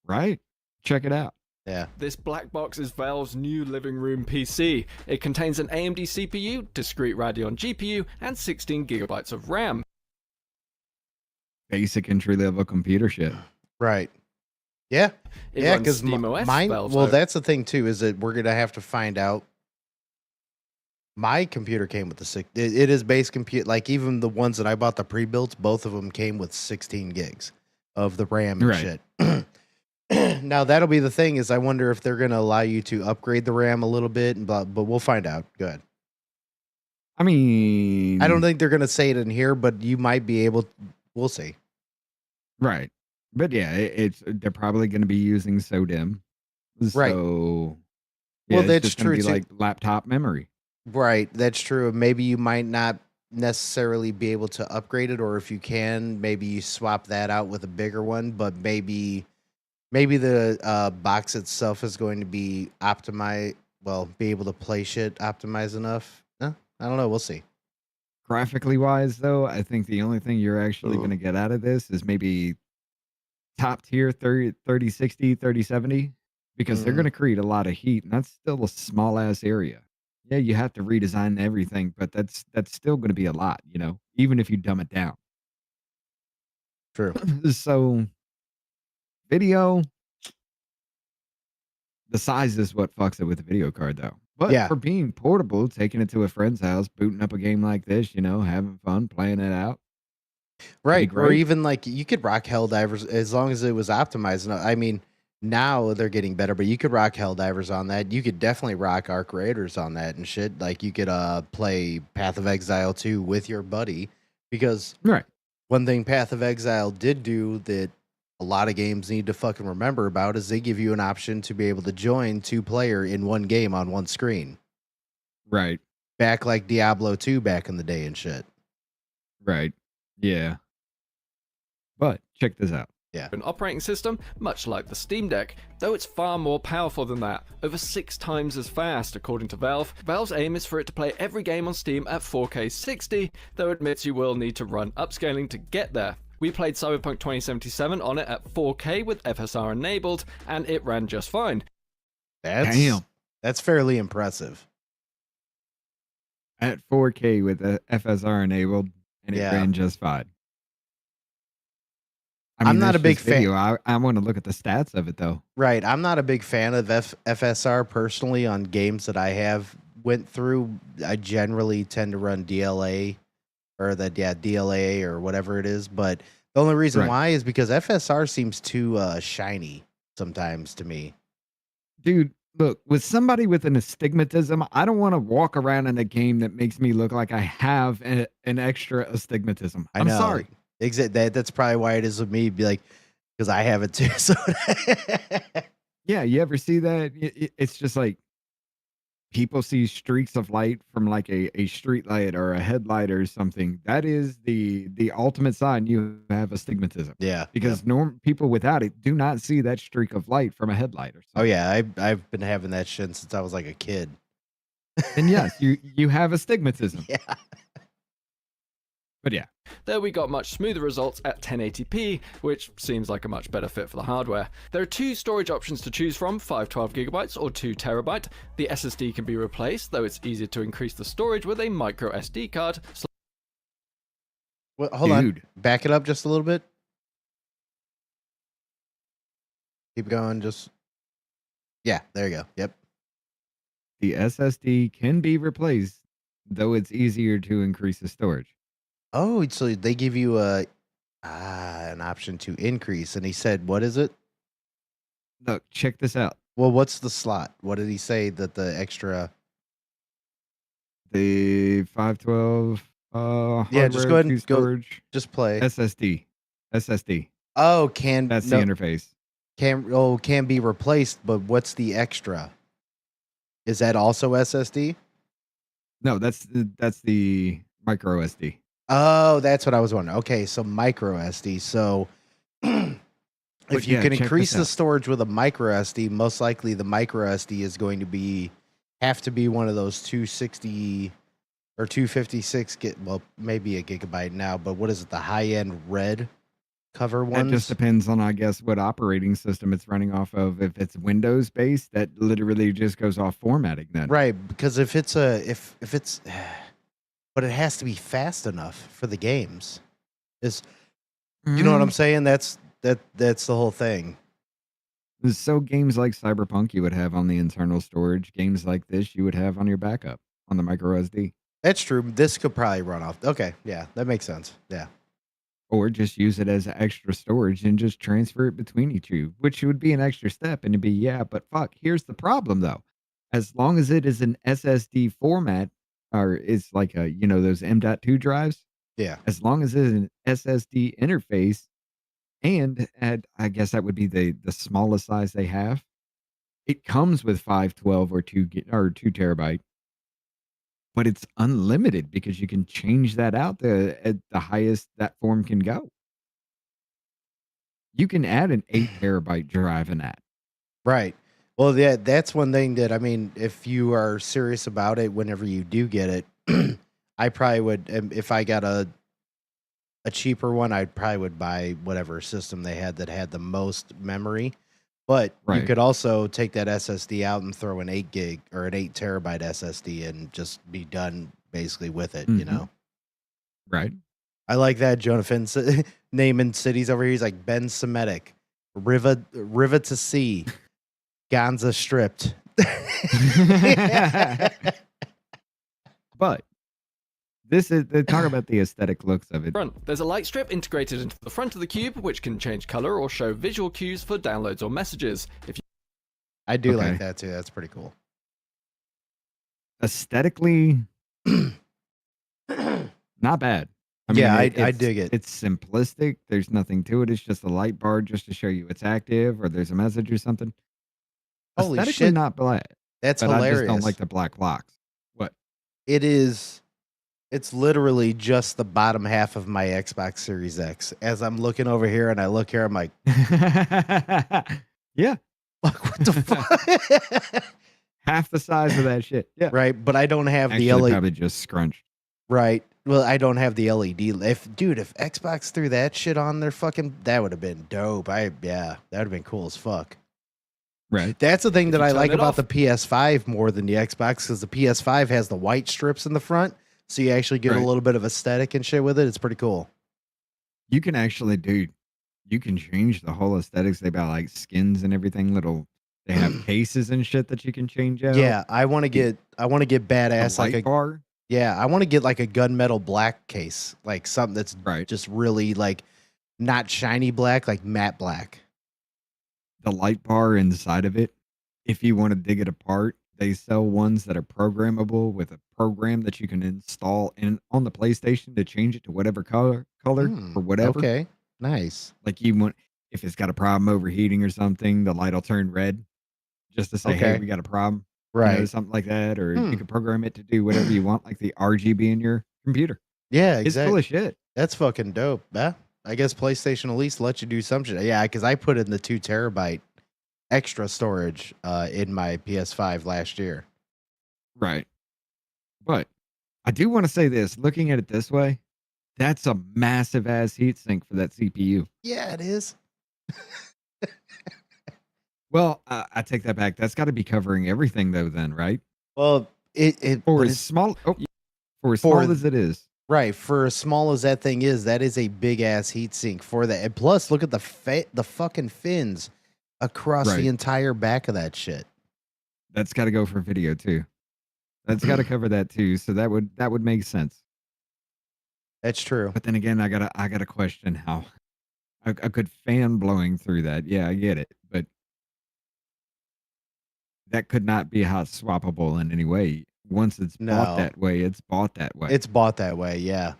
Right. Check it out. Yeah. This black box is Valve's new living room PC. It contains an AMD CPU, discrete Radeon GPU, and 16 gigabytes of RAM. Basic entry-level computer shit. Right. Yeah. It yeah, runs because SteamOS, mine. Valve's Well, own- that's the thing too. Is that we're gonna have to find out My computer came with the six. It is base compute. Like even the ones that I bought the pre-built, both of them came with 16 gigs of the RAM and Right. shit. Now that'll be the thing is I wonder if they're going to allow you to upgrade the RAM a little bit, but we'll find out. Go ahead. I mean, I don't think they're going to say it in here, but you might be able. We'll see. right. But yeah, they're probably going to be using SODIMM. Right. So Well, it's that's just gonna true be too. like laptop memory. Right, that's true. Maybe you might not necessarily be able to upgrade it, or if you can, maybe you swap that out with a bigger one. But maybe the box itself is going to be optimized. Well, be able to play shit optimized enough. I don't know. We'll see. Graphically wise, though, I think the only thing you're actually going to get out of this is maybe top tier 3060, 3070, because they're Mhm. going to create a lot of heat, and that's still a small ass area. Yeah, you have to redesign everything, but that's still going to be a lot, even if you dumb it down. True. So, video, the size is what fucks it with the video card, though. But Yeah. for being portable, taking it to a friend's house, booting up a game like this, having fun, playing it out. Right. Or great. even like you could rock Helldivers as long as it was optimized. I mean, now they're getting better, but you could rock Helldivers on that. You could definitely rock Arc Raiders on that and shit. Like you could play Path of Exile 2 with your buddy. Because Right. one thing Path of Exile did do that a lot of games need to fucking remember about is they give you an option to be able to join 2-player in one game on one screen. Right. Back like Diablo 2 back in the day and shit. Right. Yeah. But check this out. Yeah. An operating system, much like the Steam Deck, though it's far more powerful than that, over 6 times as fast according to Valve. Valve's aim is for it to play every game on Steam at 4K 60, though admits you will need to run upscaling to get there. We played Cyberpunk 2077 on it at 4K with FSR enabled, and it ran just fine. That's fairly impressive. At 4K with the FSR enabled, and it ran just fine. I'm not a big fan. I want to look at the stats of it, though. Right. I'm not a big fan of FSR personally on games that I have went through. I generally tend to run DLA or DLA or whatever it is. But the only reason why is because FSR seems too shiny sometimes to me. Dude, look, with somebody with an astigmatism, I don't want to walk around in a game that makes me look like I have an extra astigmatism. I'm sorry. That's probably why it is with me. Be like, because I have it too. So yeah, you ever see that? It's just like people see streaks of light from like a street light or a headlight or something. That is the ultimate sign you have astigmatism. Yeah, because people without it do not see that streak of light from a headlight or something. Oh yeah, I've been having that shit since I was like a kid. And yes, you have astigmatism. Yeah. But yeah. There we got much smoother results at 1080p, which seems like a much better fit for the hardware. There are 2 storage options to choose from, 512GB or 2TB. The SSD can be replaced, though it's easier to increase the storage with a micro SD card. Well, hold on. Back it up just a little bit. Keep going. Yeah, there you go. Yep. The SSD can be replaced, though it's easier to increase the storage. Oh, so they give you an option to increase, and he said, "What is it?" Look, check this out. Well, what's the slot? What did he say that the extra? The 512. Yeah, just go ahead and storage. Go. Just play SSD. Oh, that's the interface. Can be replaced, but what's the extra? Is that also SSD? No, that's the micro SD. Oh, that's what I was wondering. Okay, so micro SD. So if you can increase the storage with a micro SD, most likely the micro SD is going to have to be one of those 260 or 256 maybe a gigabyte now, but what is it? The high end red cover ones? It just depends on, I guess, what operating system it's running off of. If it's Windows based, that literally just goes off formatting then. Right, because if it's but it has to be fast enough for the games. You know what I'm saying? That's the whole thing. So games like Cyberpunk you would have on the internal storage. Games like this you would have on your backup. on the micro SD. That's true. This could probably run off. Okay, yeah, that makes sense. Yeah. Or just use it as extra storage and just transfer it between each two, which would be an extra step and it'd be, yeah, but fuck, here's the problem though. As long as it is an SSD format or it's like a, those M.2 drives, Yeah. as long as it's an SSD interface and I guess that would be the smallest size they have. It comes with 512 or 2 terabyte, but it's unlimited because you can change that out at the highest that form can go. You can add an 8 terabyte drive in that. Right. Well, yeah, that's one thing that, I mean, if you are serious about it, whenever you do get it, I probably would, if I got a cheaper one, I probably would buy whatever system they had that had the most memory. But you Right. could also take that SSD out and throw an 8 gig or an 8 terabyte SSD and just be done basically with it, you know? Right. I like that Jonathan naming cities over here. He's like Ben Semitic, Riva to Sea, Gonza Stripped. But this is they talk about the aesthetic looks of it. Front. There's a light strip integrated into the front of the cube, which can change color or show visual cues for downloads or messages. If you I do Okay. like that too. That's pretty cool. Aesthetically, not bad. Yeah, I it's- dig it. It's simplistic. There's nothing to it. It's just a light bar just to show you it's active or there's a message or something. Holy Aesthetically, shit. not bad. That's but I hilarious. just don't like the black blocks. What? It is. It's literally just the bottom half of my Xbox Series X. As I'm looking over here and I look here, I'm like, Yeah. fuck, what the fuck? Half the size of that shit. Yeah. Right, but I don't have Actually, the LED. probably just scrunched. Right. Well, I don't have the LED. If Xbox threw that shit on their fucking, that would have been dope. Yeah, that would have been cool as fuck. Right. That's the thing that you I turn like it about off- the PS5 more than the Xbox, because the PS5 has the white strips in the front, so you actually get a Right. little bit of aesthetic and shit with it. It's pretty cool. You can actually you can change the whole aesthetics. They got like skins and everything. They have cases and shit that you can change out. Yeah, I want to get The badass light like a bar. yeah, I want to get like a gunmetal black case, like something that's Right. just really like not shiny black, like matte black. The light bar inside of it. If you want to dig it apart, they sell ones that are programmable with a program that you can install on the PlayStation to change it to whatever color or whatever. Okay, nice. Like if it's got a problem overheating or something, the light will turn red just to say, Okay. hey, we got a problem. Right. Something like that. Or Hmm. you can program it to do whatever you want, like the RGB in your computer. Yeah, It's exactly. full of shit. That's fucking dope. Yeah, I guess PlayStation at least let you do some shit. Yeah, because I put in the 2 terabyte extra storage in my PS5 last year. Right. But I do want to say this, looking at it this way, that's a massive ass heatsink for that CPU. Yeah, it is. Well, I take that back. That's got to be covering everything though then, right? Well, For but as it's- small for as For- small as it is. right, for as small as that thing is, that is a big ass heatsink for that. And plus, look at the fucking fins across Right. the entire back of that shit. That's got to go for video too. That's got to cover that too. So that would make sense. That's true. But then again, I gotta question how a good fan blowing through that. Yeah, I get it, but that could not be hot swappable in any way. Once it's No. bought that way, it's bought that way. It's bought that way. Yeah.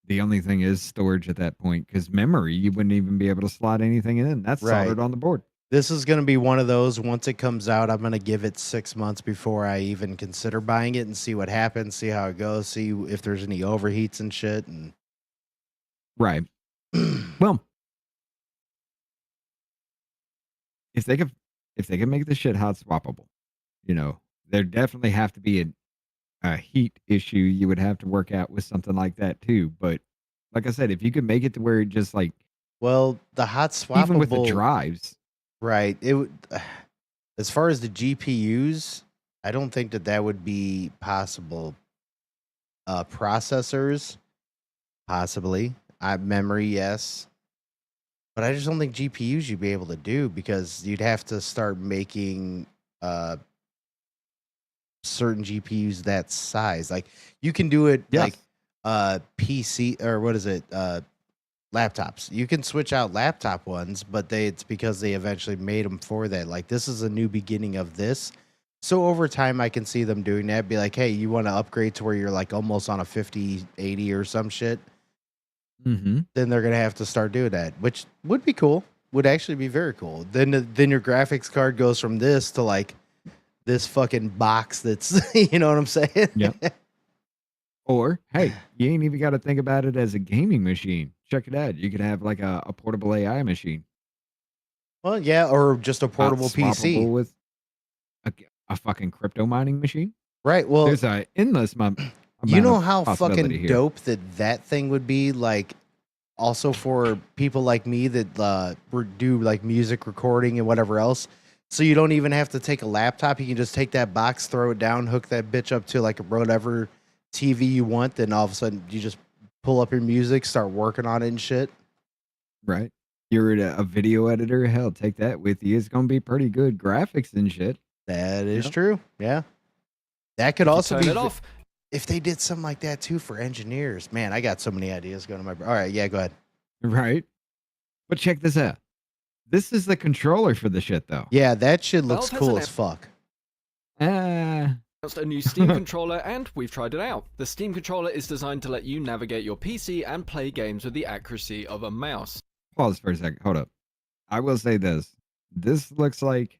The only thing is storage at that point, because memory, you wouldn't even be able to slot anything in. That's Right. soldered on the board. This is going to be one of those. Once it comes out, I'm going to give it 6 months before I even consider buying it and see what happens, see how it goes, see if there's any overheats and shit. And Right. Well, if they could make the shit hot swappable, there definitely have to be a heat issue you would have to work out with something like that too. But like I said, if you could make it to where it just like well, the hot swappable, even with the drives, right? It would, as far as the GPUs, I don't think that would be possible. Processors, possibly. Memory, yes. But I just don't think GPUs you'd be able to do, because you'd have to start making certain GPUs that size. Like you can do it Yes. like PC or what is it? Laptops. You can switch out laptop ones, but it's because they eventually made them for that. Like this is a new beginning of this. So over time, I can see them doing that. Be like, hey, you want to upgrade to where you're like almost on a 5080 or some shit. Mm-hmm. Then they're gonna have to start doing that, which would be cool. Would actually be very cool. Then your graphics card goes from this to like this fucking box. That's you know what I'm saying? Yep. Or hey, you ain't even got to think about it as a gaming machine. Check it out. You could have like a portable AI machine. Well, yeah, or just a portable swappable PC. with a fucking crypto mining machine. Right. Well, there's a endless amount. You know of how possibility fucking here. dope that thing would be, like, also for people like me that do like music recording and whatever else. So you don't even have to take a laptop. You can just take that box, throw it down, hook that bitch up to like whatever TV you want. Then all of a sudden you just pull up your music, start working on it and shit. Right. You're a video editor. Hell, take that with you. It's gonna be pretty good graphics and shit. That is Yep. true. Yeah. That could If you also turn be it off. if they did something like that too for engineers. Man, I got so many ideas going to my brain. All right, yeah, go ahead. Right. But check this out. This is the controller for the shit, though. Yeah, that shit looks Valve has cool an as fuck. Announced a new Steam controller, and we've tried it out. The Steam controller is designed to let you navigate your PC and play games with the accuracy of a mouse. Pause for a second. Hold up. I will say this. This looks like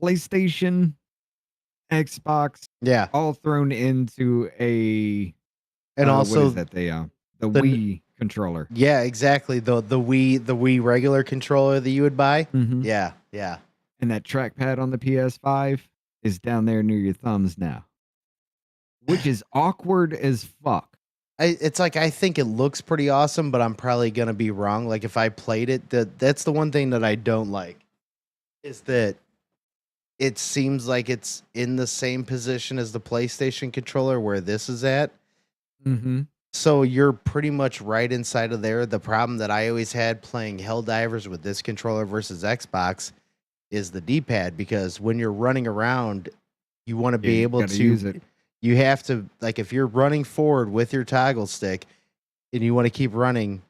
PlayStation, Xbox, yeah, all thrown into a and what also is that? The Wii controller. Yeah, exactly. The Wii regular controller that you would buy. Mhm. Yeah, yeah. And that trackpad on the PS5 is down there near your thumbs now, which is awkward as fuck. It's like I think it looks pretty awesome, but I'm probably gonna be wrong. Like if I played it, that's the one thing that I don't like is that it seems like it's in the same position as the PlayStation controller where this is at. Mm-hmm. So you're pretty much right inside of there. The problem that I always had playing Helldivers with this controller versus Xbox is the D-pad, because when you're running around, you want to be you able gotta to use it. You have to, like, if you're running forward with your toggle stick and you want to keep running,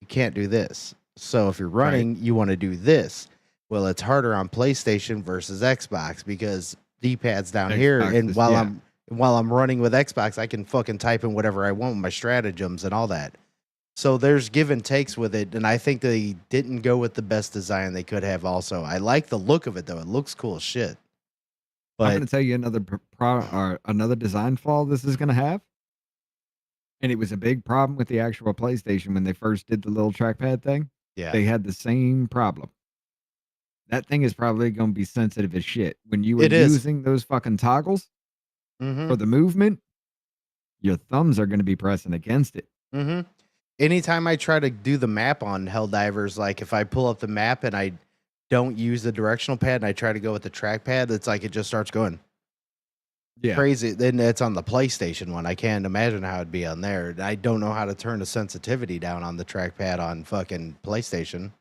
you can't do this. So if you're running, you want to do this. Well, it's harder on PlayStation versus Xbox because D-pad's down here, Xbox and is- while I'm running with Xbox, I can fucking type in whatever I want with my stratagems and all that. So there's give and takes with it, and I think they didn't go with the best design they could have. Also, I like the look of it though; it looks cool as shit. I'm But going to tell you another design flaw this is going to have. And it was a big problem with the actual PlayStation when they first did the little trackpad thing. yeah, They had the same problem. That thing is probably going to be sensitive as shit. When you were It is. using those fucking toggles mm-hmm. for the movement, your thumbs are going to be pressing against it. Mm-hmm. Anytime I try to do the map on Helldivers, like if I pull up the map and I don't use the directional pad and I try to go with the trackpad, it's like it just starts going crazy. Then it's on the PlayStation one. I can't imagine how it'd be on there. I don't know how to turn the sensitivity down on the trackpad on fucking PlayStation.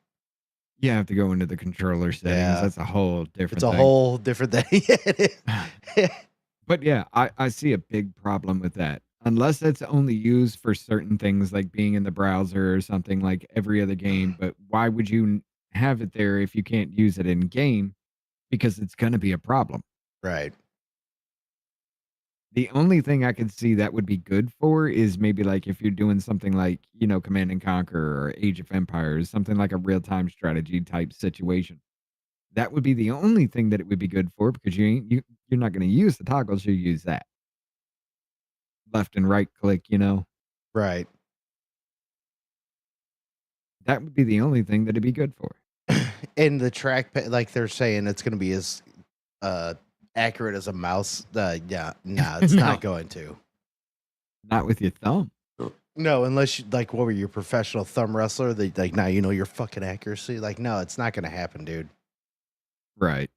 You have to go into the controller settings. Yeah. That's a whole different It's a thing. whole different thing. Yeah, it is. But yeah, I see a big problem with that. Unless it's only used for certain things like being in the browser or something like every other game. But why would you have it there if you can't use it in game? Because it's going to be a problem. Right. The only thing I could see that would be good for is maybe like if you're doing something like, Command and Conquer or Age of Empires, something like a real-time strategy type situation. That would be the only thing that it would be good for, because you're not going to use the toggles, you use that. Left and right click, Right. That would be the only thing that it'd be good for. And the trackpad, like they're saying, it's going to be as accurate as a mouse. Yeah, no, it's not going to. Not with your thumb. No, unless you, like, what were you, professional thumb wrestler? They like, now you know your fucking accuracy. Like, no, it's not going to happen, dude. Right.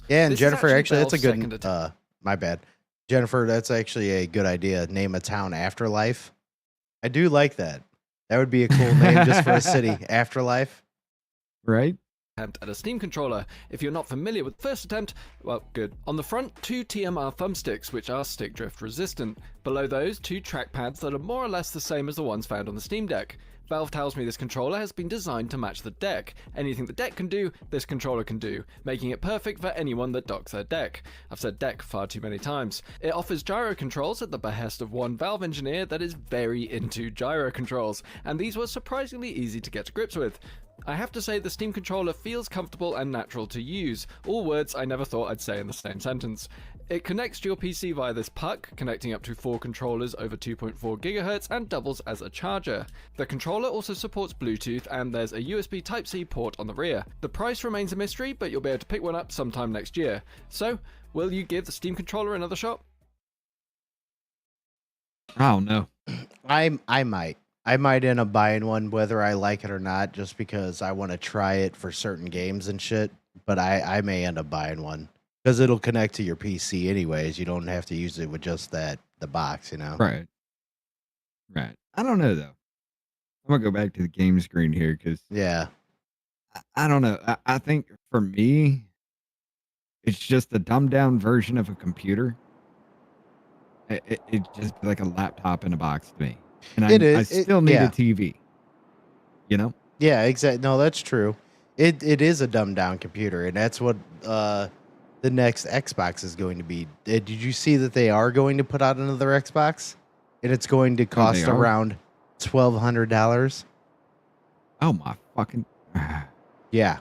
Yeah, and This is Jennifer, actually, that's a Valve's good. second My bad, Jennifer. That's actually a good idea. Name a town Afterlife. I do like that. That would be a cool name just for a city. Afterlife. Right. attempt at a Steam controller. If you're not familiar with the first attempt, well, good. On the front, 2 TMR thumbsticks, which are stick drift resistant. Below those, 2 trackpads that are more or less the same as the ones found on the Steam Deck. Valve tells me this controller has been designed to match the deck. Anything the deck can do, this controller can do, making it perfect for anyone that docks their deck. I've said deck far too many times. It offers gyro controls at the behest of one Valve engineer that is very into gyro controls, and these were surprisingly easy to get to grips with. I have to say the Steam controller feels comfortable and natural to use, all words I never thought I'd say in the same sentence. It connects to your PC via this puck, connecting up to 4 controllers over 2.4 GHz and doubles as a charger. The controller also supports Bluetooth and there's a USB Type-C port on the rear. The price remains a mystery, but you'll be able to pick one up sometime next year. So, will you give the Steam controller another shot? I don't know. I might. I might end up buying one whether I like it or not, just because I want to try it for certain games and shit. But I may end up buying one. Because it'll connect to your PC anyways. You don't have to use it with just the box, you know? Right. Right. I don't know, though. I'm going to go back to the game screen here because... Yeah. I don't know. I think for me, it's just a dumbed down version of a computer. It's just like a laptop in a box to me. And I still need a TV. You know? Yeah, exactly. No, that's true. It is a dumbed down computer, and that's what... the next Xbox is going to be. Did you see that they are going to put out another Xbox? And it's going to cost around $1,200. Oh my fucking... Yeah.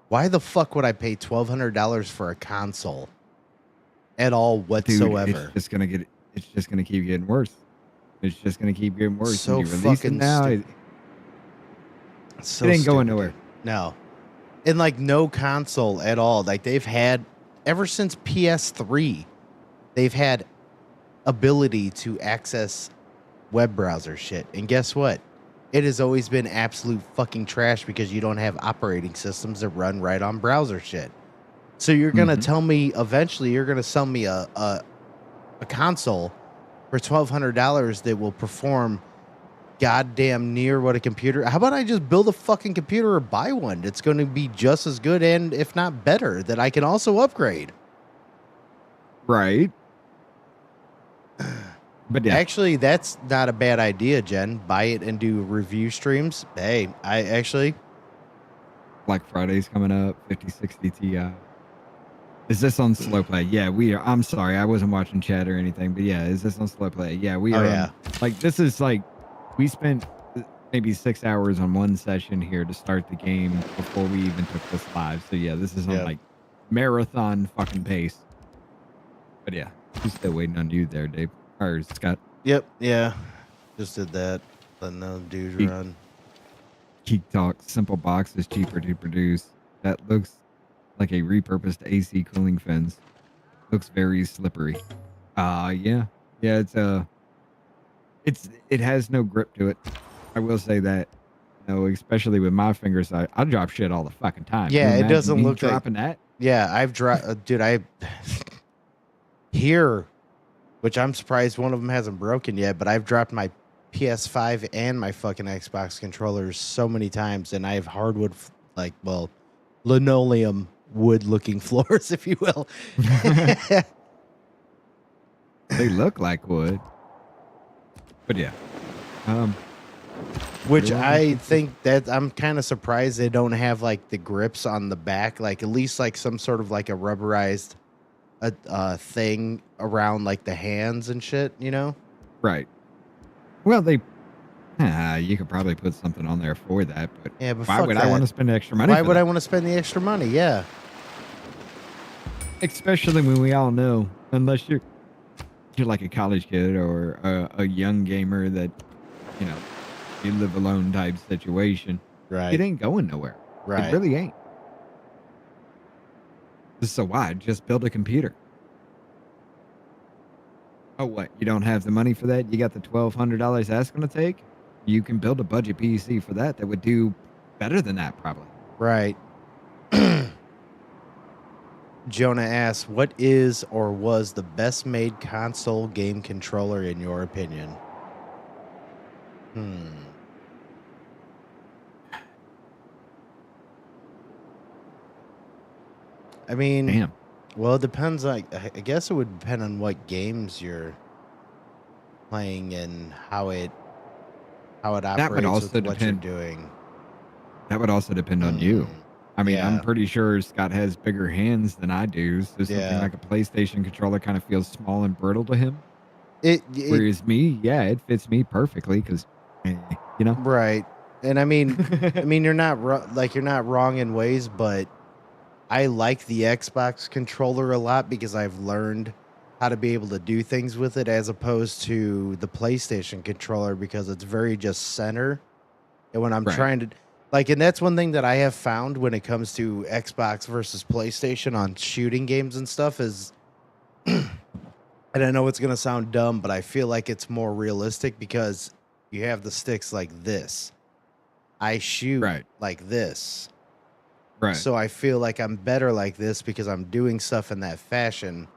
Why the fuck would I pay $1,200 for a console at all whatsoever? Dude, it's just gonna keep getting worse. It's just gonna keep getting worse. So you release fucking it now. It ain't going nowhere. No. And like no console at all. Like they've had ever since PS3, they've had ability to access web browser shit. And guess what? It has always been absolute fucking trash because you don't have operating systems that run right on browser shit. So you're gonna tell me eventually you're gonna sell me a console for $1,200 that will perform goddamn near what a computer. How about I just build a fucking computer or buy one? It's going to be just as good and if not better that I can also upgrade. Right. But yeah. Actually, that's not a bad idea, Jen. Buy it and do review streams. Hey, I actually... Black Friday's coming up, 5060 Ti. Is this on slow play? Yeah, we are. I'm sorry, I wasn't watching chat or anything, but yeah, is this on slow play? Yeah, we are. Yeah. Like, this is like, we spent maybe 6 hours on one session here to start the game before we even took this live. So yeah, this is on like marathon fucking pace. But yeah, he's still waiting on you there, Dave. Or Scott. Yep, yeah. Just did that. Letting those dudes run. Geek Talk, simple box is cheaper to produce. That looks like a repurposed AC cooling fence. Looks very slippery. Yeah. Yeah, it has no grip to it. I will say that. You know, especially with my fingers, I drop shit all the fucking time. Yeah, it doesn't look dropping like that. Yeah, I've dropped dude, here, which I'm surprised one of them hasn't broken yet, but I've dropped my PS5 and my fucking Xbox controllers so many times, and I have hardwood, linoleum wood looking floors, if you will. They look like wood. But yeah. Which I think that I'm kind of surprised they don't have like the grips on the back, like at least like some sort of like a rubberized thing around like the hands and shit, you know? Right. Well, you could probably put something on there for that, but yeah, but why would I want to spend extra money? Why would I want to spend the extra money? Yeah. Especially when we all know, unless you're like a college kid or a young gamer that, you know, you live alone type situation. Right. It ain't going nowhere. Right. It really ain't. So why? Just build a computer. Oh, what? You don't have the money for that? You got the $1,200 that's going to take? You can build a budget PC for that would do better than that, probably. Right. Jonah asks, what is or was the best made console game controller in your opinion? I mean, Damn. well, it depends. Like, I guess it would depend on what games you're playing and how it That would operates with also what you're depend. doing. That would also depend on you. I mean, I'm Yeah. pretty sure Scott has bigger hands than I do, so something Yeah. like a PlayStation controller kind of feels small and brittle to him. It Whereas me, yeah, it fits me perfectly because, you know. right. And I mean, you're not you're not wrong in ways, but I like the Xbox controller a lot because I've learned how to be able to do things with it as opposed to the PlayStation controller because it's very just center. And when I'm Right. trying to and that's one thing that I have found when it comes to Xbox versus PlayStation on shooting games and stuff is and I know it's going to sound dumb, but I feel like it's more realistic because you have the sticks like this. I shoot like this. Right. So I feel like I'm better like this because I'm doing stuff in that fashion.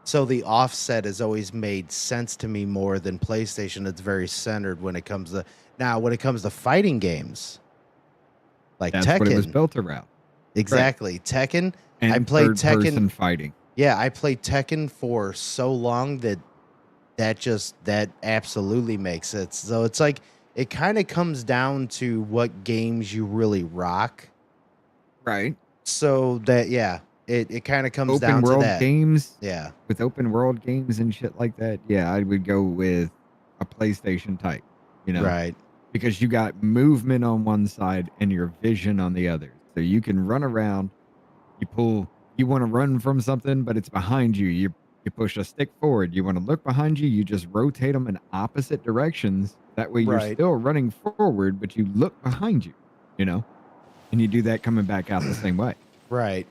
So the offset has always made sense to me more than PlayStation. It's very centered when it comes to fighting games. Like That's Tekken. what it was built around. Exactly. Tekken. And I played Tekken. third-person fighting. Yeah, I played Tekken for so long that absolutely makes sense. So it's like it kind of comes down to what games you really rock. Right. So that it kind of comes down Open to world that. games. Yeah. With open world games and shit like that, yeah, I would go with a PlayStation type, you know. Right. Because you got movement on one side and your vision on the other. So you can run around, you want to run from something, but it's behind you. You push a stick forward. You want to look behind you, you just rotate them in opposite directions. That way you're Right. still running forward, but you look behind you, you know? And you do that coming back out the same way. Right.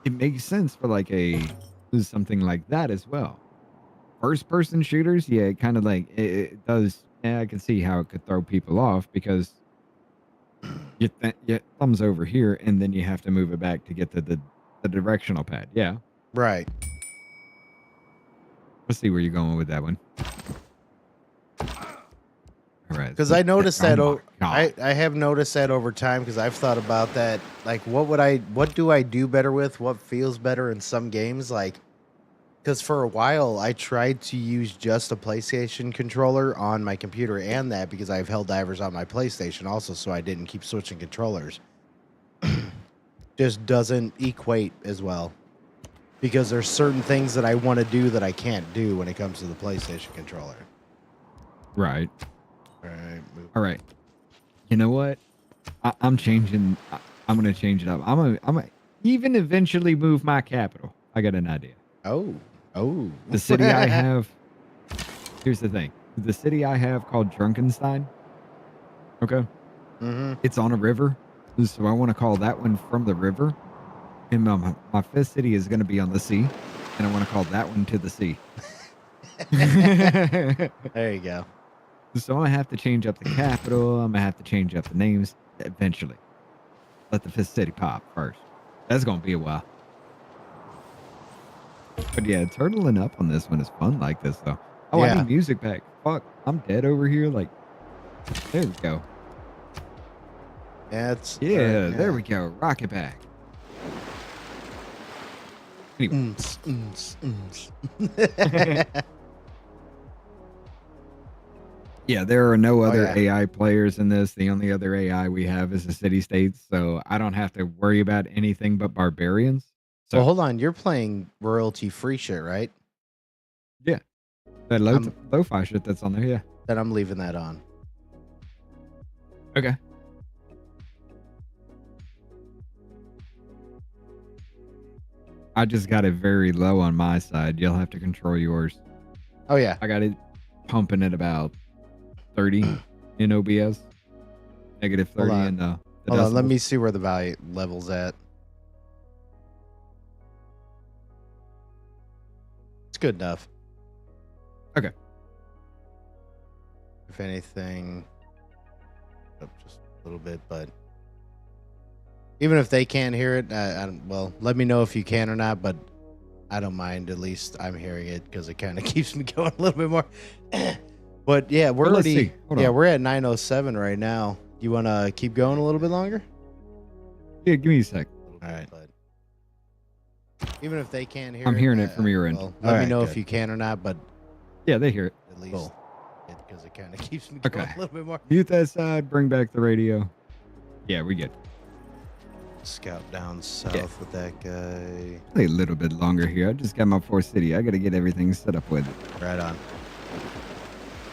It makes sense for something like that as well. First person shooters, yeah, it kind of it does. Yeah, I can see how it could throw people off because your thumb's over here and then you have to move it back to get to the directional pad. Yeah. Right. Let's see where you're going with that one. All right. Because I noticed that. Oh my God. I have noticed that over time because I've thought about that. Like, what do I do better with? What feels better in some games? Like, because for a while I tried to use just a PlayStation controller on my computer and that because I have Helldivers on my PlayStation also, so I didn't keep switching controllers. Just doesn't equate as well because there's certain things that I want to do that I can't do when it comes to the PlayStation controller. Right. All right. You know what? I'm changing. I'm going to change it up. I'm gonna even eventually move my capital. I got an idea. Oh. The city I have. Here's the thing. The city I have called Drunkenstein. Okay. Mm-hmm. It's on a river. So I want to call that one from the river. And my fifth city is going to be on the sea. And I want to call that one to the sea. There you go. So I'm going to have to change up the capital. I'm going to have to change up the names eventually. Let the fifth city pop first. That's going to be a while. But yeah, turtling up on this one is fun like this, though. Oh, I need music back. Fuck, I'm dead over here. Like, there we go. Yeah, there we go. Rock it back. Anyway. Yeah, there are no other AI players in this. The only other AI we have is the city-states, so I don't have to worry about anything but barbarians. So, well, hold on. You're playing royalty-free shit, right? Yeah. That lo-fi shit that's on there, yeah. Then I'm leaving that on. Okay. I just got it very low on my side. You'll have to control yours. Oh, yeah. I got it pumping at about 30 in OBS. Negative 30 in the Hold on, let me see where the value level's at. It's good enough. Okay. If anything, up just a little bit, but even if they can't hear it, well, let me know if you can or not, but I don't mind. At least I'm hearing it because it kind of keeps me going a little bit more. But yeah, we're already, we're at 9:07 right now. You want to keep going a little bit longer? Yeah, give me a sec. All right. Even if they can't hear I'm hearing it from your end. well, let me know if you can or not, but Yeah, they hear it. at least because it kind of keeps me going Okay. a little bit more. Mute that side, bring back the radio. Yeah, we get Scout down south with that guy. Play a little bit longer here. I just got my Force City. I got to get everything set up with it. Right on.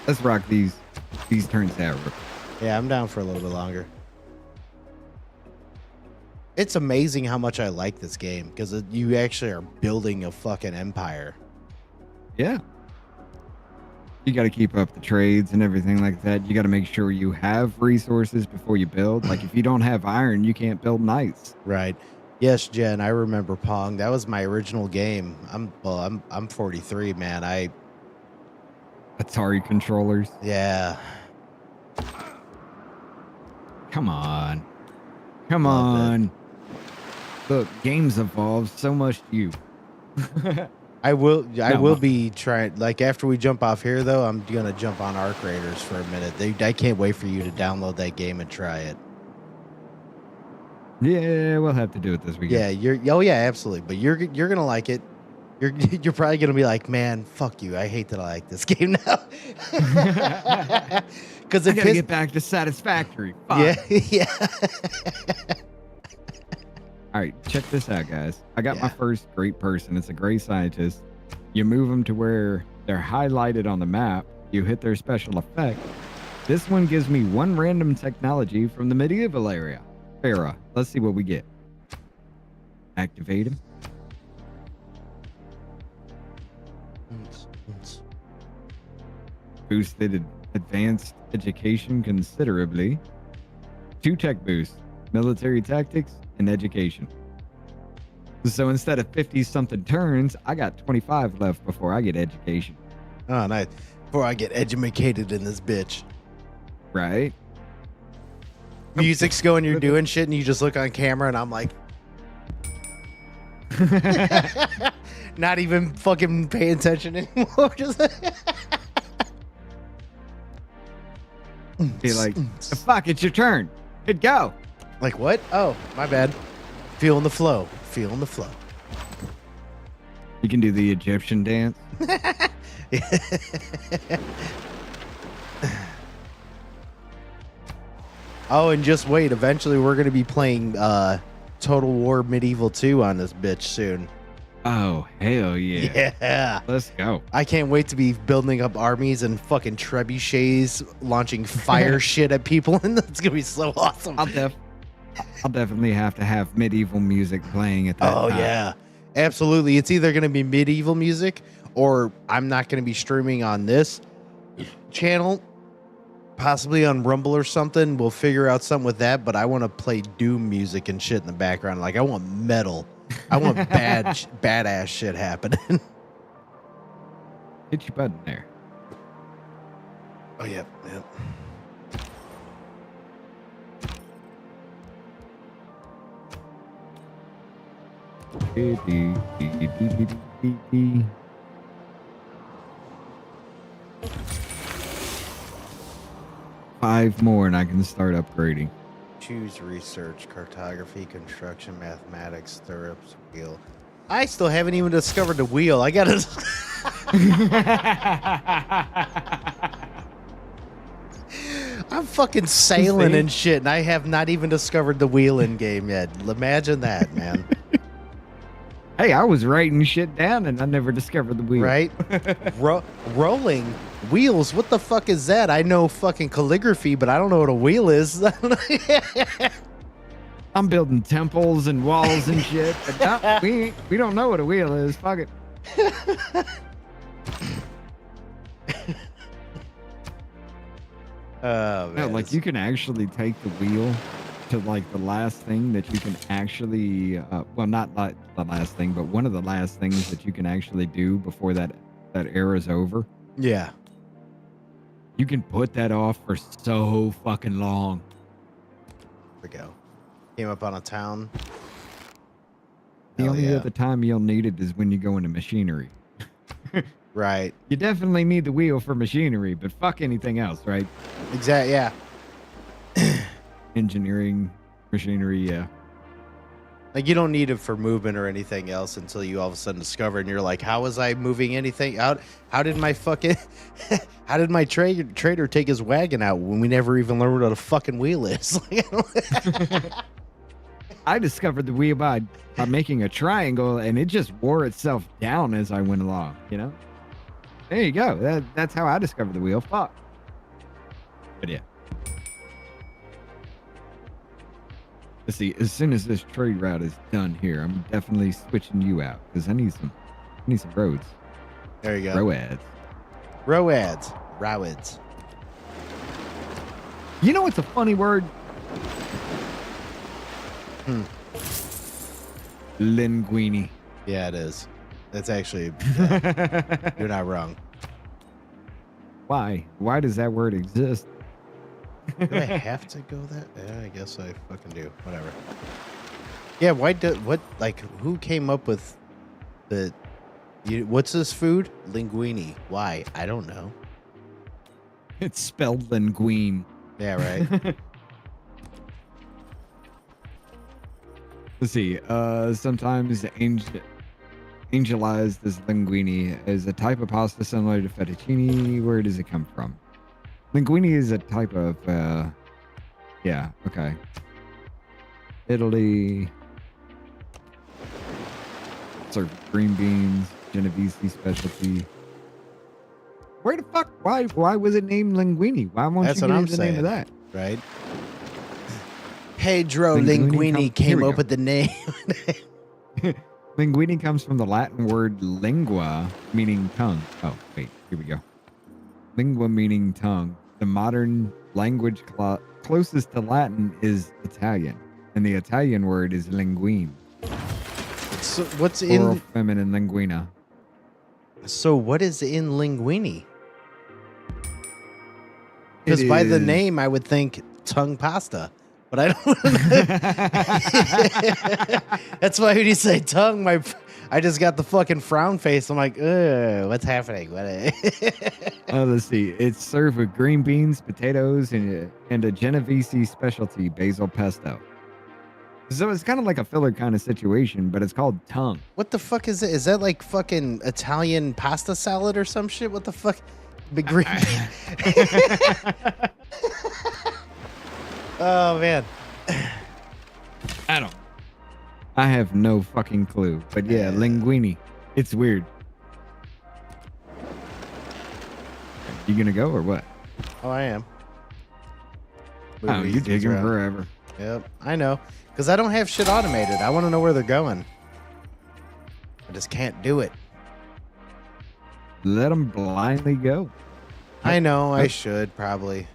Let's rock these turns out. Yeah, I'm down for a little bit longer. It's amazing how much I like this game because you actually are building a fucking empire. Yeah. You got to keep up the trades and everything like that. You got to make sure you have resources before you build. Like if you don't have iron, you can't build knights. Right. Yes, Jen, I remember Pong. That was my original game. I'm 43, man. Atari controllers. Yeah. Come on. Come on. Look, games evolve so much to you. I will be trying, like after we jump off here though, I'm gonna jump on Arc Raiders for a minute. I can't wait for you to download that game and try it. Yeah, we'll have to do it this weekend. Yeah, yeah, absolutely. But you're gonna like it. You're probably gonna be like, man, fuck you. I hate that I like this game now. Because I gotta get back to Satisfactory. Fuck. Yeah. All right, check this out, guys. I got my first great person. It's a great scientist. You move them to where they're highlighted on the map. You hit their special effect. This one gives me one random technology from the medieval era. Let's see what we get. Activate him. Boosted advanced education considerably. 2 tech boosts, military tactics, and education. So instead of 50-something turns, I got 25 left before I get education. Oh, nice. Before I get educated in this bitch. Right? Music's going, you're doing shit, and you just look on camera, and I'm like... not even fucking paying attention anymore. Just be like, fuck, it's your turn. Hit go. Like what? Oh, my bad. Feeling the flow. Feeling the flow. You can do the Egyptian dance. Oh, and just wait. Eventually, we're going to be playing Total War Medieval 2 on this bitch soon. Oh, hell yeah. Yeah. Let's go. I can't wait to be building up armies and fucking trebuchets launching fire shit at people. And that's going to be so awesome. I'll definitely have to have medieval music playing at that time. Yeah. Absolutely. It's either going to be medieval music or I'm not going to be streaming on this channel. Possibly on Rumble or something. We'll figure out something with that. But I want to play Doom music and shit in the background. Like, I want metal. I want badass shit happening. Hit your button there. Oh, yep. Five more and I can start upgrading. Choose research, cartography, construction, mathematics, stirrups, wheel. I still haven't even discovered the wheel. I gotta. I'm fucking sailing and shit, and I have not even discovered the wheel in game yet. Imagine that, man. Hey, I was writing shit down and I never discovered the wheel. Right? Rolling wheels. What the fuck is that? I know fucking calligraphy, but I don't know what a wheel is. I'm building temples and walls and shit. But no, we don't know what a wheel is. Fuck it. Oh, man. No, like you can actually take the wheel to like the last thing that you can actually, well, not like the last thing, but one of the last things that you can actually do before that era is over. Yeah. You can put that off for so fucking long. There we go. Came up on a town. The only other time you'll need it is when you go into machinery. Right. You definitely need the wheel for machinery, but fuck anything else, right? Exactly. Yeah. Engineering, machinery, yeah. Like, you don't need it for movement or anything else until you all of a sudden discover, and you're like, how was I moving anything out? How did my fucking, how did my trader take his wagon out when we never even learned what a fucking wheel is? I discovered the wheel by making a triangle, and it just wore itself down as I went along, you know? There you go. That's how I discovered the wheel. Fuck. But yeah. Let's see, as soon as this trade route is done here, I'm definitely switching you out because I need some roads. There you go. Roads. Rowads. You know what's a funny word? Linguini. Yeah, it is. That's actually, you're not wrong. Why? Why does that word exist? Do I have to go that? Yeah, I guess I fucking do. Whatever. Yeah, who came up with what's this food? Linguini. Why? I don't know. It's spelled linguine. Yeah, right. Let's see. Sometimes angelized as linguine is a type of pasta similar to fettuccine. Where does it come from? Linguine is a type of, yeah, okay. Italy. Served green beans, Genovese specialty. Where the fuck? Why was it named linguine? Why won't That's you what I'm give the saying, name of that? Right? Pedro Linguini Linguini here came we up go. with the name. Linguine comes from the Latin word lingua, meaning tongue. Oh, wait, here we go. Lingua meaning tongue. The modern language closest to Latin is Italian, and the Italian word is linguine. So what's Plural in feminine linguina. So what is in linguine? Because by the name, I would think tongue pasta, but I don't. That's why when you say tongue, I just got the fucking frown face. I'm like, ugh, what's happening? Let's see. It's served with green beans, potatoes, and a Genovese specialty, basil pesto. So it's kind of like a filler kind of situation, but it's called tongue. What the fuck is it? Is that like fucking Italian pasta salad or some shit? What the fuck? Big green. Oh man. I have no fucking clue, but yeah, linguine. It's weird. You gonna go or what? Oh, I am. Oh, you're digging forever. Yep, I know. Because I don't have shit automated. I want to know where they're going. I just can't do it. Let them blindly go. I know. I should probably.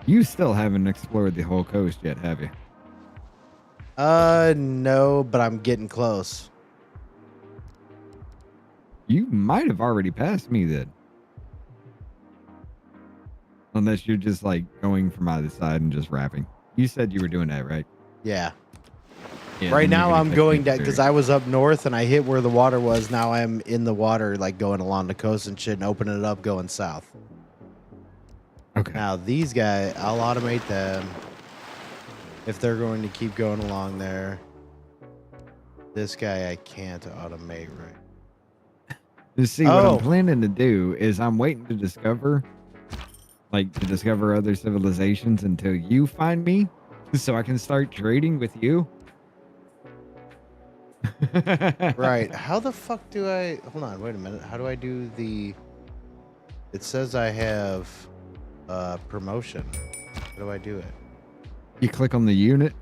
You still haven't explored the whole coast yet, have you? No, but I'm getting close. You might have already passed me then. Unless you're just like going from either side and just rapping. You said you were doing that, right? Yeah. Yeah, Right then you're now gonna I'm catch going me down because there. I was up north and I hit where the water was. Now I'm in the water, like going along the coast and shit and opening it up going south. Okay. Now these guys, I'll automate them if they're going to keep going along there. This guy I can't automate right. You see, what I'm planning to do is I'm waiting to discover other civilizations until you find me so I can start trading with you. Right. How the fuck do I... Hold on, wait a minute. How do I do the... It says I have promotion. How do I do it? You click on the unit,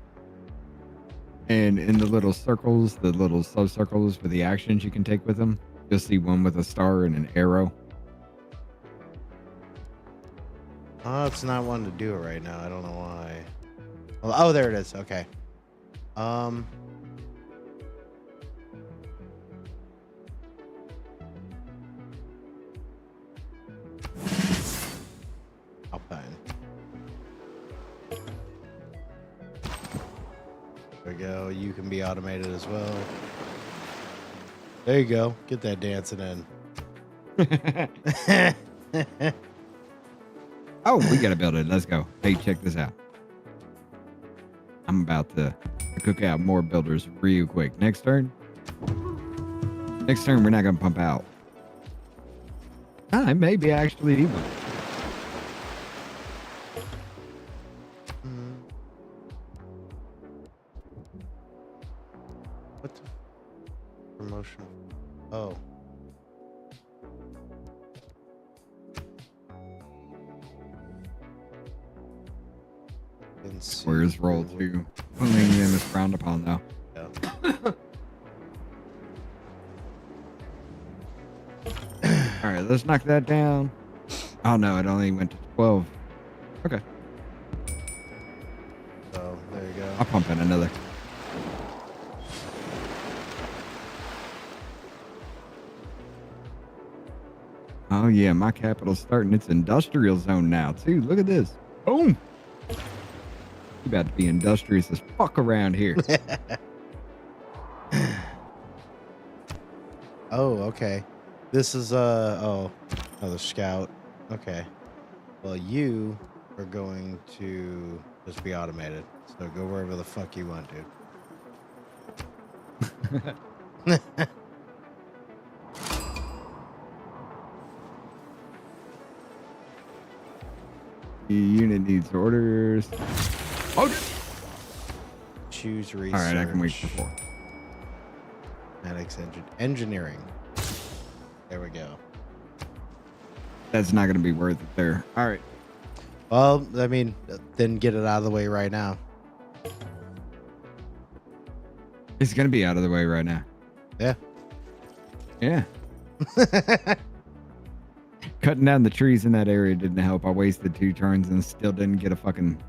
and in the little circles, the little sub-circles for the actions you can take with them, you'll see one with a star and an arrow. Oh, it's not wanting to do it right now. I don't know why. Well, oh, there it is. Okay. Alpine. There we go. You can be automated as well. There you go. Get that dancing in. Oh, we gotta build it. Let's go. Hey, check this out. I'm about to cook out more builders real quick. Next turn, we're not gonna pump out. I maybe actually need one. What the promotion? Oh. Squares roll too. Only them is frowned upon though. Yeah. All right, let's knock that down. Oh no, it only went to 12. Okay. So there you go. I'll pump in another. Oh yeah, my capital's starting its industrial zone now too. Look at this. Boom. You about to be industrious as fuck around here. Oh, okay. This is another scout. Okay. Well, you are going to just be automated. So go wherever the fuck you want, dude. The unit needs orders. Oh, choose research. all right, I can wait for 4. Medics engineering. There we go. That's not going to be worth it there. All right. Well, I mean, then get it out of the way right now. It's going to be out of the way right now. Yeah. Yeah. Cutting down the trees in that area didn't help. I wasted 2 turns and still didn't get a fucking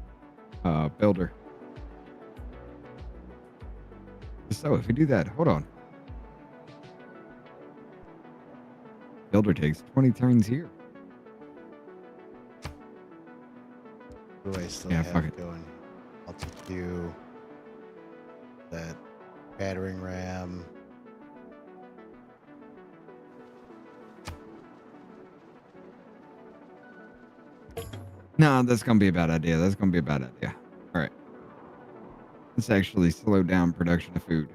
builder. So if we do that, hold on. Builder takes 20 turns here. What do I still Yeah, have fuck it. going? Altitude. That battering ram. No, that's going to be a bad idea. All right. Let's actually slow down production of food.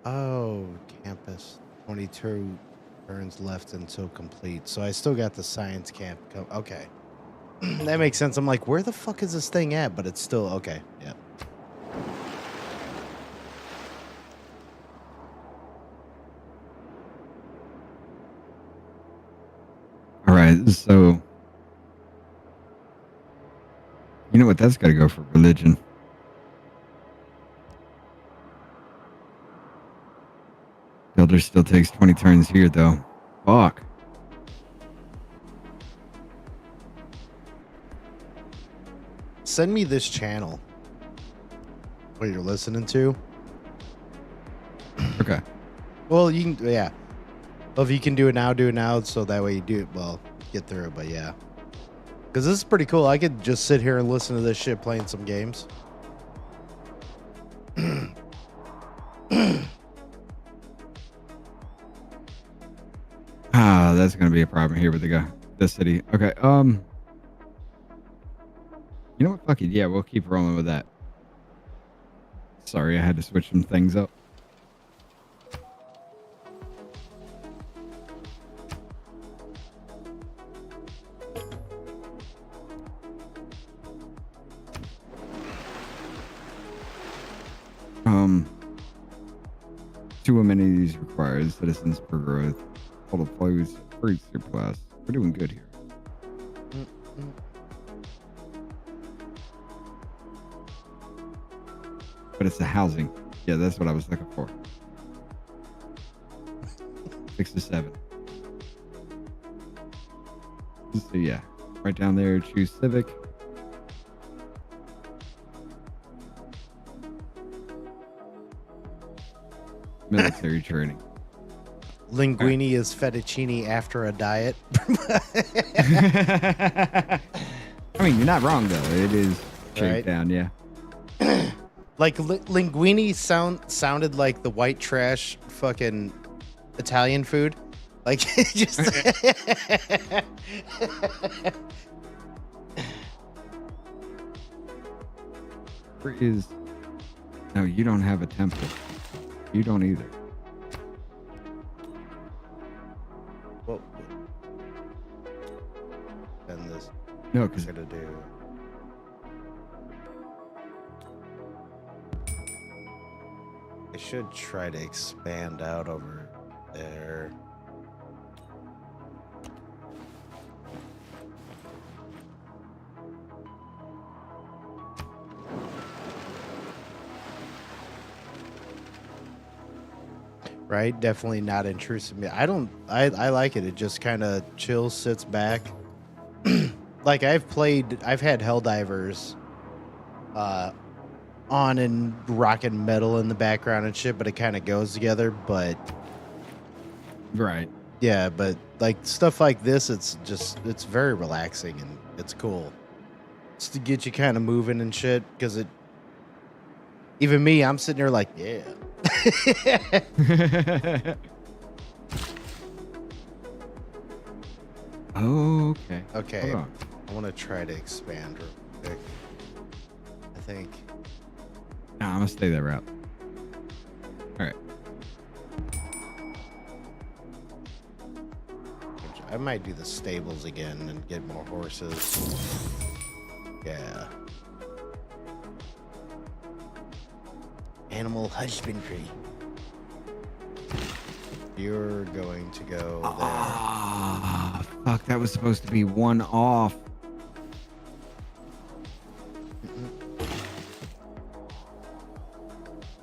Oh, campus. 22 turns left until complete. So I still got the science camp. Okay. That makes sense. I'm like, where the fuck is this thing at? But it's still okay. Yeah. All right. So, you know what? That's got to go for religion. Builder still takes 20 turns here, though. Fuck. Send me this channel. What you're listening to. Okay. Well, you can, yeah. Well, if you can do it now, do it now. So that way you do it, well, get through it. But yeah. Because this is pretty cool. I could just sit here and listen to this shit playing some games. That's going to be a problem here with this city. Okay. You know what? Fuck it. Yeah, we'll keep rolling with that. Sorry, I had to switch some things up. Too many of these requires citizens per growth. Total flows free surplus. We're doing good here. But it's the housing. Yeah, that's what I was looking for. 6 to 7. So yeah, right down there, choose civic. Military training. Linguine is fettuccine after a diet. I mean, you're not wrong though. It is shaped Right. down, yeah. Like linguine sounded like the white trash fucking Italian food. Like it just Where is? No, you don't have a temple. You don't either. Well, and this No, because gonna do. I should try to expand out over there. Right? Definitely not intrusive. I like it. It just kind of chills, sits back. Like I've had Helldivers on and rocking metal in the background and shit, but it kind of goes together. But right. yeah, but like stuff like this, it's very relaxing and it's cool. It's to get you kind of moving and shit, because even me, I'm sitting there like, yeah. Okay. Okay. Hold on. I want to try to expand real quick. I think. No, I'm gonna stay that route. All right. I might do the stables again and get more horses. Yeah. Animal husbandry. You're going to go there. Ah, fuck, that was supposed to be one off.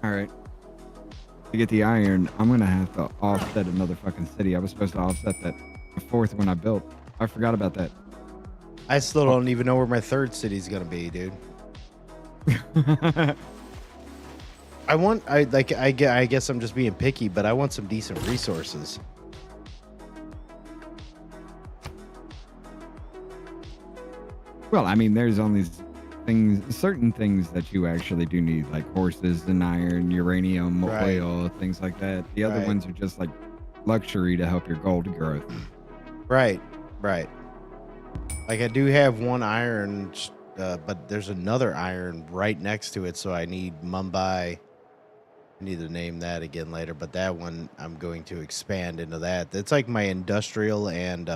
All right. To get the iron, I'm going to have to offset another fucking city. I was supposed to offset that fourth one I built. I forgot about that. I still don't even know where my third city's going to be, dude. I guess I'm just being picky, but I want some decent resources. Well, I mean, there's only certain things that you actually do need, like horses and iron, uranium, Right. oil, things like that. The other Right. ones are just like luxury to help your gold growth. Right. Like I do have one iron, but there's another iron right next to it, so I need Mumbai. I need to name that again later, but that one I'm going to expand into that. It's like my industrial and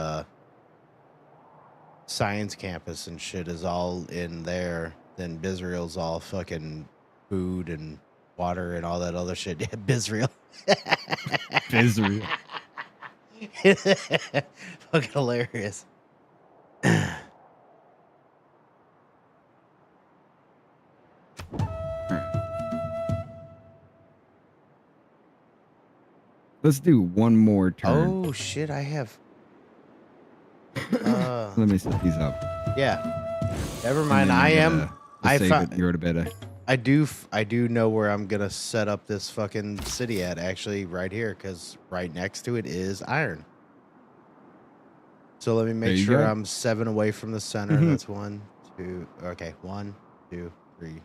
science campus and shit is all in there. Then Bizreal's all fucking food and water and all that other shit. Yeah, Bizreal. Bizreal. Fucking hilarious. Let's do one more turn. Oh shit, I have Let me set these up. yeah. Never And mind. then I I'm am gonna I save found it. You're to bed. I do know where I'm gonna set up this fucking city at, actually, right here, because right next to it is iron. So let me There make you sure go. I'm 7 away from the center. Mhm. That's 1, 2. Okay, 1, 2, 3,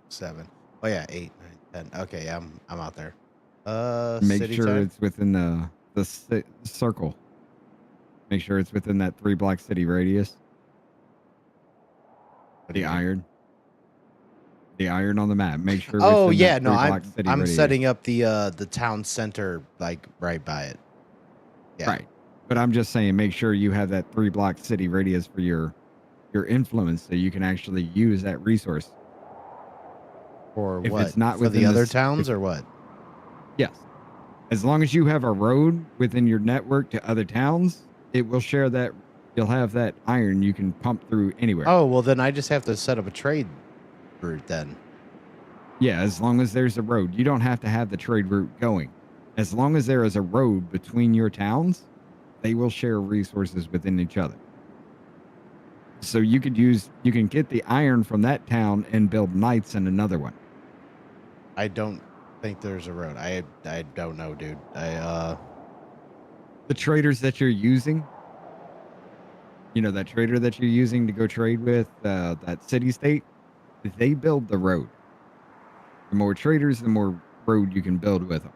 7. Oh yeah, 8, 9, 10. Okay, I'm out there. Make City sure time? it's within the circle. Make sure it's within that 3-block city radius. The iron. The iron on the map. Make sure. Oh within yeah, that no, 3-block city I'm radius. setting up the town center like right by it. Yeah. Right. But I'm just saying, make sure you have that 3-block city radius for your influence, so you can actually use that resource. Or If what? it's not for within the other this- towns or what? Yes. As long as you have a road within your network to other towns, it will share that. You'll have that iron you can pump through anywhere. Oh, well then I just have to set up a trade route then. Yeah, as long as there's a road. You don't have to have the trade route going. As long as there is a road between your towns, they will share resources within each other. So you can get the iron from that town and build knights in another one. I don't think there's a road. I don't know, dude. The traders that you're using, that trader that you're using to go trade with, that city state, they build the road. The more traders, the more road you can build with them.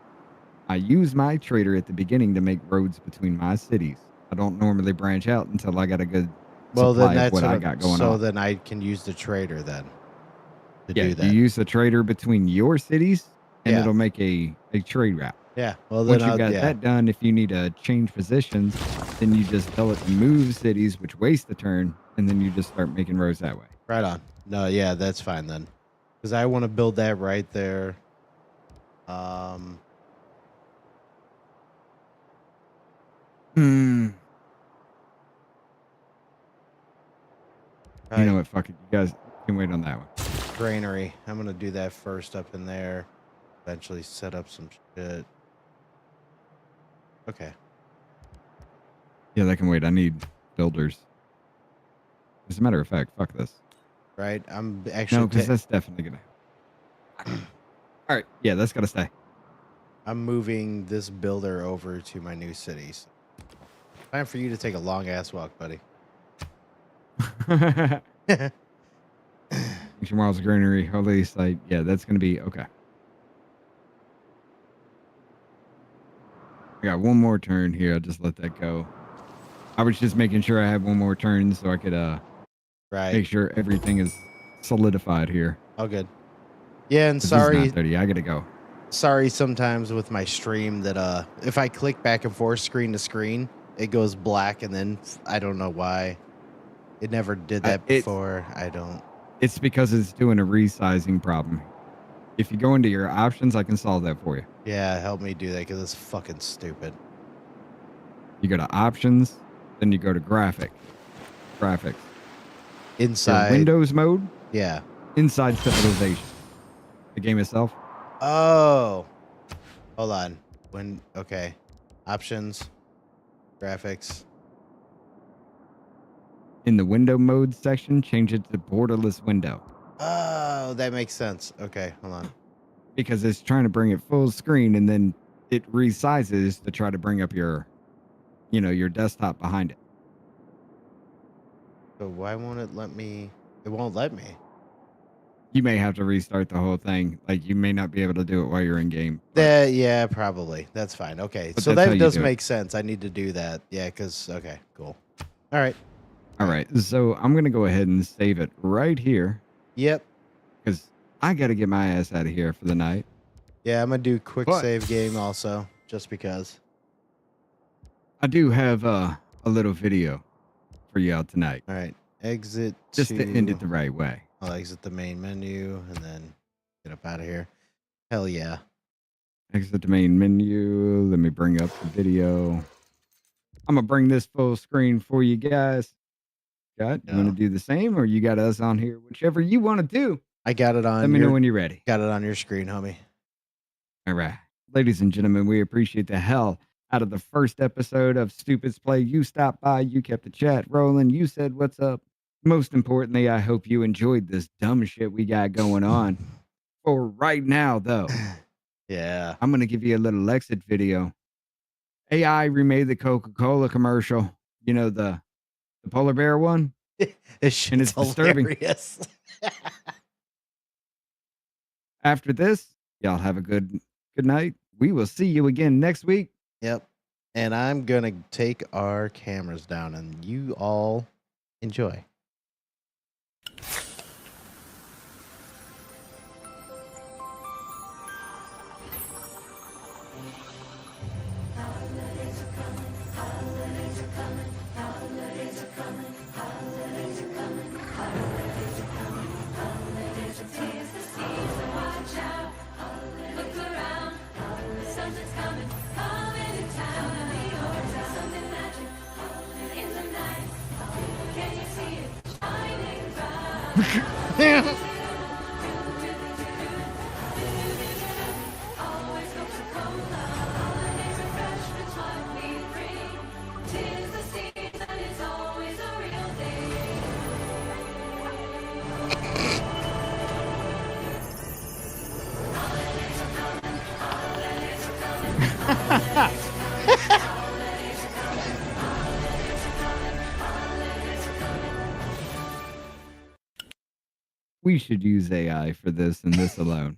I use my trader at the beginning to make roads between my cities. I don't normally branch out until I got a good supply of what I got going on. So then I can use the trader then to do that. You use the trader between your cities, and it'll make a trade route. Yeah. Well, then once you got that done, if you need to change positions, then you just tell it to move cities, which waste the turn, and then you just start making roads that way. Right on. No, yeah, that's fine then. Because I want to build that right there. You know what? Fuck it. You guys can wait on that one. Granary. I'm going to do that first up in there. Eventually set up some shit. Okay. Yeah, that can wait. I need builders. As a matter of fact, fuck this. Right? I'm actually... No, because that's definitely going to... All right. Yeah, that's got to stay. I'm moving this builder over to my new cities. Time for you to take a long-ass walk, buddy. Tomorrow's granary, holy site. Yeah, that's going to be okay. I got one more turn here. I'll just let that go. I was just making sure I had one more turn so I could make sure everything is solidified here. All good. Yeah, and sorry. It's 9:30. I got to go. Sorry sometimes with my stream that if I click back and forth screen to screen, it goes black and then I don't know why. It never did that before. I don't. It's because it's doing a resizing problem. If you go into your options, I can solve that for you. Yeah, help me do that because it's fucking stupid. You go to options, then you go to graphics. Inside Windows mode? Yeah. Inside Civilization. The game itself? Oh. Hold on. Okay. Options. Graphics. In the window mode section, change it to borderless window. Oh, that makes sense. Okay, hold on. Because it's trying to bring it full screen and then it resizes to try to bring up your desktop behind it. So why won't it let me? It won't let me. You may have to restart the whole thing. Like, you may not be able to do it while you're in game. Yeah, probably. That's fine. Okay, so that does make sense. I need to do that. Yeah, because, okay, cool. All right. All right, so I'm going to go ahead and save it right here. Yep. Because I got to get my ass out of here for the night. Yeah, I'm going to do quick save game also, just because. I do have a little video for y'all tonight. All right, exit just to end it the right way. I'll exit the main menu and then get up out of here. Hell yeah. Exit the main menu. Let me bring up the video. I'm going to bring this full screen for you guys. Scott, you want to do the same, or you got us on here? Whichever you want to do. I got it on. Let me know when you're ready. Got it on your screen, homie. All right. Ladies and gentlemen, we appreciate the hell out of the first episode of Stoopid's Play. You stopped by. You kept the chat rolling. You said, what's up? Most importantly, I hope you enjoyed this dumb shit we got going on. For right now, though. Yeah. I'm going to give you a little exit video. AI remade the Coca-Cola commercial. You know, the polar bear one? And it's disturbing. Hilarious. After this, y'all have a good night. We will see you again next week. Yep. And I'm going to take our cameras down and you all enjoy. We should use AI for this and this alone.